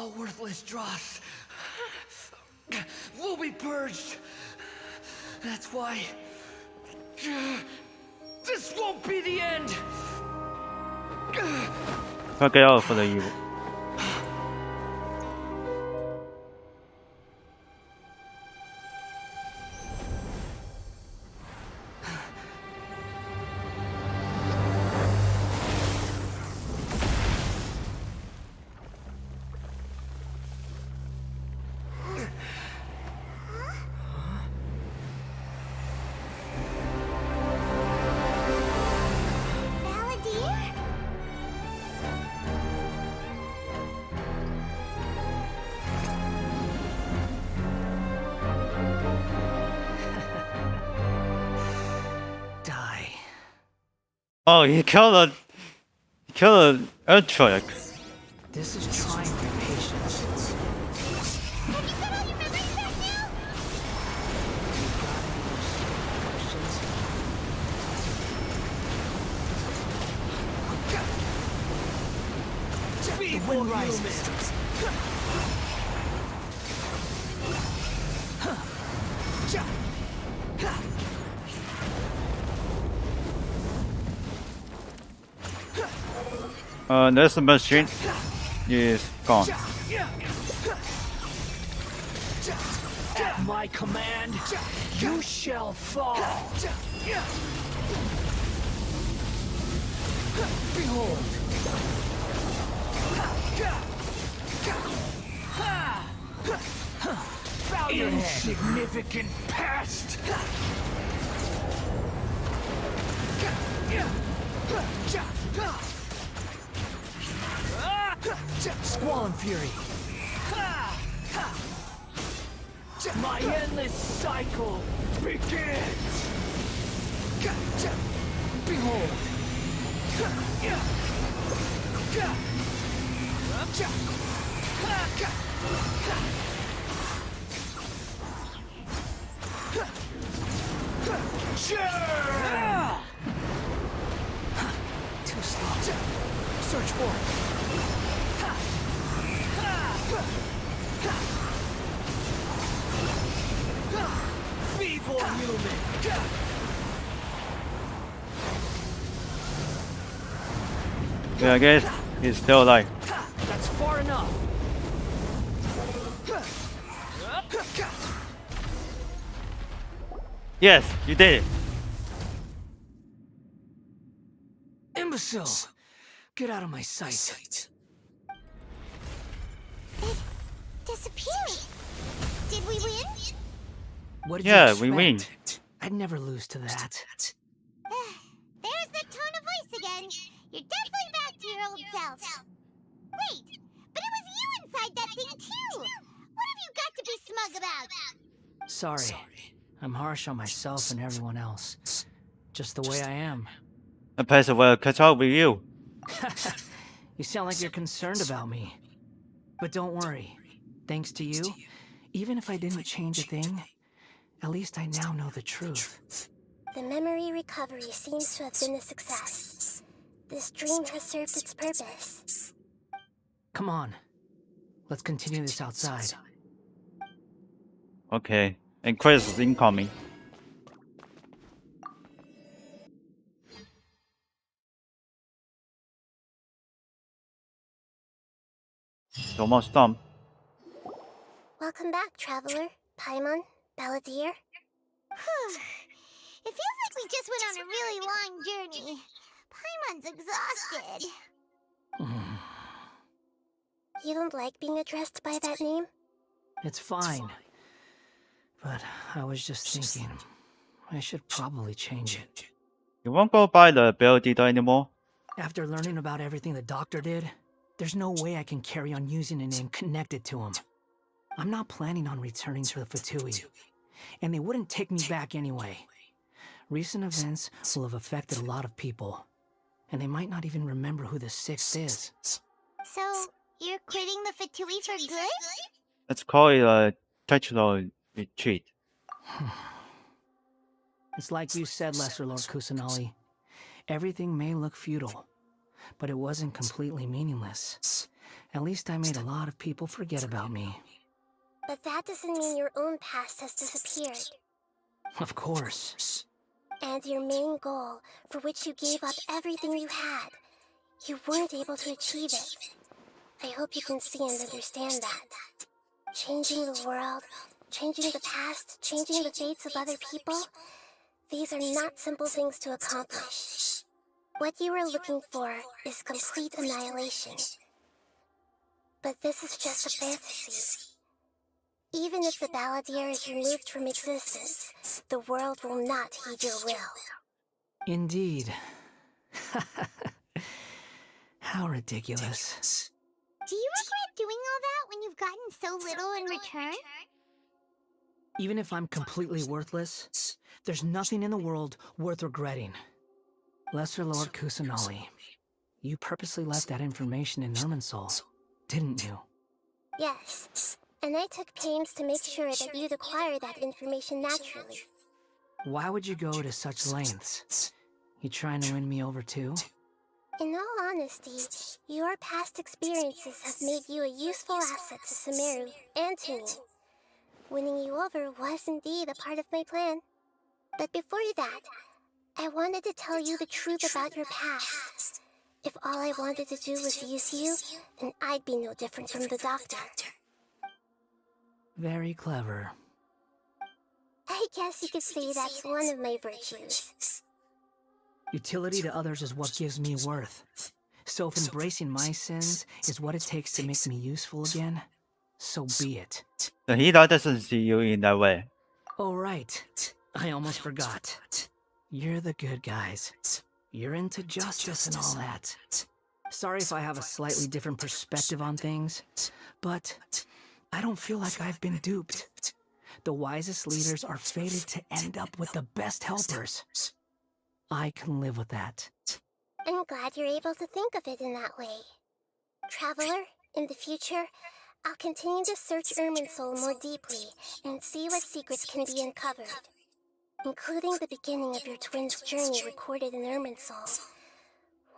All worthless dross will be purged. That's why this won't be the end. Look out for the evil. Oh, he killed Archon. This is trying your patience. The wind rises. This machine is gone. At my command, you shall fall. Behold. Bow your head. Insignificant pest. Squall and Fury. My endless cycle begins. Behold. Too slow. Search for it. Feeble human. Yeah, I guess he's still alive. That's far enough. Yes, you did it. Imbecile! Get out of my sight. It disappeared. Did we win? What did Yeah, you we win. expect? I'd never lose to that. There's the tone of voice again. You're definitely back to your old self. Wait, but it was you inside that thing too. What have you got to be smug about? Sorry. I'm harsh on myself and everyone else. Just the way I am. The person will catch up with you. You sound like you're concerned about me. But don't worry. Thanks to you, even if I didn't change a thing, at least I now know the truth. The memory recovery seems to have been a success. This dream has served its purpose. Come on. Let's continue this outside. Okay, and Chris is incoming. So much dumb. Welcome back, traveler. Paimon, Balladeer. It feels like we just went on a really long journey. Paimon's exhausted. You don't like being addressed by that name? It's fine. But I was just thinking, I should probably change it. You won't go by the ability anymore? After learning about everything the doctor did, there's no way I can carry on using a name connected to him. I'm not planning on returning to the Fatui, and they wouldn't take me back anyway. Recent events will have affected a lot of people, and they might not even remember who the Sixth is. So, you're quitting the Fatui for good? Let's call it a tactical retreat. It's like you said, Lesser Lord Kusanali. Everything may look futile, but it wasn't completely meaningless. At least I made a lot of people forget about me. But that doesn't mean your own past has disappeared. Of course. And your main goal, for which you gave up everything you had, you weren't able to achieve it. I hope you can see and understand that. Changing the world, changing the past, changing the fates of other people, these are not simple things to accomplish. What you are looking for is complete annihilation. But this is just a fantasy. Even if the Balladeer is removed from existence, the world will not heed your will. Indeed. How ridiculous. Do you regret doing all that when you've gotten so little in return? Even if I'm completely worthless, there's nothing in the world worth regretting. Lesser Lord Kusanali, you purposely left that information in Irminsul, didn't you? Yes, and I took pains to make sure that you'd acquire that information naturally. Why would you go to such lengths? You trying to win me over too? In all honesty, your past experiences have made you a useful asset to Sumeru and to me. Winning you over was indeed a part of my plan. But before that, I wanted to tell you the truth about your past. If all I wanted to do was use you, then I'd be no different from the doctor. Very clever. I guess you could say that's one of my virtues. Utility to others is what gives me worth. So if embracing my sins is what it takes to make me useful again, so be it. The Hida doesn't see you in that way. Oh right, I almost forgot. You're the good guys. You're into justice and all that. Sorry if I have a slightly different perspective on things, but I don't feel like I've been duped. The wisest leaders are fated to end up with the best helpers. I can live with that. I'm glad you're able to think of it in that way. Traveler, in the future, I'll continue to search Irminsul more deeply and see what secrets can be uncovered, including the beginning of your twins' journey recorded in Irminsul.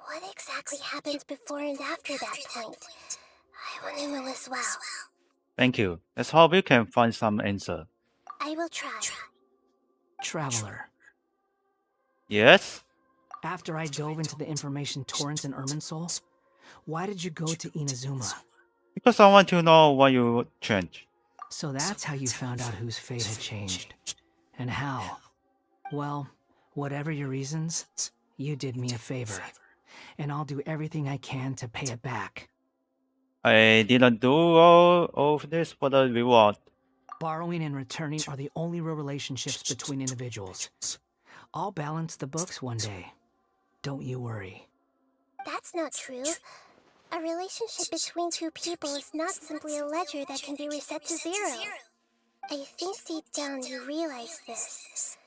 What exactly happened before and after that point? I want to know as well. Thank you. Let's hope you can find some answer. I will try. Traveler. Yes? After I dove into the information torrents in Irminsul, why did you go to Inazuma? Because I want to know what you changed. So that's how you found out whose fate had changed. And how. Well, whatever your reasons, you did me a favor. And I'll do everything I can to pay it back. I didn't do all of this for the reward. Borrowing and returning are the only real relationships between individuals. I'll balance the books one day. Don't you worry. That's not true. A relationship between two people is not simply a ledger that can be reset to zero. I think deep down you realize this.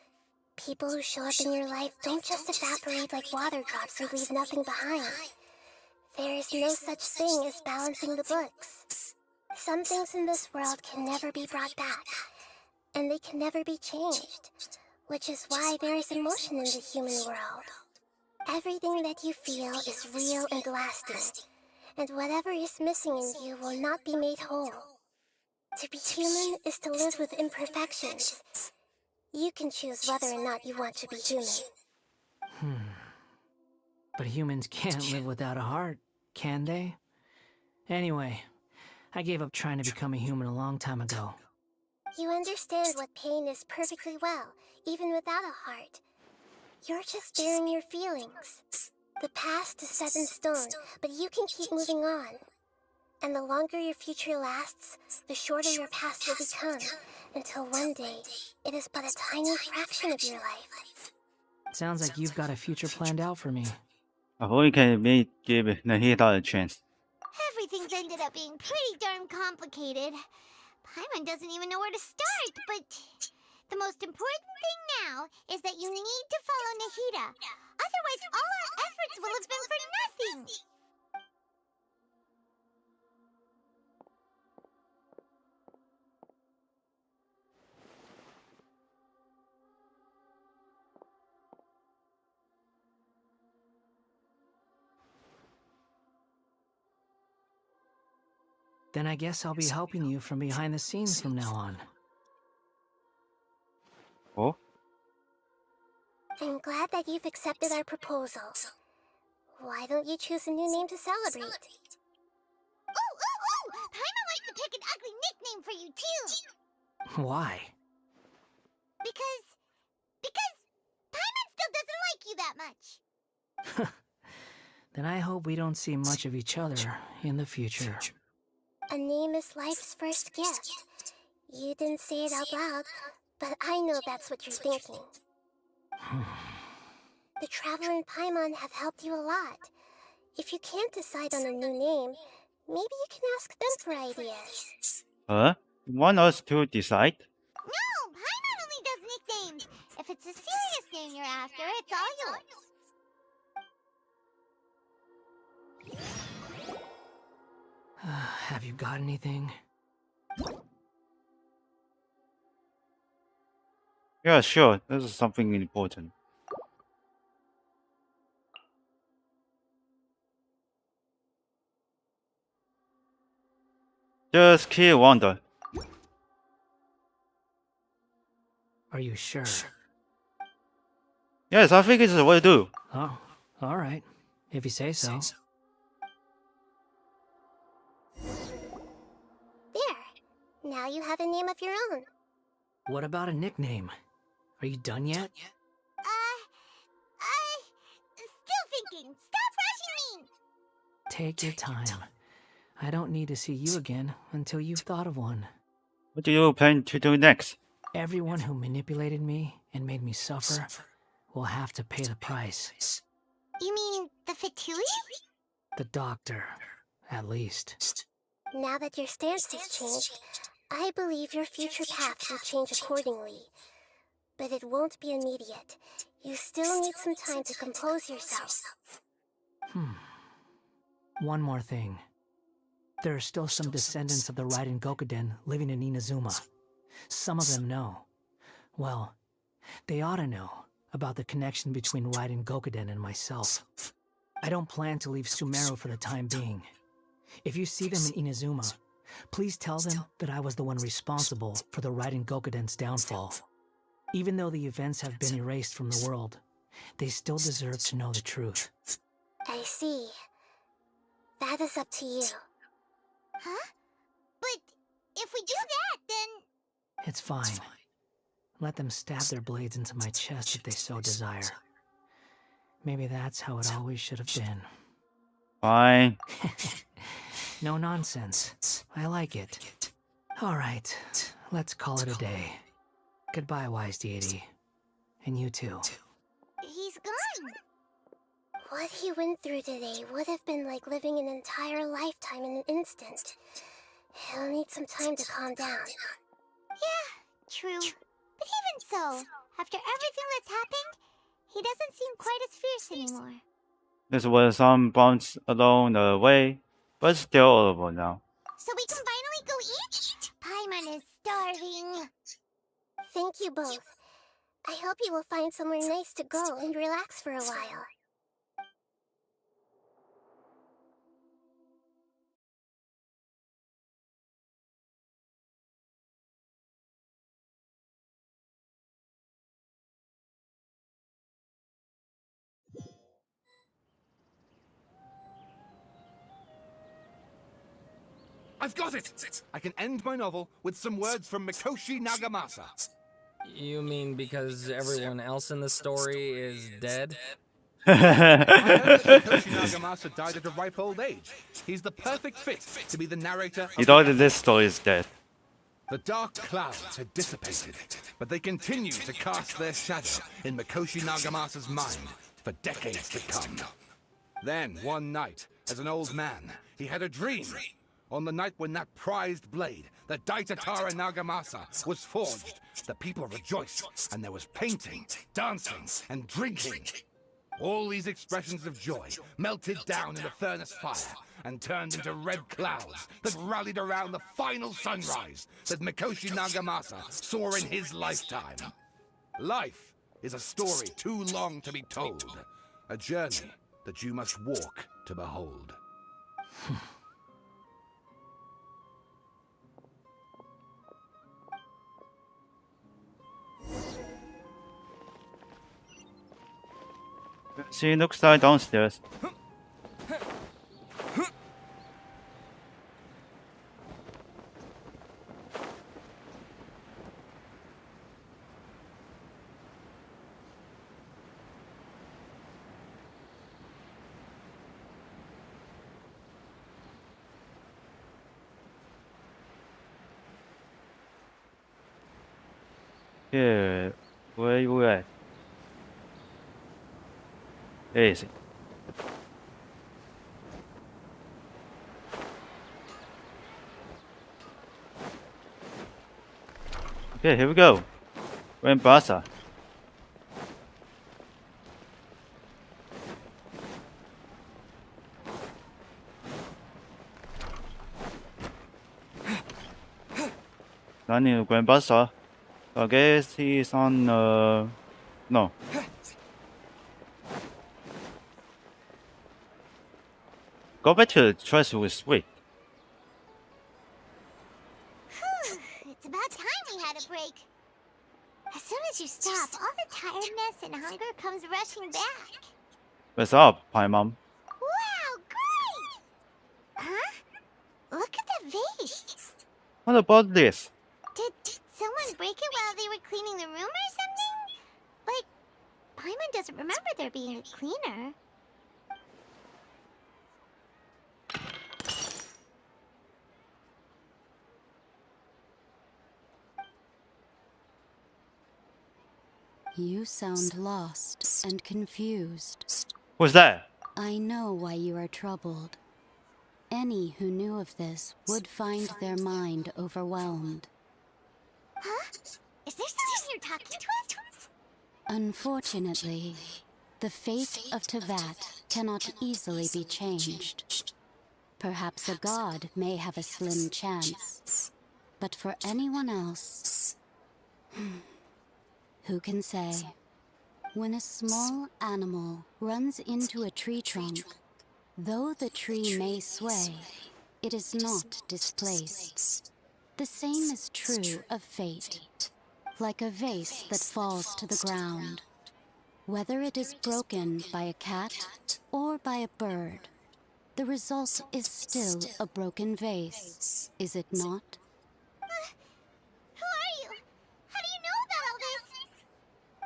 People who show up in your life don't just evaporate like water drops and leave nothing behind. There is no such thing as balancing the books. Some things in this world can never be brought back, and they can never be changed, which is why there is emotion in the human world. Everything that you feel is real and lasting, and whatever is missing in you will not be made whole. To be human is to live with imperfections. You can choose whether or not you want to be human. But humans can't live without a heart, can they? Anyway, I gave up trying to become a human a long time ago. You understand what pain is perfectly well, even without a heart. You're just bearing your feelings. The past is set in stone, but you can keep moving on. And the longer your future lasts, the shorter your past will become, until one day, it is but a tiny fraction of your life. Sounds like you've got a future planned out for me. I hope we can give Nahida a chance. Everything's ended up being pretty darn complicated. Paimon doesn't even know where to start, but the most important thing now is that you need to follow Nahida. Otherwise, all our efforts will have been for nothing. Then I guess I'll be helping you from behind the scenes from now on. Oh? I'm glad that you've accepted our proposal. Why don't you choose a new name to celebrate? Ooh! Paimon wants to pick an ugly nickname for you, too! Why? Because Paimon still doesn't like you that much. Then I hope we don't see much of each other in the future. A name is life's first gift. You didn't say it out loud, but I know that's what you're thinking. The Traveler and Paimon have helped you a lot. If you can't decide on a new name, maybe you can ask them for ideas. Huh? You want us to decide? No, Paimon only does nicknames. If it's a serious name you're after, it's all yours. Have you got anything? Yeah, sure. This is something important. Just kill Wanda. Are you sure? Yes, I think it's the way to do. Oh, alright. If you say so. There. Now you have a name of your own. What about a nickname? Are you done yet? Still thinking. Stop rushing me! Take your time. I don't need to see you again until you've thought of one. What do you plan to do next? Everyone who manipulated me and made me suffer will have to pay the price. You mean the Fatui? The doctor, at least. Now that your stance has changed, I believe your future path will change accordingly. But it won't be immediate. You still need some time to compose yourself. One more thing. There are still some descendants of the Raiden Gokuden living in Inazuma. Some of them know. Well, they ought to know about the connection between Raiden Gokuden and myself. I don't plan to leave Sumeru for the time being. If you see them in Inazuma, please tell them that I was the one responsible for the Raiden Gokuden's downfall. Even though the events have been erased from the world, they still deserve to know the truth. I see. That is up to you. Huh? But if we do that, then... It's fine. Let them stab their blades into my chest if they so desire. Maybe that's how it always should have been. Fine. No nonsense. I like it. Alright, let's call it a day. Goodbye, Wise Deity. And you too. He's gone. What he went through today would have been like living an entire lifetime in an instant. He'll need some time to calm down. Yeah, true. But even so, after everything that's happened, he doesn't seem quite as fierce anymore. There were some bumps along the way, but still over now. So we can finally go eat? Paimon is starving. Thank you both. I hope you will find somewhere nice to go and relax for a while. I've got it! I can end my novel with some words from Mikoshi Nagamasa. You mean because everyone else in the story is dead? I heard that Mikoshi Nagamasa died at a ripe old age. He's the perfect fit to be the narrator. You thought that this story is dead. The dark clouds had dissipated, but they continue to cast their shadow in Mikoshi Nagamasa's mind for decades to come. Then, one night, as an old man, he had a dream. On the night when that prized blade, the Daitatara Nagamasa, was forged, the people rejoiced, and there was painting, dancing, and drinking. All these expressions of joy melted down in the furnace fire and turned into red clouds that rallied around the final sunrise that Mikoshi Nagamasa saw in his lifetime. Life is a story too long to be told, a journey that you must walk to behold. She looks like downstairs. Yeah, where you at? Easy. Okay, here we go. We're in Barca. Running Grand Barca. I guess he's on no. Go back to the trust with Sweet. It's about time we had a break. As soon as you stop, all the tiredness and hunger comes rushing back. What's up, Pie Mom? Wow, great! Huh? Look at that vase. What about this? Did someone break it while they were cleaning the room or something? Like, Paimon doesn't remember there being a cleaner. You sound lost and confused. What's that? I know why you are troubled. Any who knew of this would find their mind overwhelmed. Huh? Is there someone here talking to us? Unfortunately, the fate of Tevat cannot easily be changed. Perhaps a god may have a slim chance, but for anyone else, who can say? When a small animal runs into a tree trunk, though the tree may sway, it is not displaced. The same is true of fate, like a vase that falls to the ground. Whether it is broken by a cat or by a bird, the result is still a broken vase, is it not? Who are you? How do you know about all this?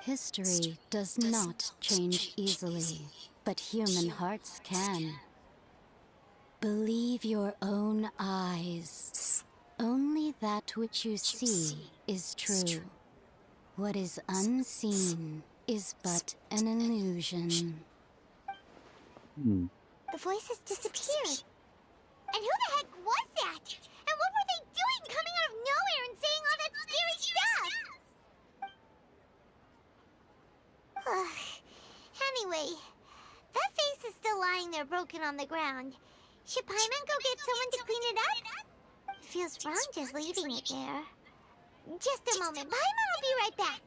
History does not change easily, but human hearts can. Believe your own eyes. Only that which you see is true. What is unseen is but an illusion. The voices disappeared. And who the heck was that? And what were they doing coming out of nowhere and saying all that scary stuff? Anyway, that face is still lying there broken on the ground. Should Paimon go get someone to clean it up? It feels wrong just leaving it there. Just a moment. Paimon will be right back.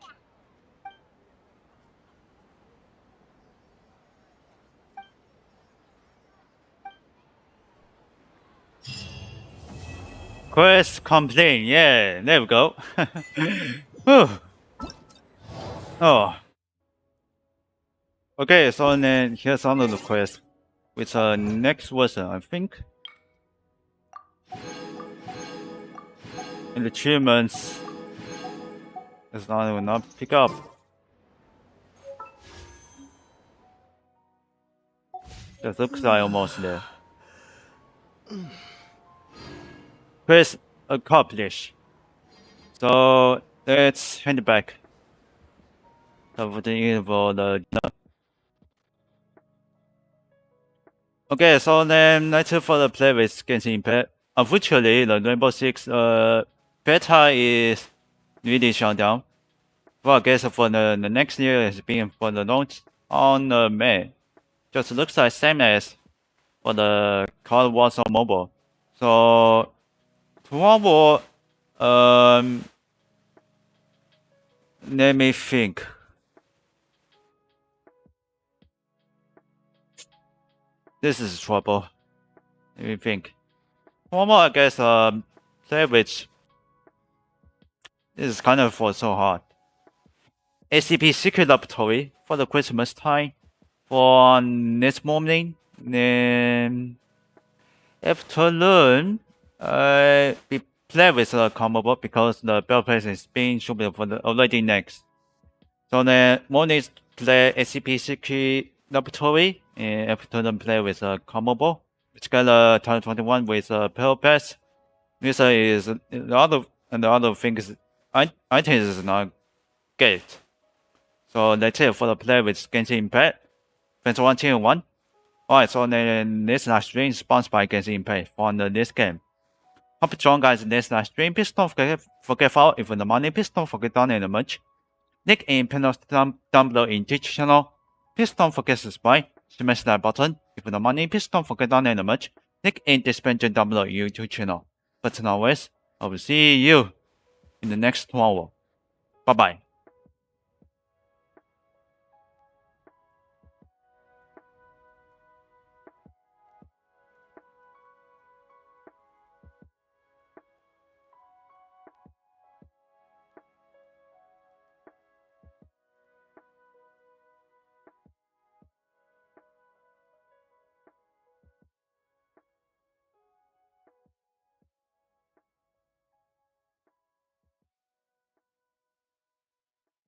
Quest complete. Yeah, there we go. Whew. Oh. Okay, so then here's another quest with next version, I think. And the achievements is not will not pick up. That looks like almost there. Quest accomplished. So let's hand it back. For the okay, so then let's for the play with Genshin Impact. Unfortunately, the Rainbow Six beta is really shut down. Well, I guess for the next year is being for the launch on May. Just looks like same as for the Call Wars on mobile. So tomorrow, let me think. This is trouble. Let me think. One more, I guess, play which is kind of for so hard. SCP Secret Laboratory for the Christmas time. for next morning. Then afternoon, we play with the combo board because the bell place is being shown for the already next. So then morning play SCP-60 laboratory, and afternoon play with a combo board. Which got a 2021 with a pearl pass. This is the other things. I think is not good. So let's say for the play with Genshin Impact. Fans 1 Team 1. Alright, so then this live stream is sponsored by Genshin Impact for this game. Hope you join guys in this live stream. Please don't forget follow if the money. Please don't forget donate much. Link in panel down below in Twitch channel. Please don't forget to subscribe. Smash that button if the money. Please don't forget donate much. Link in description down below YouTube channel. But always, I will see you in the next 2 hours. Bye bye.